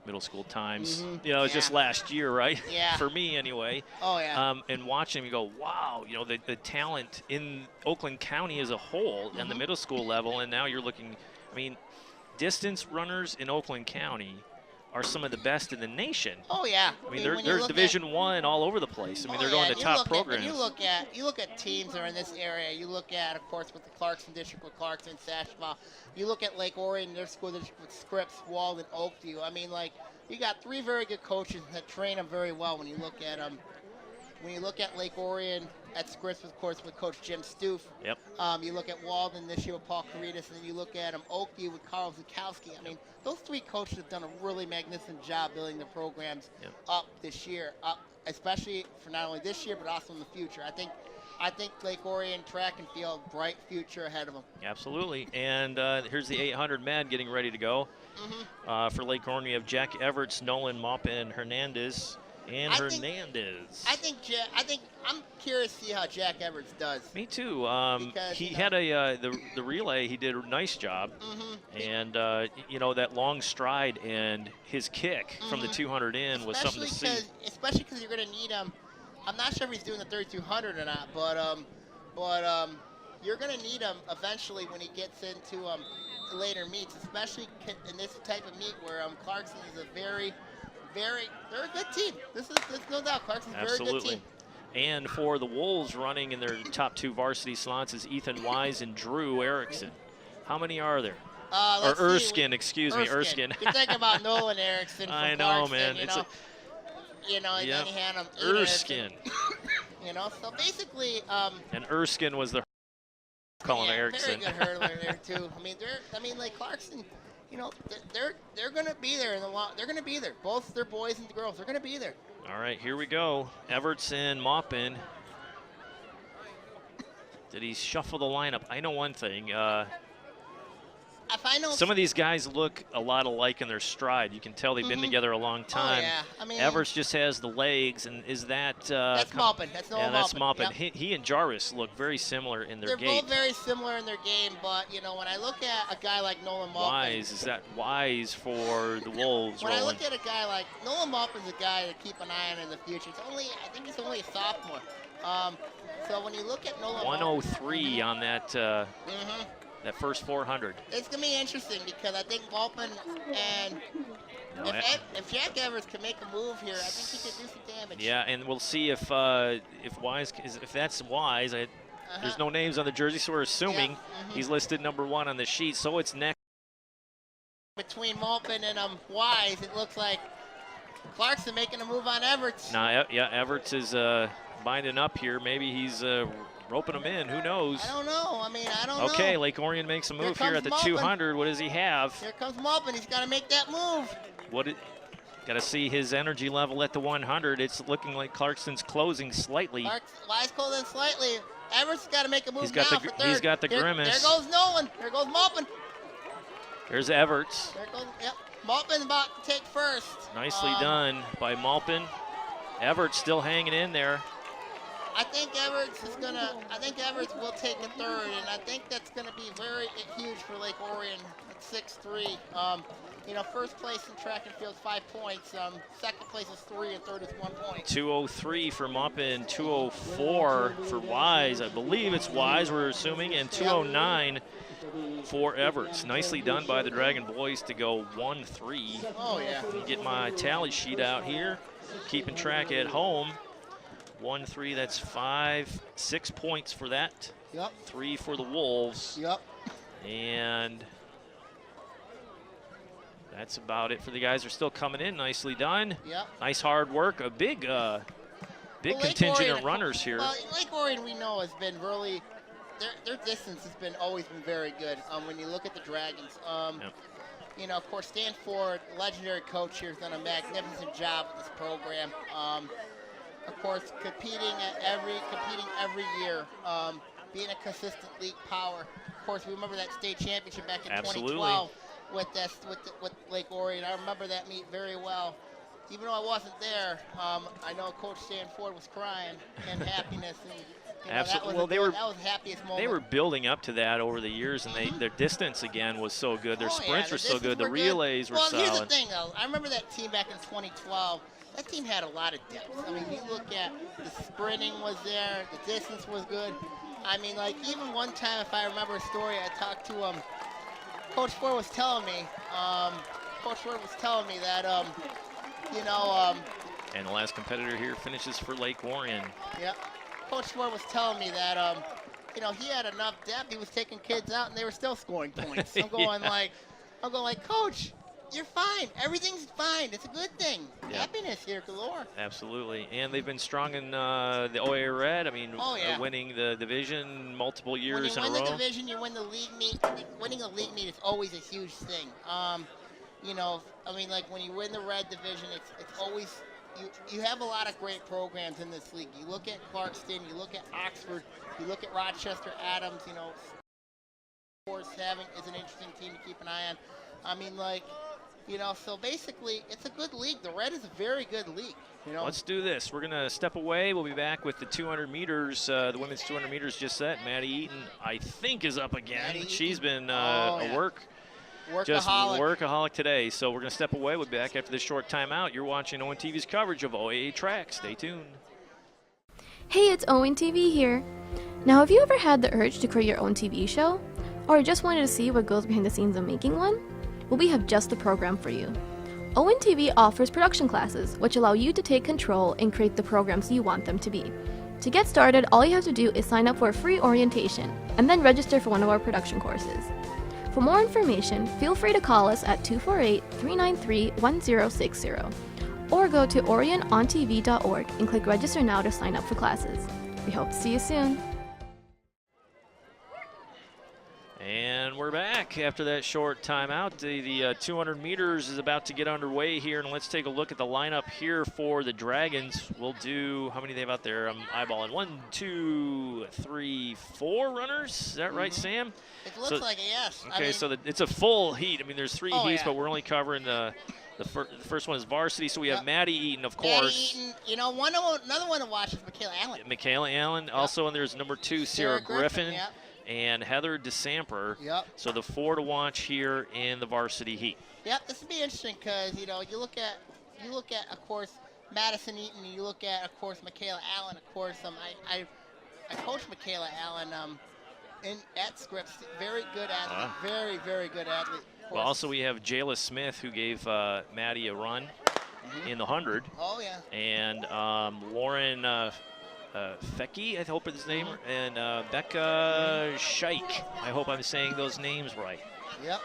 you know, it's just last year, right? Yeah. For me, anyway. Oh, yeah. And watching them, you go, wow, you know, the talent in Oakland County as a whole and the middle school level, and now you're looking, I mean, distance runners in Oakland County are some of the best in the nation. Oh, yeah. I mean, they're Division I all over the place. I mean, they're going to top programs. You look at teams that are in this area. You look at, of course, with the Clarkston district with Clarkston, Sasheville. You look at Lake Orion, their school district with Scripps, Walden, Oakview. I mean, like, you got 3 very good coaches that train them very well when you look at them. When you look at Lake Orion at Scripps, of course, with Coach Jim Stoof. Yep. You look at Walden this year with Paul Caritas, and then you look at Oakview with Carl Zukowski. I mean, those 3 coaches have done a really magnificent job building the programs up this year, especially for not only this year but also in the future. I think Lake Orion track and field, bright future ahead of them. Absolutely. And here's the 800 men getting ready to go. For Lake Orion, we have Jack Everts, Nolan Maupin, Hernandez. And Hernandez. I'm curious to see how Jack Everts does. Me too. He had the relay. He did a nice job, and you know, that long stride and his kick from the 200 in was something to see. Especially because you're going to need him. I'm not sure if he's doing the 3200 or not, but you're going to need him eventually when he gets into later meets, especially in this type of meet where Clarkston is a they're a good team. There's no doubt. Clarkston's a very good team. And for the Wolves, running in their top 2 varsity slots is Ethan Wise and Drew Erickson. How many are there? Or Erskine, excuse me, Erskine. You're thinking about Nolan Erickson from I know, Clarkston, man. You know, and then you had him. Erskine. You know, so basically. And Erskine was the calling Erickson. Very good hurdler there too. I mean, like Clarkston. You know, they're going to be there in the long. They're going to be there. Both their boys and girls. They're going to be there. All right, here we go. Everts and Maupin. Did he shuffle the lineup? I know one thing. Some of these guys look a lot alike in their stride. You can tell they've been together a long time. Oh, yeah. I mean, Everts just has the legs, and is that? That's Maupin. That's Nolan Maupin. That's Maupin. Yep. He and Jarvis look very similar in their gait. They're both very similar in their game, but you know, when I look at a guy like Nolan Maupin, Wise, is that Wise for the Wolves? When I look at a guy like Nolan Maupin's a guy to keep an eye on in the future. I think he's only a sophomore. So when you look at Nolan 103 on that. That first 400. It's going to be interesting because I think Maupin and if Jack Everts can make a move here, I think he could do some damage. Yeah, and we'll see if Wise, if that's Wise. There's no names on the jersey, so we're assuming he's listed number 1 on the sheet. So it's next. Between Malpin and Wise, it looks like Clarkston making a move on Everts. Nah, yeah, Everts is binding up here. Maybe he's roping him in. Who knows? I don't know. I don't know. Okay, Lake Orion makes a move here at the Malpin. 200. What does he have? Here comes Malpin. He's got to make that move. Got to see his energy level at the 100. It's looking like Clarkston's closing slightly. Wise closing slightly. Everts got to make a move He's got now the, for third. He's got the grimace. There goes Nolan. There goes Malpin. There's Everts. There goes, yep. Malpin's about to take first. Nicely done by Malpin. Everts still hanging in there. I think Everts will take a third, and I think that's going to be very huge for Lake Orion at 6'3". First place in track and field 5 points. Second place is 3, and third is 1 point. 203 for Malpin, 204 for Wise. I believe it's Wise, we're assuming, and 209 for Everts. Nicely done by the Dragon boys to go 1-3. Oh, yeah. Get my tally sheet out here. Keeping track at home. 1-3, that's 6 points for that. Yep. 3 for the Wolves. Yep. And that's about it for the guys. They're still coming in. Nicely done. Yep. Nice hard work. A big contingent of runners here. Well, Lake Orion, we know, has been really, their distance has always been very good. When you look at the Dragons, yep. Of course, Stan Ford, legendary coach here, has done a magnificent job with this program. Of course, competing every year, being a consistent league power. Of course, we remember that state championship back in 2012 with Lake Orion. I remember that meet very well. Even though I wasn't there, I know Coach Stan Ford was crying in happiness. And, Absolutely. That was the happiest moment. They were building up to that over the years, and their distance again was so good. Their sprints were so good. The relays were solid. Well, here's the thing, though. I remember that team back in 2012. That team had a lot of depth. You look at the sprinting was there, the distance was good. Even one time, if I remember a story, I talked to Coach Ford was telling me. That and the last competitor here finishes for Lake Orion. Yeah, Coach Ford was telling me that he had enough depth. He was taking kids out, and they were still scoring points. I'm going like, Coach, you're fine. Everything's fine. It's a good thing. Yep. Happiness here galore. Absolutely. And they've been strong in the OA Red. Winning the division multiple years in a row. When you win the division, you win the league meet. Winning the league meet is always a huge thing. When you win the Red division, it's always, you have a lot of great programs in this league. You look at Clarkston, you look at Oxford, you look at Rochester Adams, of course, is an interesting team to keep an eye on. So basically, it's a good league. The Red is a very good league. Let's do this. We're going to step away. We'll be back with the 200 meters. The women's 200 meters just set. Maddie Eaton, I think, is up again. She's been workaholic today. So we're going to step away. We'll be back after this short timeout. You're watching ONTV's coverage of OAA track. Stay tuned. Hey, it's ONTV here. Now, have you ever had the urge to create your own TV show? Or just wanted to see what goes behind the scenes of making one? Well, we have just the program for you. ONTV offers production classes, which allow you to take control and create the programs you want them to be. To get started, all you have to do is sign up for a free orientation, and then register for one of our production courses. For more information, feel free to call us at 248-393-1060, or go to orionontv.org and click Register Now to sign up for classes. We hope to see you soon. And we're back after that short timeout. The 200 meters is about to get underway here, and let's take a look at the lineup here for the Dragons. We'll do, how many they have out there? I'm eyeballing 1, 2, 3, 4 runners. Is that right, Sam? It looks like it, yes. Okay, it's a full heat. There's 3 heats, but we're only covering the first one is varsity, so we have Maddie Eaton, of course. Maddie Eaton, another one to watch is Michaela Allen. Michaela Allen, also, and there's number 2, Sarah Griffin. And Heather DeSamper. Yep. So the 4 to watch here in the varsity heat. Yep, this would be interesting because you look at of course Madison Eaton, and you look at of course Michaela Allen. Of course, I coached Michaela Allen at Scripps. Very good athlete, very good athlete. Well, also we have Jayla Smith who gave Maddie a run in the 100. Oh yeah. And Lauren Fecki, I hope it's his name, and Becca Scheich. I hope I'm saying those names right. Yep.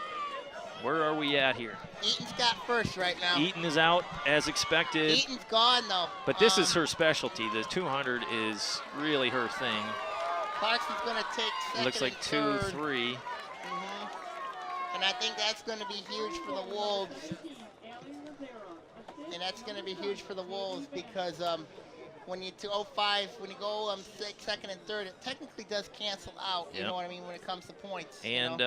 Where are we at here? Eaton's got first right now. Eaton is out as expected. Eaton's gone, though. But this is her specialty. The 200 is really her thing. Clarkston's going to take second. It looks like 2-3. And I think that's going to be huge for the Wolves. And that's going to be huge for the Wolves because when you go second and third, it technically does cancel out. You know what I mean when it comes to points. And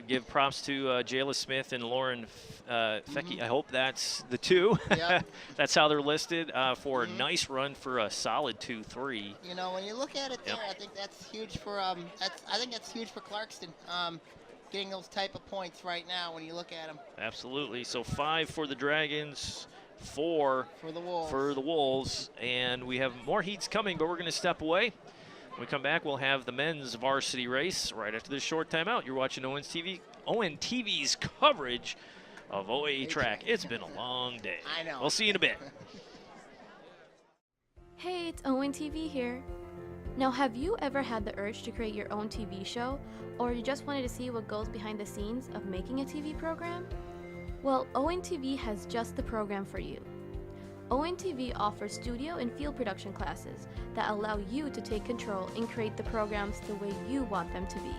give props to Jayla Smith and Lauren Fecki. I hope that's the two. Yep. That's how they're listed for a nice run for a solid 2-3. You know, when you look at it there, I think that's huge for I think that's huge for Clarkston. Getting those type of points right now when you look at them. Absolutely. So 5 for the Dragons, 4 for the Wolves. And we have more heats coming, but we're going to step away. When we come back, we'll have the men's varsity race right after this short timeout. You're watching ONTV's coverage of OAA track. It's been a long day. I know. We'll see you in a bit. Hey, it's ONTV here. Now, have you ever had the urge to create your own TV show, or you just wanted to see what goes behind the scenes of making a TV program? Well, ONTV has just the program for you. ONTV offers studio and field production classes that allow you to take control and create the programs the way you want them to be.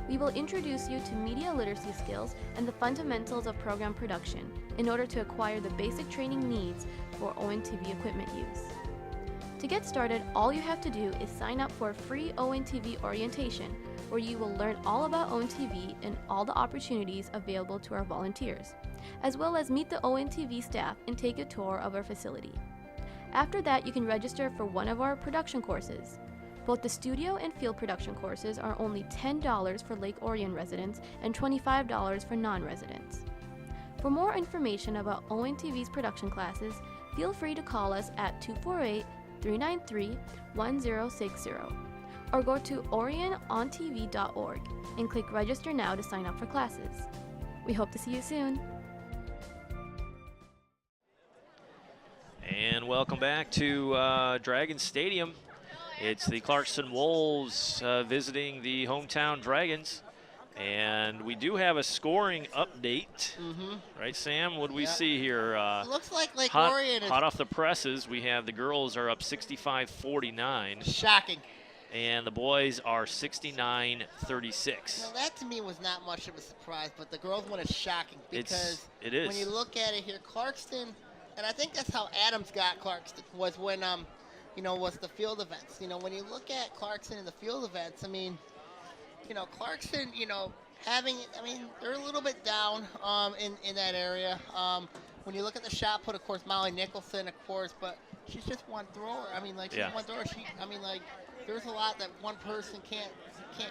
We will introduce you to media literacy skills and the fundamentals of program production in order to acquire the basic training needs for ONTV equipment use. To get started, all you have to do is sign up for a free ONTV orientation where you will learn all about ONTV and all the opportunities available to our volunteers, as well as meet the ONTV staff and take a tour of our facility. After that, you can register for one of our production courses. Both the studio and field production courses are only $10 for Lake Orion residents and $25 for non-residents. For more information about ONTV's production classes, feel free to call us at 248-393-1060 or go to orionontv.org and click register now to sign up for classes. We hope to see you soon. And welcome back to Dragon Stadium. It's the Clarkston Wolves visiting the hometown Dragons. And we do have a scoring update. Right, Sam? What do we see here? Looks like Lake hot, Orion is hot off the presses. We have the girls are up 65-49. shocking. And the boys are 69-36. Now, that to me was not much of a surprise, but the girls' one is shocking because it is. when you look at it here, Clarkston, and I think that's how Adams got Clarkston, was when, was the field events. You know, when you look at Clarkston in the field events, I mean, Clarkston, they're a little bit down in that area. When you look at the shot put, of course, Molly Nicholson, of course, but she's just one thrower. I mean, she's one thrower. There's a lot that one person can't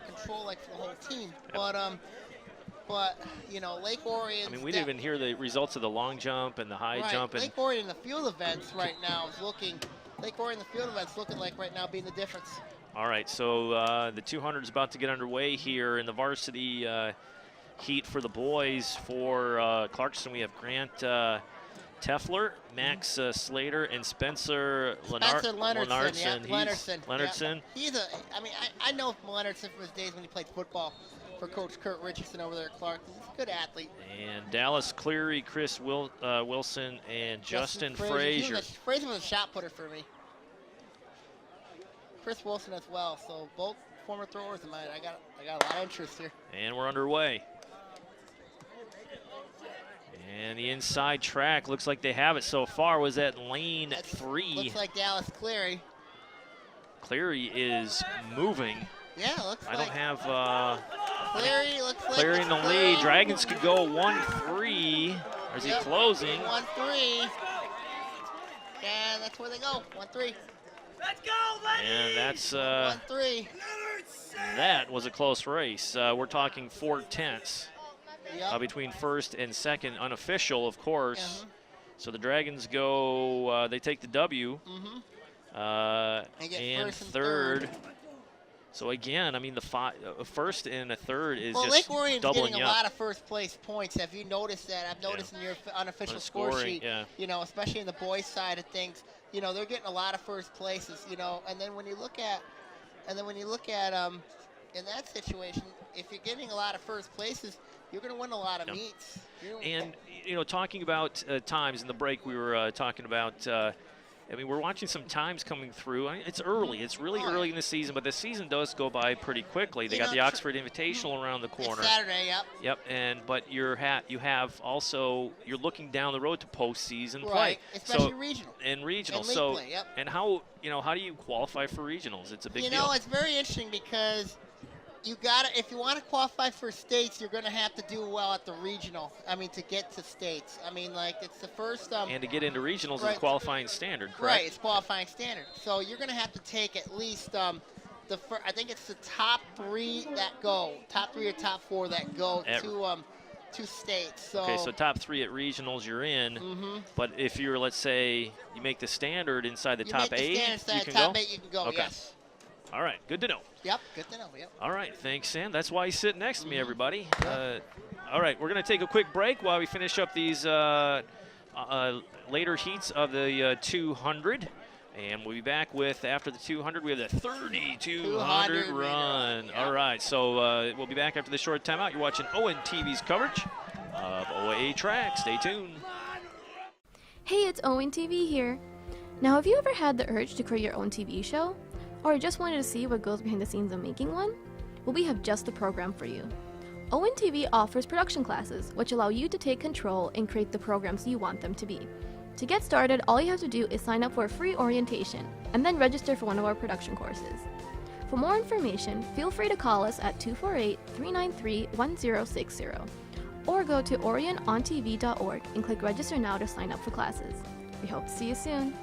control, for the whole team. But Lake Orion. I mean, we didn't even hear the results of the long jump and the high jump. Lake Orion in the field events right now is looking. Lake Orion in the field events looking like right now being the difference. All right, so the 200 is about to get underway here in the varsity heat for the boys. For Clarkston, we have Grant Teffler, Max Slater, and Spencer Leonardson. Leonardson. Yeah. I know Leonardson from his days when he played football for Coach Kurt Richardson over there at Clarkston. He's a good athlete. And Dallas Cleary, Chris Wilson, and Justin Frazier. Frazier was a shot putter for me. Chris Wilson as well. So both former throwers of mine. I got a lot of interest here. And we're underway. And the inside track looks like they have it so far. Was at lane 3. Looks like Dallas Cleary. Cleary is moving. Yeah, looks like. I don't have Cleary looks like Cleary in the lead. Dragons could go 1-3. Or is he closing? 1-3. And that's where they go. 1-3. Let's go, ladies! And that's 1-3. That was a close race. We're talking 4/10 between first and second, unofficial, of course. So the Dragons go. They take the W. And first and third. So again, I mean, the first and a third is well, just Lake Orion's doubling getting a up. lot of first place points. Have you noticed that? I've noticed in your unofficial score sheet. Yeah. You know, especially in the boys' side of things. You know, they're getting a lot of first places. You know, and then when you look at, in that situation, if you're getting a lot of first places, you're going to win a lot of meets. And, you know, talking about times in the break, we were talking about, I mean, we're watching some times coming through. I mean, it's early. It's really early in the season, but the season does go by pretty quickly. They got the Oxford Invitational around the corner. It's Saturday, yep. Yep, but you have also, you're looking down the road to postseason play. Right, especially regional. And regional. And league so, play, yep. And how do you qualify for regionals? It's a big deal. You know, it's very interesting because if you want to qualify for states, you're going to have to do well at the regional. I mean, to get to states. I mean, like, it's the first. And to get into regionals is qualifying standard, correct? Right, it's qualifying standard. So you're going to have to take at least I think it's the top three or top four that go to states. So okay, so top three at regionals you're in. But if you're, let's say, you make the standard inside the top eight, you can go. You can go. Okay. Yes. All right, good to know. Yep, good to know. Yep. All right, thanks, Sam. That's why he's sitting next to me, everybody. All right, we're going to take a quick break while we finish up these later heats of the 200. And we'll be back with, after the 200, we have the 3,200 run. All right, so we'll be back after this short timeout. You're watching ONTV's coverage of OAA track. Stay tuned. Hey, it's ONTV here. Now, have you ever had the urge to create your own TV show? Or just wanted to see what goes behind the scenes of making one? Well, we have just the program for you. ONTV offers production classes, which allow you to take control and create the programs you want them to be. To get started, all you have to do is sign up for a free orientation, and then register for one of our production courses. For more information, feel free to call us at 248-393-1060, or go to orionontv.org and click register now to sign up for classes. We hope to see you soon.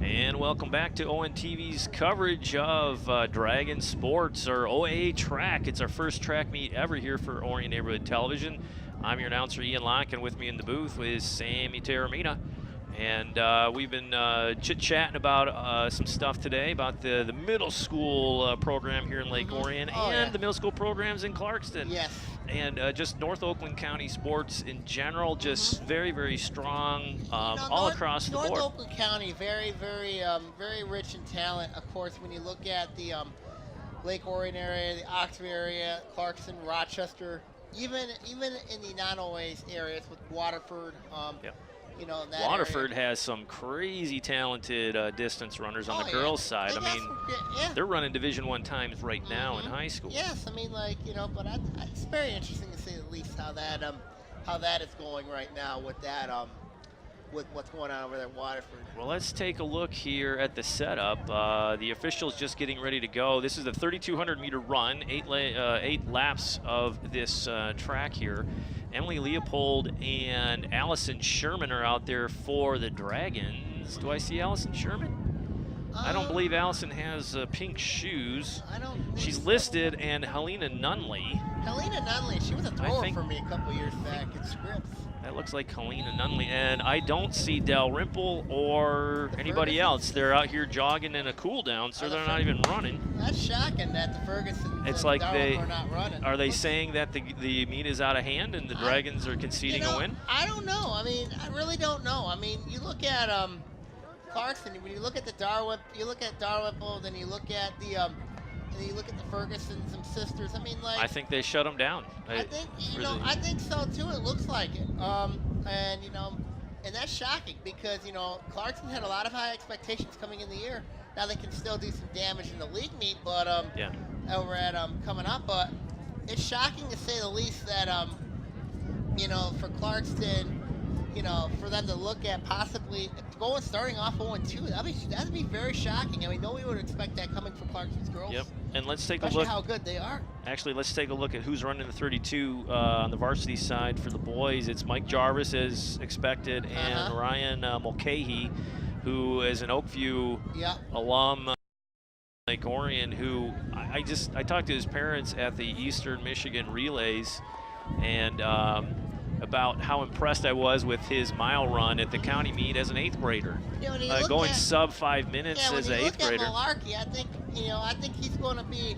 And welcome back to ONTV's coverage of Dragon Sports, or OAA track. It's our first track meet ever here for Orion Neighborhood Television. I'm your announcer, Ian Locke, and with me in the booth is Sammy Taramina. And we've been chit-chatting about some stuff today about the middle school program here in Lake Orion and the middle school programs in Clarkston. Yes. And just North Oakland County sports in general, just very, very strong all across the board. North Oakland County, very, very, very rich in talent. Of course, when you look at the Lake Orion area, the Oxford area, Clarkston, Rochester, even in the non-OA's areas with Waterford. You know, that Waterford has some crazy talented distance runners on the girls' side. I mean, they're running Division I times right now in high school. Yes, I mean, like, you know, but it's very interesting to say the least how that is going right now with that with what's going on over there at Waterford. Well, let's take a look here at the setup. The officials just getting ready to go. This is the 3,200-meter run, 8 laps of this track here. Emily Leopold and Allison Sherman are out there for the Dragons. Do I see Allison Sherman? I don't believe Allison has pink shoes. She's listed, and Helena Nunley. Helena Nunley, she was a thrower for me a couple years back in Scripps. That looks like Helena Nunley, and I don't see Del Rimple or anybody else. They're out here jogging in a cool down, so they're not even running. That's shocking that the Fergusons it's like are not running. Are they saying that the meet is out of hand and the Dragons are conceding a win? I don't know. I mean, I really don't know. I mean, you look at Clarkston, when you look at the Dalrymple, then you look at the and you look at the Fergusons and sisters. I mean, like, I think they shut them down. I think so too. It looks like it. And you know, and that's shocking because, you know, Clarkston had a lot of high expectations coming in the year. Now they can still do some damage in the league meet, but over at coming up. But it's shocking to say the least that you know, for Clarkston, you know, for them to look at possibly starting off 0-2, that'd be very shocking. I mean, nobody would expect that coming from Clarkston's girls. Yep. And let's take a Especially look. how good they are. Actually, let's take a look at who's running the 32 on the varsity side for the boys. It's Mike Jarvis, as expected, and Ryan Mulcahy, who is an Oakview alum, Lake Orion, who I talked to his parents at the Eastern Michigan Relays, and about how impressed I was with his mile run at the county meet as an 8th grader. Going sub 5 minutes as an 8th grader. Malarkey, I think, I think he's going to be,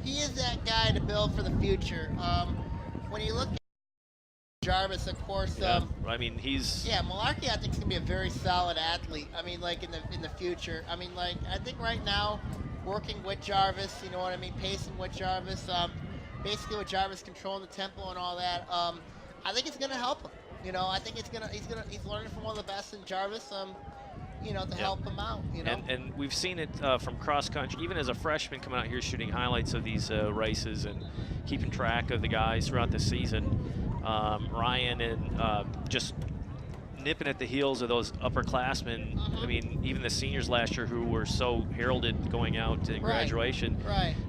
he is that guy to build for the future. When you look at Jarvis, of course. I mean, he's. Yeah, Malarkey, I think, is gonna be a very solid athlete. I mean, like in the future. I mean, like I think right now, working with Jarvis, you know what I mean, pacing with Jarvis, basically with Jarvis controlling the tempo and all that. I think it's gonna help him. You know, I think he's learning from one of the best in Jarvis. You know, to help him out. You know. And we've seen it from cross country, even as a freshman coming out here shooting highlights of these races and keeping track of the guys throughout the season. Ryan and just nipping at the heels of those upperclassmen. I mean, even the seniors last year who were so heralded going out in graduation,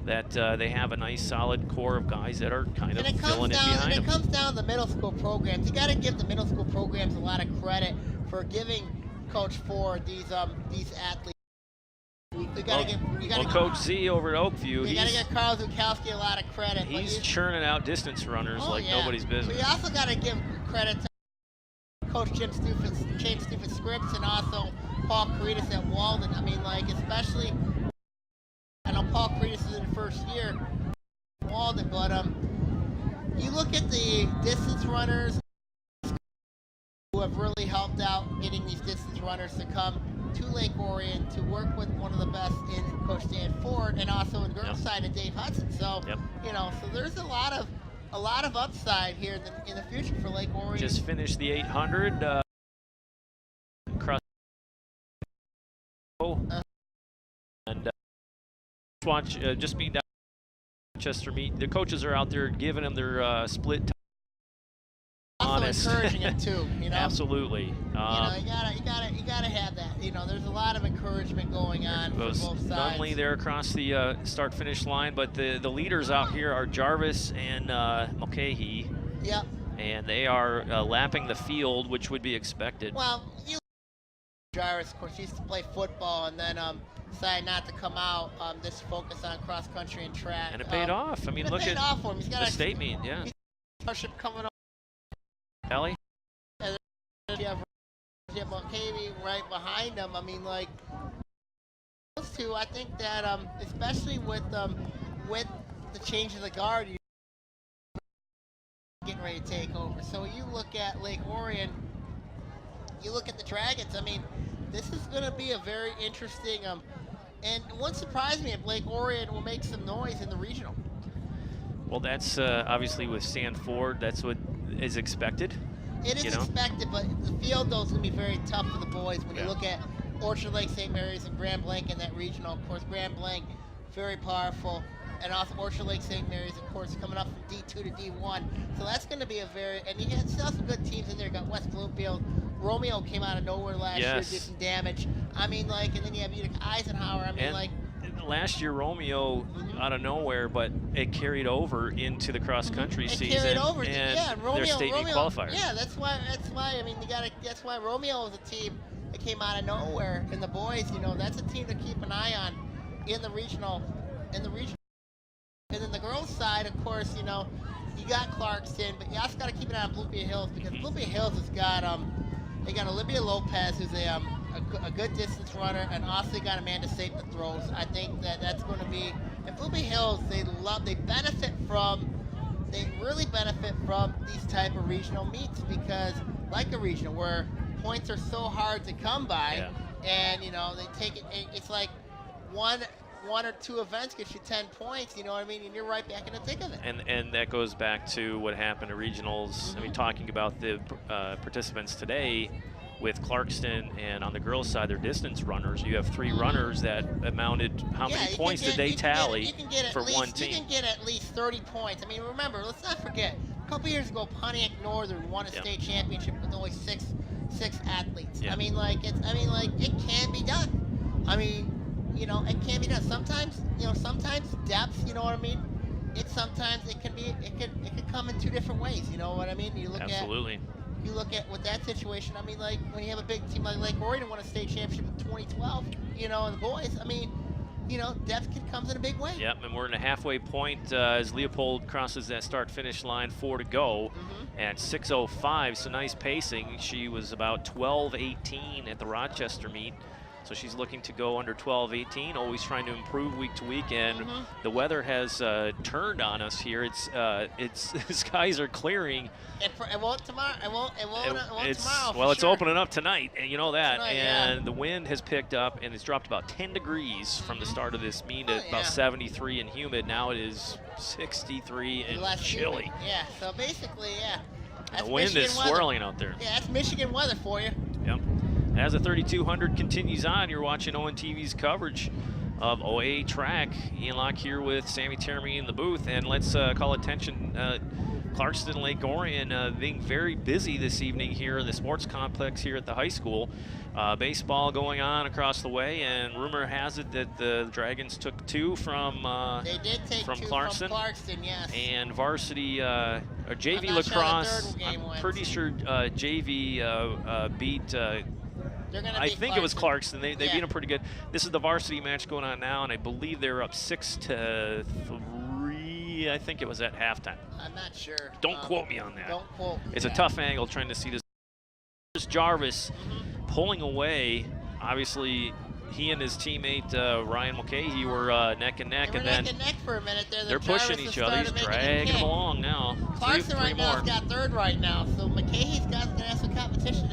that they have a nice solid core of guys that are kind of filling in behind them. And it comes down to the middle school programs. You got to give the middle school programs a lot of credit for giving Coach Ford these athletes. Coach Z over at Oakview, you got to give Carl Zukowski a lot of credit. He's churning out distance runners like nobody's business. But you also got to give credit to Coach James Stupid Scripps and also Paul Caritas at Walden. I mean, like, especially, I know Paul Caritas is in the first year at Walden, but you look at the distance runners who have really helped out getting these distance runners to come to Lake Orion to work with one of the best in Coach Dan Ford and also in girls side of Dave Hudson. So you know, so there's a lot of upside here in the future for Lake Orion. Just finished the 800 across and watch just be down Chester meet. The coaches are out there giving them their split time. Also encouraging it too, you know. Absolutely. You know, you gotta have that. You know, there's a lot of encouragement going on for both sides. Not only there across the start-finish line, but the leaders out here are Jarvis and Mulcahy. Yep. And they are lapping the field, which would be expected. Well, Jarvis, of course, used to play football and then decided not to come out. Just focus on cross country and track. And it paid off. I mean, look at the state meet. Yeah. Scholarship coming up. Kelly? And you have Mulcahy right behind them. I mean, like, those two, I think that, especially with the change of the guard, you're getting ready to take over. So you look at Lake Orion, you look at the Dragons, I mean, this is going to be a very interesting, and it wouldn't surprise me if Lake Orion will make some noise in the regional. Well, that's obviously with Stan Ford, that's what is expected. It is expected, but the field, though, is going to be very tough for the boys. When you look at Orchard Lake, St. Mary's, and Grand Blanc in that regional, of course, Grand Blanc, very powerful. And also Orchard Lake, St. Mary's, of course, coming up from D2 to D1. So that's going to be a very, and you still have some good teams in there. You got West Bloomfield. Romeo came out of nowhere last year, did some damage. I mean, like, and then you have Utica Eisenhower. I mean, like. Last year, Romeo out of nowhere, but it carried over into the cross-country season. Carried over, and Romeo, their state meet qualifiers. Yeah, that's why. I mean, that's why Romeo is a team that came out of nowhere. And the boys, you know, that's a team to keep an eye on in the regional. And then the girls' side, of course, you know, you got Clarkston, but you also got to keep an eye on Bluefield Hills because Bluefield Hills has got they got Olivia Lopez, who's a good distance runner, and also got Amanda Sape that throws. I think that's going to be. And Bluefield Hills, they really benefit from these type of regional meets because, like a regional, where points are so hard to come by, and you know they take it. It's like one or two events gets you 10 points. You know what I mean? And you're right back in the thick of it. And that goes back to what happened at regionals. I mean, talking about the participants today. With Clarkston and on the girls' side, their distance runners, you have 3 runners that amounted. How many points did they tally for one team? You can get at least 30 points. I mean, remember, let's not forget, a couple years ago, Pontiac Northern won a state championship with only six athletes. I mean, like it can be done. I mean, you know, it can be done. Sometimes, you know, depth. You know what I mean? It can come in 2 different ways. You know what I mean? You look Absolutely. You look at with that situation, I mean, like when you have a big team like Lake Orion won a state championship in 2012, you know, and the boys, I mean, you know, depth comes in a big way. Yep, and we're in a halfway point as Leopold crosses that start-finish line, 4 to go at 6:05, so nice pacing. She was about 12:18 at the Rochester meet, so she's looking to go under 12:18, always trying to improve week to week, and the weather has turned on us here. It's the skies are clearing. It won't tomorrow. It won't tomorrow. Well, it's opening up tonight, and you know that. Tonight, and the wind has picked up, and it's dropped about 10 degrees from the start of this meet at about 73 and humid. Now it is 63 and chilly. Humid. Yeah, so basically, that's the wind Michigan is weather. swirling out there. Yeah, that's Michigan weather for you. Yep. As the 3200 continues on, you're watching ONTV's coverage of OAA track. Ian Locke here with Sammy Termy in the booth, and let's call attention. Clarkston Lake Orion being very busy this evening here in the sports complex here at the high school. Baseball going on across the way, and rumor has it that the Dragons took 2 from they did take from 2 Clarkston. from Clarkston, yes. And varsity or JV I'm not sure how the lacrosse. third game I'm went. pretty sure JV beat. They're gonna I beat think it was Clarkston. Clarkston. They beat them pretty good. This is the varsity match going on now, and I believe they're up 6-3. I think it was at halftime. I'm not sure. Don't quote me on that. Don't quote me. It's a tough angle trying to see this. Here's Jarvis pulling away. Obviously, he and his teammate Ryan Mulcahy were neck and neck, They were and then neck and neck for a minute there. they're pushing Jarvis each has other. He's started making a dragging kick. them along now. Clarkston Three right now more. has got 3rd right now, so McCahey's gonna have some competition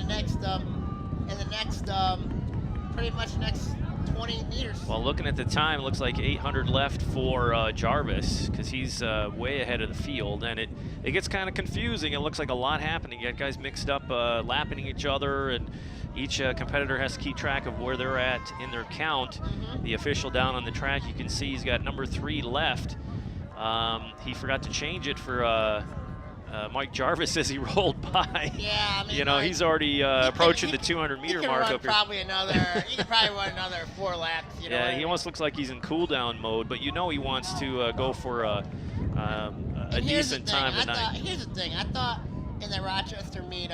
pretty much next 20 meters. Well, looking at the time, it looks like 800 left for Jarvis, because he's way ahead of the field, and it gets kind of confusing. It looks like a lot happening. You got guys mixed up, lapping each other, and each competitor has to keep track of where they're at in their count. The official down on the track, you can see he's got number 3 left. He forgot to change it for Mike Jarvis as he rolled by. Yeah, I mean, you know, he's already approaching the 200-meter mark up here. He could probably run another 4 laps. You know Yeah, he almost looks like he's in cool-down mode, but you know he wants to go for a decent time tonight. Here's the thing. I thought in that Rochester meet,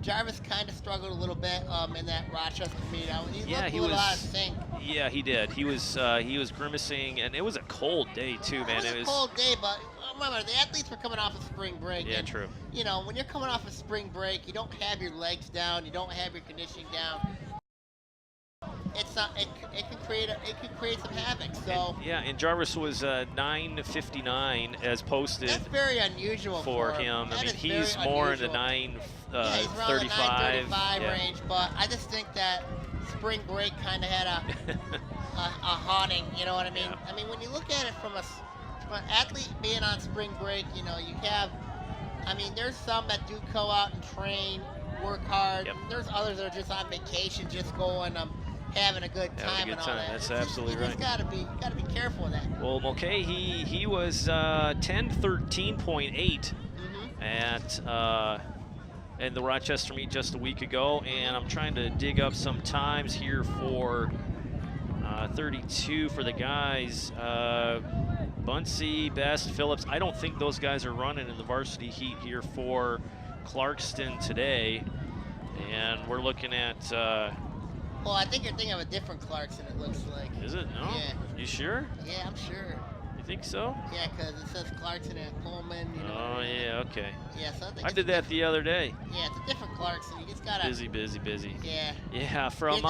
Jarvis kind of struggled a little bit in that Rochester meet. He looked a little out of sync. Yeah, he did. He was grimacing, and it was a cold day too, man. It was a cold day, but remember, the athletes were coming off of spring break. Yeah, and, true. You know, when you're coming off of spring break, you don't have your legs down, you don't have your conditioning down. It's not. It can create some havoc. So and Jarvis was 9:59 as posted. That's very unusual for him. I mean, he's more in the 9:35 range, but I just think that spring break kind of had a haunting. You know what I mean? Yeah. I mean, when you look at it from an athlete being on spring break, you know, you have. I mean, there's some that do go out and train, work hard. There's others that are just on vacation, just going, having a good time and all that. That's absolutely right. You just gotta be careful of that. Well, Mulcahy, he was 10:13.8 at in the Rochester meet just a week ago, and I'm trying to dig up some times here for 32 for the guys. Bunsey, Best, Phillips. I don't think those guys are running in the varsity heat here for Clarkston today, and we're looking at. Well, I think you're thinking of a different Clarkson, it looks like. Is it? No? Yeah. You sure? Yeah, I'm sure. You think so? Yeah, because it says Clarkson and Pullman. You know. Oh, yeah, okay. Yeah, so I did that the other day. Yeah, it's a different Clarkson. You just got to... Busy. Yeah. Yeah, from...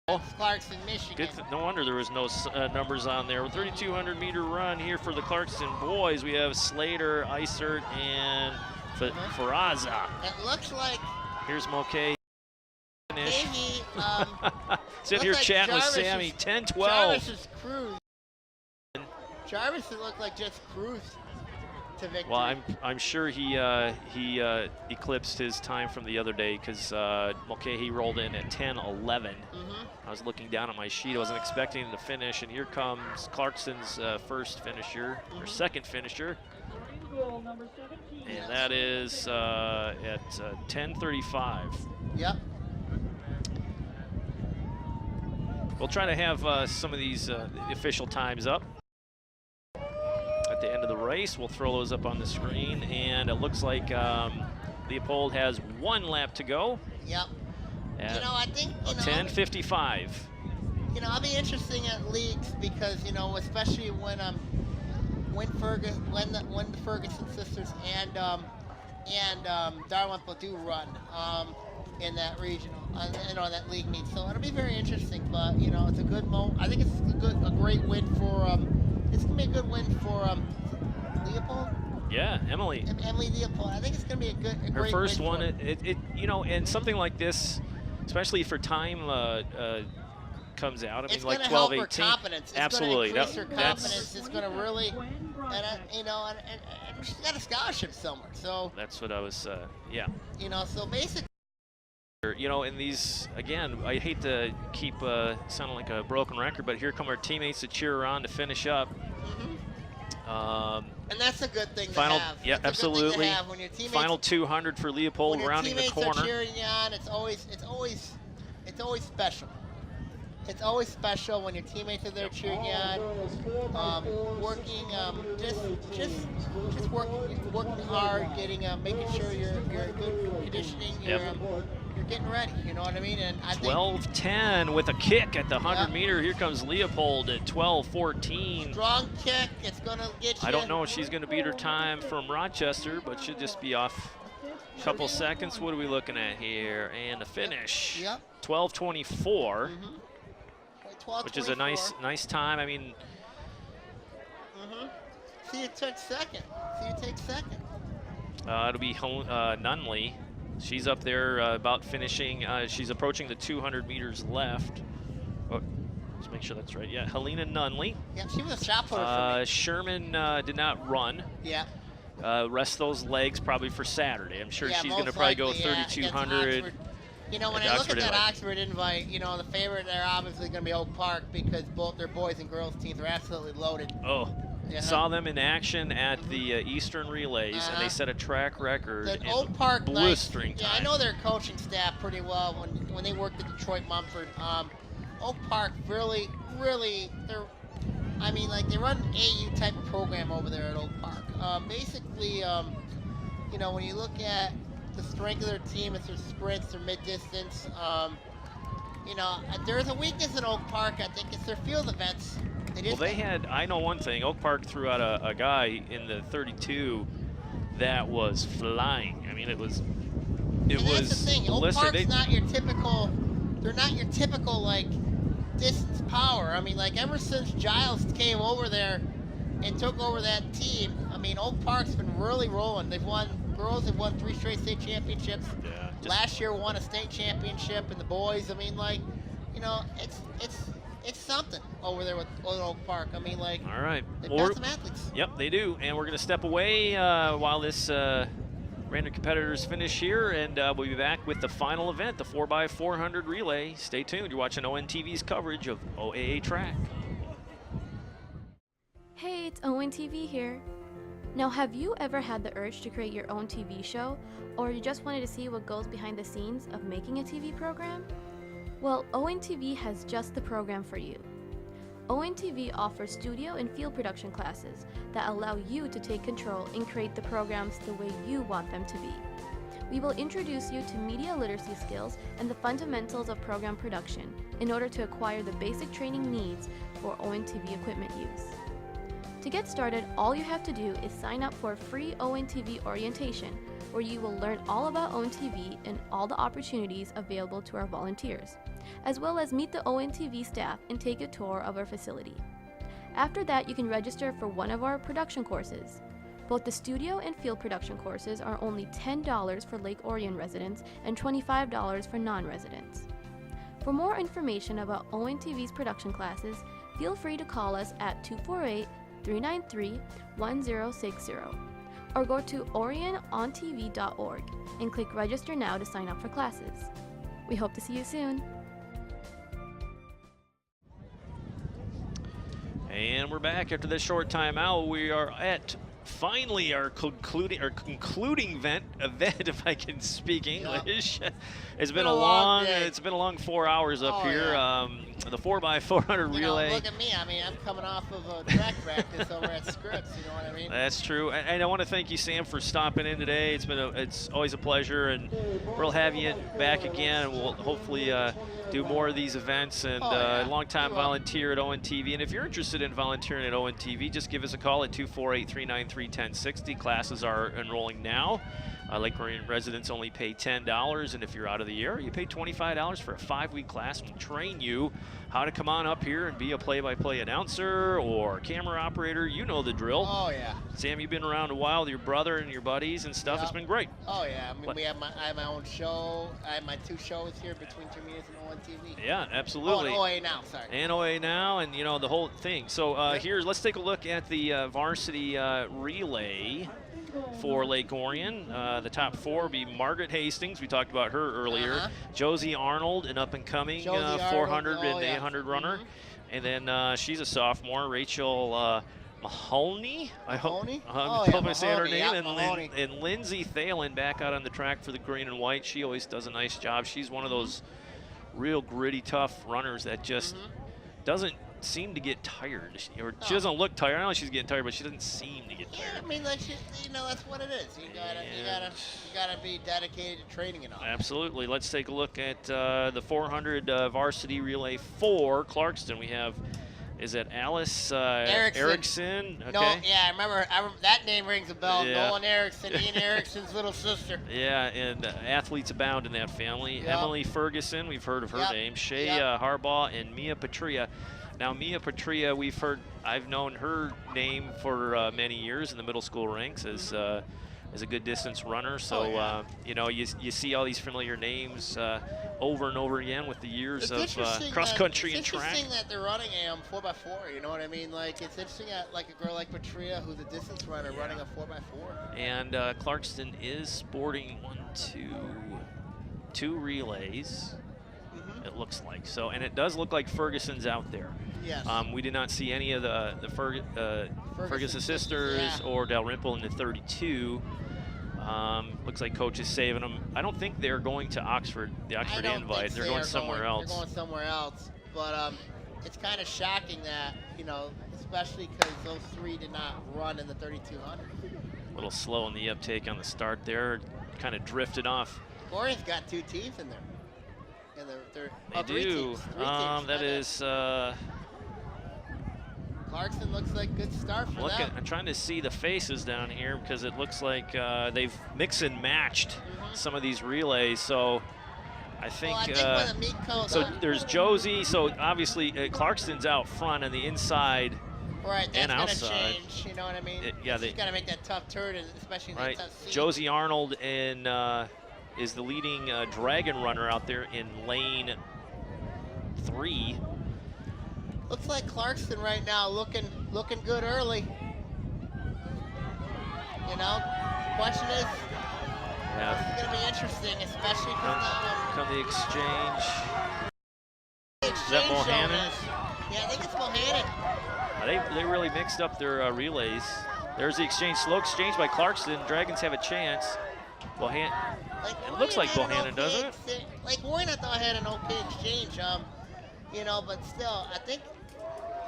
Clarkston, Michigan. No wonder there was no numbers on there. 3,200 meter run here for the Clarkston boys. We have Slater, Isert, and Faraza. It looks like... Here's Mulcahy. Sit here like chatting Jarvis with Sammy. 10-12. Jarvis is cruised. Jarvis looked like just cruised to victory. Well, I'm sure he eclipsed his time from the other day, because Mulcahy rolled in at 10:11. I was looking down at my sheet. I wasn't expecting him to finish, and here comes Clarkston's first finisher, or second finisher. And that is at 10:35. Yep. We'll try to have some of these official times up at the end of the race. We'll throw those up on the screen, and it looks like Leopold has 1 lap to go. Yep. You know, I think 10:55. You know, I'll be interesting at leagues because, you know, especially when the Ferguson sisters and Dalrymple do run in that regional, you know, that league meet. So it'll be very interesting. But you know, it's a good I think it's a great win for. It's gonna be a good win for Leopold. Yeah, Emily. Emily Leopold. I think it's gonna be a great Her first win one. It you know, and something like this, especially for time comes out. I mean, like 12, 18. Confidence. It's Absolutely. It's going to increase her confidence. It's going to really, you know, and she's got a scholarship somewhere. So that's what I was, yeah. You know, so basically. You know, in these, again, I hate to keep sounding like a broken record, but here come our teammates to cheer her on to finish up. And that's a good thing final, to have. Yeah, that's absolutely. A good thing to have when your teammates, final 200 for Leopold rounding the corner. When your teammates are cheering you on, it's always special. It's always special when your teammates are there cheering you on, just working hard, making sure you're in good conditioning. You're getting ready. You know what I mean? And I 12:10 with a kick at the 100 meter. Here comes Leopold at 12:14. Strong kick. It's gonna get you. I don't know if she's gonna beat her time from Rochester, but should just be off a couple seconds. What are we looking at here? And the finish. Yep. 12:24. Which is a 12:24. nice time. I mean, See, it took second. It'll be Nunley. She's up there about finishing. She's approaching the 200 meters left. Oh, let's make sure that's right. Yeah, Helena Nunley. Yeah, she was a shot putter for me. Sherman did not run. Yeah. Rest those legs probably for Saturday. I'm sure Yeah, she's going to probably go 3,200. You know, when I look at that Oxford invite, you know, the favorite there obviously going to be Oak Park because both their boys and girls teams are absolutely loaded. Oh, saw them in action at the Eastern Relays, and they set a track record in Oak Park blistering time. Yeah, I know their coaching staff pretty well when they worked at Detroit Mumford. Oak Park really, I mean, like they run an AU type of program over there at Oak Park. Basically, you know, when you look at the strength of their team, it's their sprints, their mid-distance. You know, there's a weakness in Oak Park. I think it's their field events. I know one thing. Oak Park threw out a guy in the 32 that was flying. I mean, it was. That's the thing. Oak Park's not your typical. They're not your typical like distance power. I mean, like ever since Giles came over there and took over that team, I mean, Oak Park's been really rolling. Girls have won 3 straight state championships. Yeah. Last year won a state championship, and the boys. I mean, like, you know, it's something over there with Oak Park. I mean, like, all right, they've got some athletes. Yep, they do, and we're going to step away while this random competitors finish here, and we'll be back with the final event, the 4x400 relay. Stay tuned. You're watching ONTV's coverage of OAA track. Hey, it's ONTV here. Now, have you ever had the urge to create your own TV show, or you just wanted to see what goes behind the scenes of making a TV program? Well, ONTV has just the program for you. ONTV offers studio and field production classes that allow you to take control and create the programs the way you want them to be. We will introduce you to media literacy skills and the fundamentals of program production in order to acquire the basic training needs for ONTV equipment use. To get started, all you have to do is sign up for a free ONTV orientation, where you will learn all about ONTV and all the opportunities available to our volunteers, as well as meet the ONTV staff and take a tour of our facility. After that, you can register for one of our production courses. Both the studio and field production courses are only $10 for Lake Orion residents and $25 for non-residents. For more information about ONTV's production classes, feel free to call us at 248-393-1060 or go to orionontv.org and click Register Now to sign up for classes. We hope to see you soon. And we're back after this short timeout. We are at finally our concluding event, if I can speak English. It's been a long day. it's been a long 4 hours up here. Yeah. The 4x400 relay. Look at me. I mean, I'm coming off of a track practice over at Scripps. You know what I mean? That's true, and I want to thank you, Sam, for stopping in today. It's always a pleasure, and we'll have you back again, and we'll hopefully do more of these events. And long-time volunteer at ONTV, and if you're interested in volunteering at ONTV, just give us a call at 248-393-1060. Classes are enrolling now. Lake Orion residents only pay $10, and if you're out of the area, you pay $25 for a 5-week class. We train you how to come on up here and be a play-by-play announcer or camera operator. You know the drill. Oh, yeah. Sam, you've been around a while with your brother and your buddies and stuff. It's been great. Oh, yeah. I mean, I have my own show. I have my 2 shows here between Jimmy and ONTV. Yeah, absolutely. Oh, and OA Now, sorry. And OA Now, and, you know, the whole thing. So let's take a look at the varsity relay for Lake Orion. The top 4 will be Margaret Hastings. We talked about her earlier. Josie Arnold, an up-and-coming 400 and 800 runner. And then she's a sophomore. Rachel Mahoney. I hope I'm saying her name. And Lindsay Thalen back out on the track for the green and white. She always does a nice job. She's one of those real gritty, tough runners that just doesn't seem to get tired, or she doesn't look tired. I know she's getting tired, but she doesn't seem to get tired. I mean, like, you know, that's what it is. You gotta be dedicated to training and all. Absolutely. Let's take a look at the 400 varsity relay for Clarkston. We have, is it Alice Erickson? Okay. No, yeah, I remember that name rings a bell. Yeah. Nolan Erickson, Ian Erickson's little sister. Yeah, and athletes abound in that family. Yep. Emily Ferguson, we've heard of her name. Shay Harbaugh and Mia Patria. Now, Mia Patria, I've known her name for many years in the middle school ranks as a good distance runner. So, you know, you see all these familiar names over and over again with the years of cross country and track. It's interesting that they're running a 4x4. You know what I mean? Like, it's interesting that like a girl like Patria, who's a distance runner, running a 4x4. And Clarkston is sporting two relays. It looks like so, and it does look like Ferguson's out there. Yes. We did not see any of the Ferguson sisters or Dalrymple in the 32. Looks like coach is saving them. I don't think they're going to Oxford, the Oxford invite. They're going somewhere else. They're going somewhere else. But it's kind of shocking that, you know, especially because those 3 did not run in the 3200. A little slow in the uptake on the start there. Kind of drifted off. Orion's got 2 teams in there. They do. That is. Clarkston looks like good start for them. I'm trying to see the faces down here because it looks like they've mixed and matched some of these relays. So I think. So there's Josie. So obviously Clarkston's out front on the inside. Right, and that's outside. Gonna change, you know what I mean? She's got to make that tough turn, especially in that tough seat. Josie Arnold is the leading dragon runner out there in lane 3. Looks like Clarkston right now looking good early. You know, question is, this is going to be interesting, especially come the exchange. Is that Bohannon? Yeah, I think it's Bohannon. They really mixed up their relays. There's the exchange, slow exchange by Clarkston. Dragons have a chance. Bohannon. It looks like Bohannon, doesn't it? Like Orion, I thought had an okay exchange. You know, but still, I think,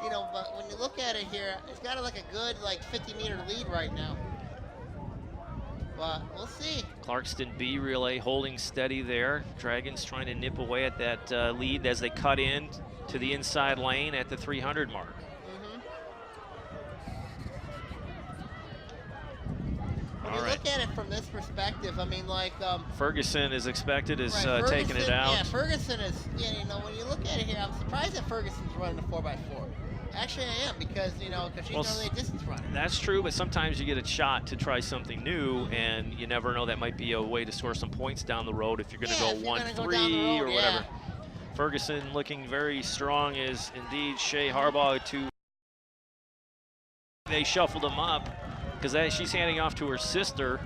you know, but when you look at it here, it's got like a good 50-meter lead right now. But we'll see. Clarkston B relay holding steady there. Dragons trying to nip away at that lead as they cut in to the inside lane at the 300 mark. When you look at it from this perspective, I mean, like Ferguson is expected as taking it out. Yeah, Ferguson is. You know, when you look at it here, I'm surprised that Ferguson's running a 4x4. Actually, I am because she's normally a distance runner. That's true, but sometimes you get a shot to try something new, and you never know. That might be a way to score some points down the road if you're going to go 1-3 or whatever. Ferguson looking very strong is indeed Shay Harbaugh. They shuffled him up. Because she's handing off to her sister.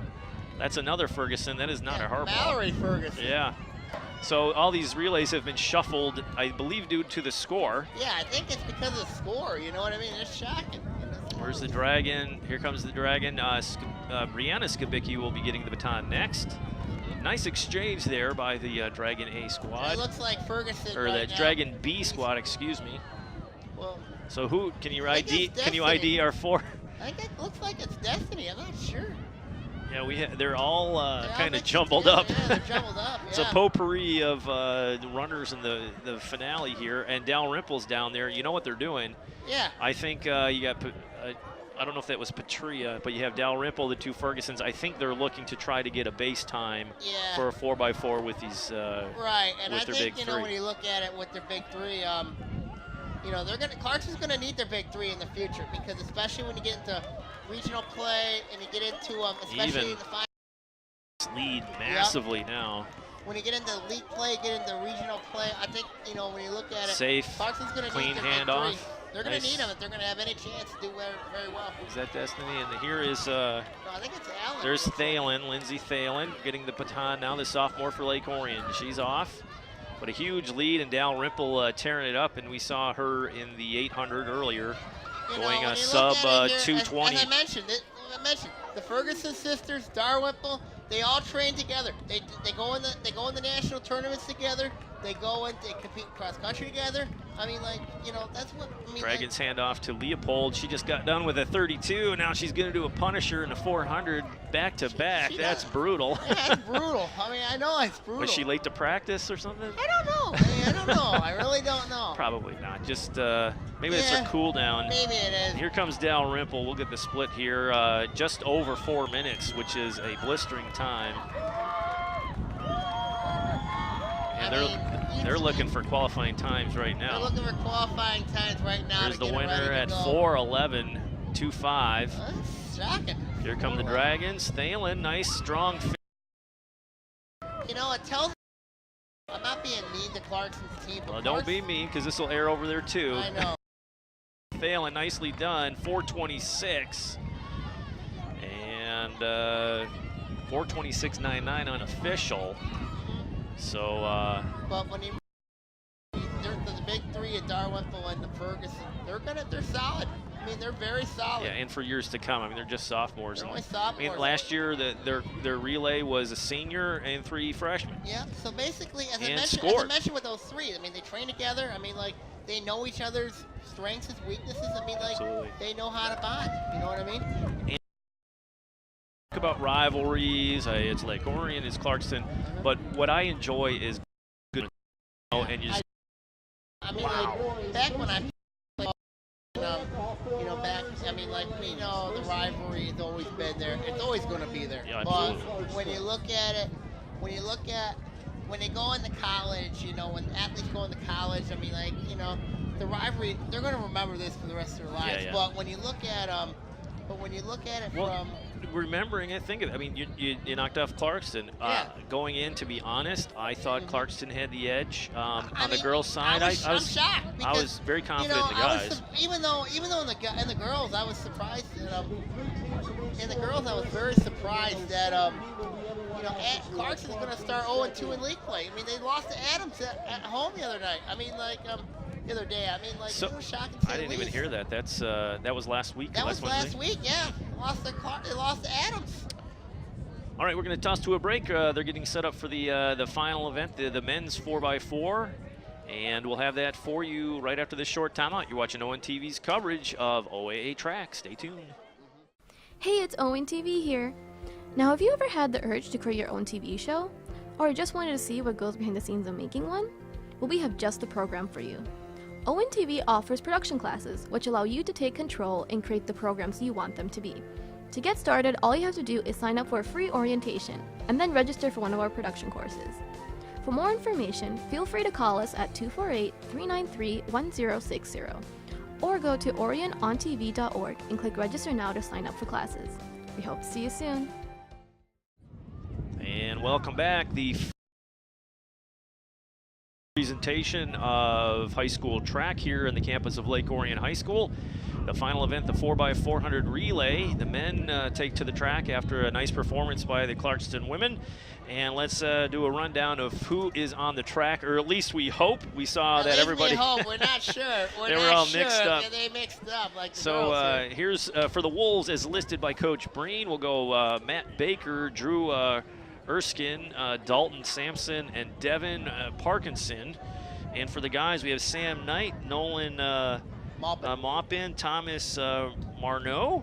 That's another Ferguson. That is not a Harbaugh. Mallory Ferguson. Yeah. So all these relays have been shuffled, I believe, due to the score. Yeah, I think it's because of the score. You know what I mean? It's shocking. You know, Where's the Dragon? Here comes the Dragon. Brianna Skibicki will be getting the baton next. Nice exchange there by the Dragon A squad. It looks like Ferguson or right the now. Dragon B squad, excuse me. Well, so who can you ID? Can you ID our four? I think it looks like it's Destiny. I'm not sure. Yeah, they're all kind of jumbled up. Yeah, they're jumbled up. It's a potpourri of runners in the finale here, and Dalrymple's down there. You know what they're doing? Yeah. I think you got. I don't know if that was Patria, but you have Dalrymple, the two Fergusons. I think they're looking to try to get a base time for a 4x4 with these. Right, and with I their think big when three. you look at it with their big three, Clarkston's gonna need their big three in the future because especially when you get into regional play and you get into especially Even in the final. Lead massively now. When you get into league play, get into regional play, I think when you look at it, Safe, Clarkston's gonna clean need their big handoff. three. They're going to need them if they're going to have any chance to do very well. Is that Destiny? And here is, no, I think it's Allen. There's Thalen, Lindsay Thalen, getting the baton now, the sophomore for Lake Orion. She's off, but a huge lead, and Dalrymple tearing it up, and we saw her in the 800 earlier, going a sub 220. As I mentioned, the Ferguson sisters, Dalrymple, they all train together. They go in the national tournaments together. They go and they compete cross country together. I mean, that's what I mean. Dragon's handoff to Leopold. She just got done with a 32, and now she's going to do a Punisher and a 400 back to back. That's brutal. Yeah, that's brutal. I mean, I know it's brutal. Was she late to practice or something? I don't know. I don't know. I really don't know. Probably not. Just maybe it's a cool down. Maybe it is. And here comes Dalrymple. We'll get the split here. Just over 4 minutes, which is a blistering time. And they're looking for qualifying times right now. They're looking for qualifying times right now. There's the winner at 4:11.25. That's shocking. Here come the Dragons. Thalen, nice, strong. It tells me I'm not being mean to Clarkston's team. Well, don't be mean, because this will air over there too. I know. Thalen, nicely done. 4:26. And 4:26.99 unofficial. So, but when the big three of Dalrymple and the Ferguson, they're solid. I mean, they're very solid. Yeah, and for years to come. I mean, they're just sophomores. They're only sophomores. I mean, last year their relay was a senior and 3 freshmen. Yeah. So basically, as I mentioned with those three, I mean, they train together. I mean, they know each other's strengths and weaknesses. I mean, they know how to bond. You know what I mean? And about rivalries, it's Lake Orion, it's Clarkston, but what I enjoy is good, and you just. I mean, back when I played, back, I mean, the rivalry has always been there. It's always going to be there. Yeah, but when you look at it, when they go into college, when athletes go into college, I mean, the rivalry, they're going to remember this for the rest of their lives. Yeah. But when you look at it from remembering it, think of it. I mean, you knocked off Clarkston. Going in, to be honest, I thought Clarkston had the edge on the girls' side. I'm shocked. Because, I was very confident in the guys. Even though in the girls, I was surprised that in the girls, I was very surprised that Clarkston's going to start 0-2 in league play. I mean, they lost to Adams at home the other night. I mean, the other day. I mean, so, it was shocking. I didn't even hear that. That was last week. That was last week. Yeah, they lost to Adams. All right, we're going to toss to a break. They're getting set up for the final event, the men's 4x4, and we'll have that for you right after this short timeout. You're watching ONTV's coverage of OAA track. Stay tuned. Hey, it's ONTV here. Now, have you ever had the urge to create your own TV show, or just wanted to see what goes behind the scenes of making one? Well, we have just the program for you. ONTV offers production classes, which allow you to take control and create the programs you want them to be. To get started, all you have to do is sign up for a free orientation, and then register for one of our production courses. For more information, feel free to call us at 248-393-1060, or go to orionontv.org and click Register Now to sign up for classes. We hope to see you soon. And welcome back. The Presentation of high school track here in the campus of Lake Orion High School. The final event, the 4x400 relay. The men take to the track after a nice performance by the Clarkston women. And let's do a rundown of who is on the track, or at least we hope. We saw that everybody. We hope. We're not sure. They were all mixed up. Yeah, they mixed up like the so girls here. Here's for the Wolves as listed by Coach Breen. We'll go Matt Baker, Drew Erskine, Dalton Sampson, and Devin Parkinson. And for the guys, we have Sam Knight, Nolan Maupin, Thomas Mormon,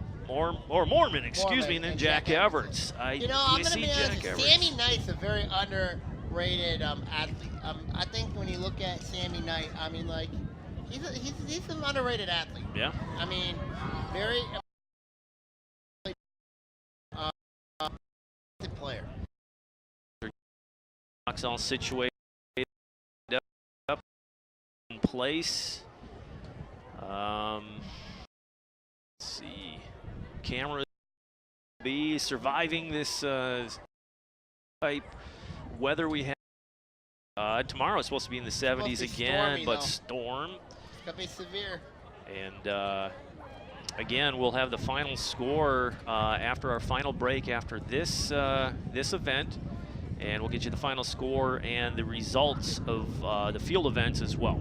excuse me, and then Jack Everts. You know, I'm going to be honest, Sammy Knight's a very underrated athlete. I think when you look at Sammy Knight, I mean, like, he's an underrated athlete. Yeah. I mean, very player. Box all situated up in place. Let's see. Camera be surviving this type weather we have. Tomorrow is supposed to be in the 70s again, stormy, but though. storm. It's going to be severe. And again, we'll have the final score after our final break after this this event, and we'll get you the final score and the results of the field events as well.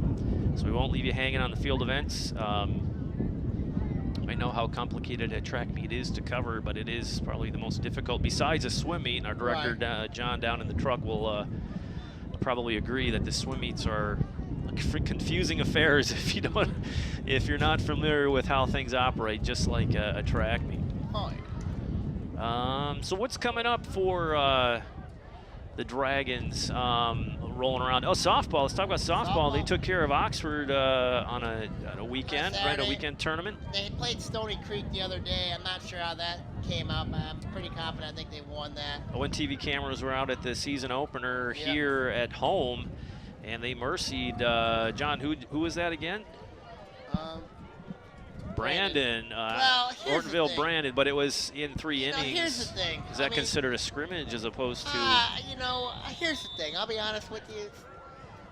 So we won't leave you hanging on the field events. I know how complicated a track meet is to cover, but it is probably the most difficult besides a swim meet. And our director, John, down in the truck will probably agree that the swim meets are confusing affairs if you're not familiar with how things operate, just like a track meet. Oh, yeah. So what's coming up for the Dragons rolling around? Oh, softball. Let's talk about softball. They took care of Oxford on a weekend, right? A weekend tournament. They played Stony Creek the other day. I'm not sure how that came out, but I'm pretty confident I think they won that. ONTV cameras were out at the season opener here at home, and they mercied John. Who was that again? Brandon. Ortonville Brandon, but but in 3 innings. Here's the thing. Is that considered a scrimmage as opposed to? Here's the thing. I'll be honest with you.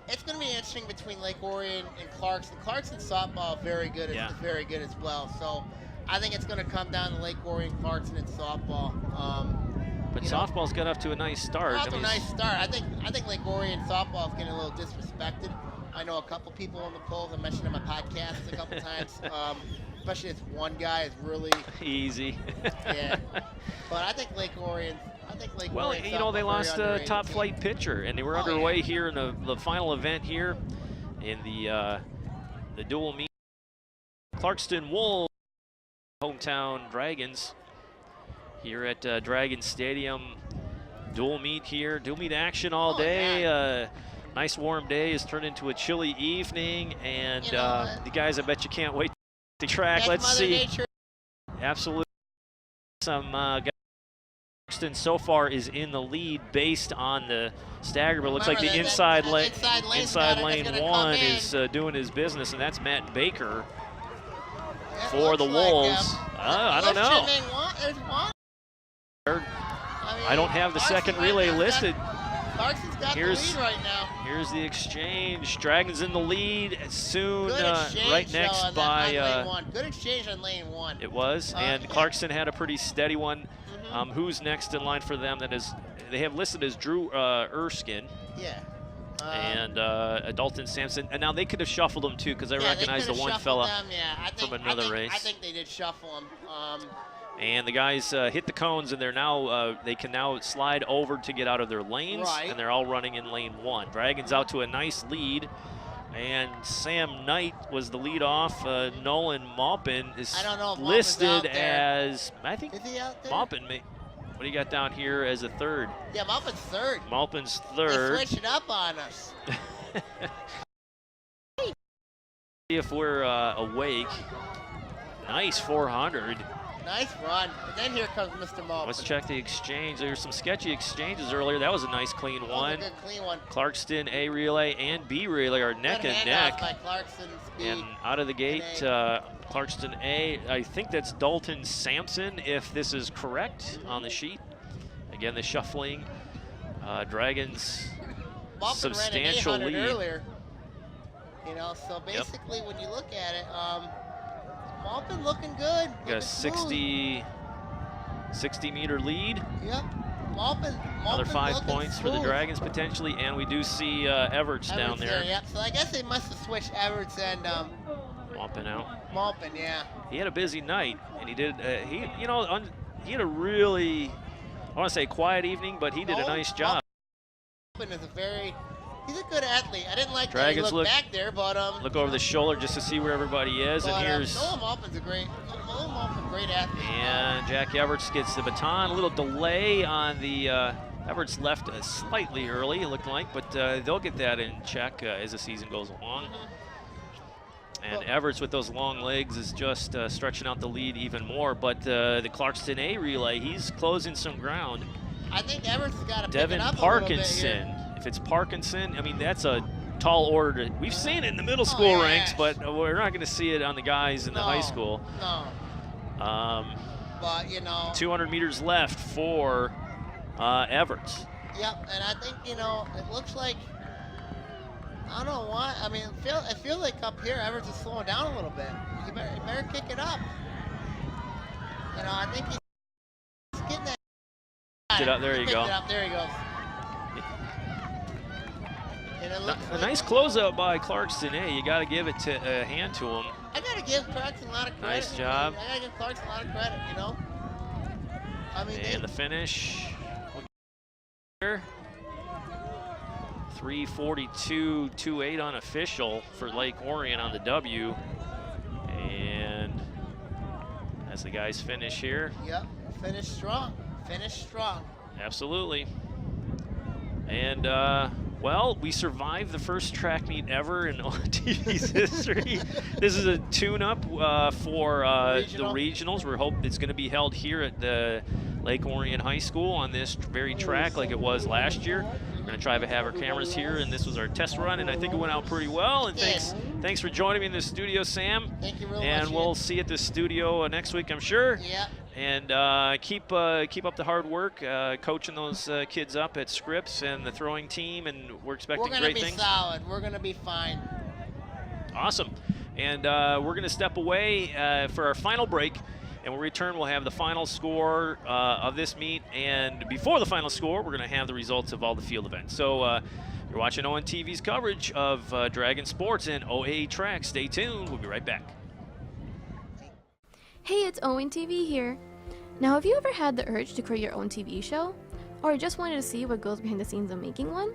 It's going to be interesting between Lake Orion and Clarkston. Clarkston softball very good as well. So I think it's going to come down to Lake Orion, Clarkston, and softball. But softball's got off to a nice start. I think Lake Orion softball is getting a little disrespected. I know a couple people on the polls. I mentioned in my podcast a couple times. Especially this one guy is really easy. Yeah, but I think Lake Orion. Well, they lost a top flight pitcher, and they were underway here in the final event here in the dual meet. Clarkston Wolves, hometown Dragons, here at Dragon Stadium. Dual meet here, dual meet action all day. Nice warm day has turned into a chilly evening, and the guys, I bet you can't wait to track. Let's see. Nature. Absolutely. Some guys. Clarkston so far is in the lead based on the stagger, but it looks like the inside lane one is doing his business, and that's Matt Baker for the Wolves. I don't know. I don't have the second relay listed. Clarkston's got the lead right now. Here's the exchange. Dragons in the lead soon, right next by. Lane 1. Good exchange on lane 1. It was, and Clarkston had a pretty steady one. Who's next in line for them? That is, they have listed as Drew Erskine. Yeah. And Dalton Sampson. And now they could have shuffled them too, because I recognize the one fella from another race. I think they did shuffle them. And the guys hit the cones, and they're now they can now slide over to get out of their lanes, and they're all running in lane 1. Dragons out to a nice lead, and Sam Knight was the lead off. Nolan Maupin is listed as, I think, Maupin. What do you got down here as a third? Yeah, Maupin's third. Maupin's third. They switched it up on us. If we're awake. Nice 400. Nice run. And then here comes Mr. Maupin. Let's check the exchange. There's some sketchy exchanges earlier. That was a nice clean one. Good clean one. Clarkston A relay and B relay are neck and neck. By Clarkston's and out of the gate, Clarkston A, I think that's Dalton Sampson, if this is correct on the sheet. Again, the shuffling. Dragons substantial ran an 800 lead. earlier. You know, so basically when you look at it, Maupin looking good. Got a 60-meter lead. Yep. Maupin Another 5 looking points for the smooth. Dragons potentially, and we do see Everts down there. Yep. So I guess they must have switched Everts and Maupin out. Maupin, yeah. He had a busy night, and he did. He had a really, I want to say quiet evening, but he did a nice job. Maupin is he's a good athlete. I didn't like Dragons that he looked back there, but look over the shoulder just to see where everybody is, and here's Noah Maupin's a great athlete. and Jack Everts gets the baton. A little delay on the Everts left slightly early, it looked like, but they'll get that in check as the season goes along. And Everts with those long legs is just stretching out the lead even more. But the Clarkston A relay, he's closing some ground. I think Everts has got to pick Devin it up Parkinson. a little bit here. If it's Parkinson, I mean, that's a tall order. We've seen it in the middle school ranks, but we're not going to see it on the guys in the high school. No. But, you know. 200 meters left for Everts. Yep, and I think, you know, it looks like, I don't know why. I mean, it feels like up here, Everts is slowing down a little bit. You better kick it up. You know, I think he's getting that. There you go. There he goes. A nice closeout by Clarkston A. You got to give it to a hand to him. I got to give Clarkston a lot of credit. Nice job. I got to give Clarkston a lot of credit, you know. I mean, and the finish. 3:42.28 unofficial for Lake Orion on the W. And as the guys finish here. Yep, finish strong. Finish strong. Absolutely. And well, we survived the first track meet ever in ONTV's history. This is a tune-up for the regionals. We're hoping it's going to be held here at the Lake Orion High School on this very track like it was last year. We're going to try to have our cameras here, and this was our test run, and I think it went out pretty well. And thanks for joining me in the studio, Sam. Thank you real much. And we'll see you at the studio next week, I'm sure. Yeah. And keep up the hard work, coaching those kids up at Scripps and the throwing team, and we're expecting great things. We're gonna be solid. We're gonna be fine. Awesome. And we're gonna step away for our final break, and when we return, we'll have the final score of this meet, and before the final score, we're gonna have the results of all the field events. So you're watching ONTV's coverage of Dragon Sports and OAA Track. Stay tuned. We'll be right back. Hey, it's Owen TV here. Now, have you ever had the urge to create your own TV show? Or just wanted to see what goes behind the scenes of making one?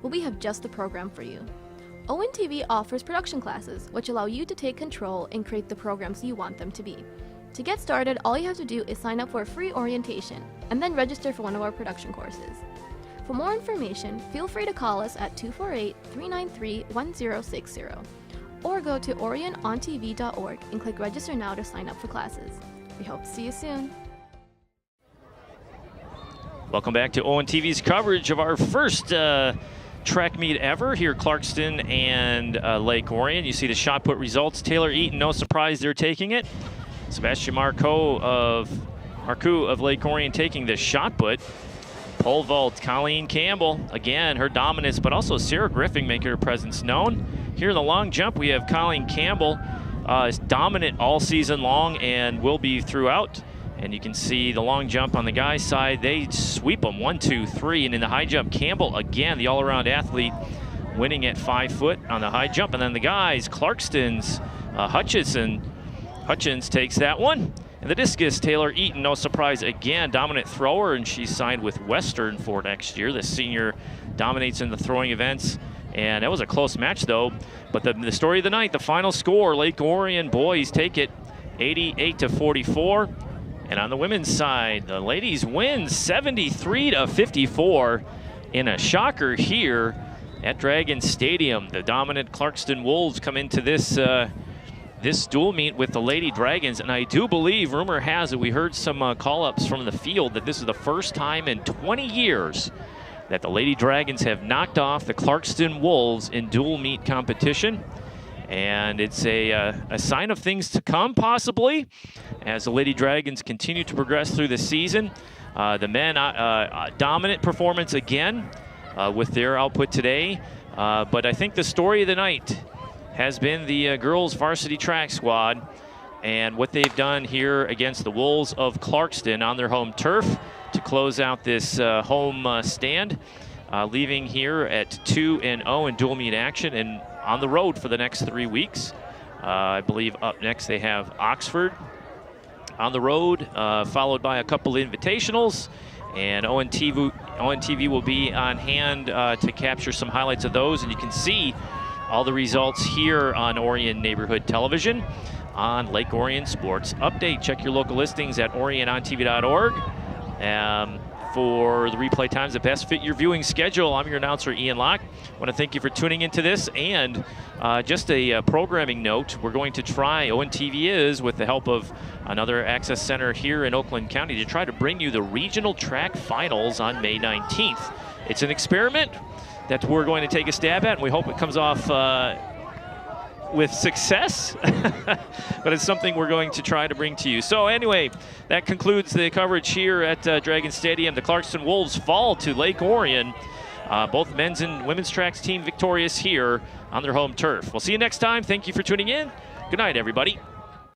Well, we have just the program for you. Owen TV offers production classes, which allow you to take control and create the programs you want them to be. To get started, all you have to do is sign up for a free orientation, and then register for one of our production courses. For more information, feel free to call us at 248-393-1060. Or go to orionontv.org and click register now to sign up for classes. We hope to see you soon. Welcome back to ONTV's coverage of our first track meet ever here at Clarkston and Lake Orion. You see the shot put results. Taylor Eaton, no surprise they're taking it. Sebastian Marcoux of Lake Orion taking the shot put. Pole vault, Colleen Campbell, again, her dominance, but also Sarah Griffin making her presence known. Here in the long jump, we have Colleen Campbell, is dominant all season long and will be throughout. And you can see the long jump on the guys' side. They sweep them 1, 2, 3. And in the high jump, Campbell, again, the all-around athlete, winning at 5 foot on the high jump. And then the guys, Clarkston's Hutchins takes that one. And the discus, Taylor Eaton, no surprise, again, dominant thrower, and she's signed with Western for next year. The senior dominates in the throwing events. And that was a close match, though. But the story of the night, the final score, Lake Orion boys take it 88-44. And on the women's side, the ladies win 73-54 in a shocker here at Dragon Stadium. The dominant Clarkston Wolves come into this this dual meet with the Lady Dragons, and I do believe, rumor has it, we heard some call-ups from the field that this is the first time in 20 years that the Lady Dragons have knocked off the Clarkston Wolves in dual meet competition. And it's a sign of things to come, possibly, as the Lady Dragons continue to progress through the season. The men, dominant performance again. with their output today. But I think the story of the night has been the girls varsity track squad and what they've done here against the Wolves of Clarkston on their home turf to close out this home stand, leaving here at 2-0 in dual meet action and on the road for the next 3 weeks. I believe up next they have Oxford on the road, followed by a couple invitationals, and ONTV will be on hand to capture some highlights of those, and you can see all the results here on Orion Neighborhood Television on Lake Orion Sports Update. Check your local listings at orionontv.org for the replay times that best fit your viewing schedule. I'm your announcer, Ian Locke. I want to thank you for tuning into this, and just a programming note, we're going to try, ONTV is, with the help of another access center here in Oakland County, to try to bring you the regional track finals on May 19th. It's an experiment that we're going to take a stab at, and we hope it comes off with success, but it's something we're going to try to bring to you. So anyway, that concludes the coverage here at Dragon Stadium. The Clarkston Wolves fall to Lake Orion. Both men's and women's tracks team victorious here on their home turf. We'll see you next time. Thank you for tuning in. Good night, everybody.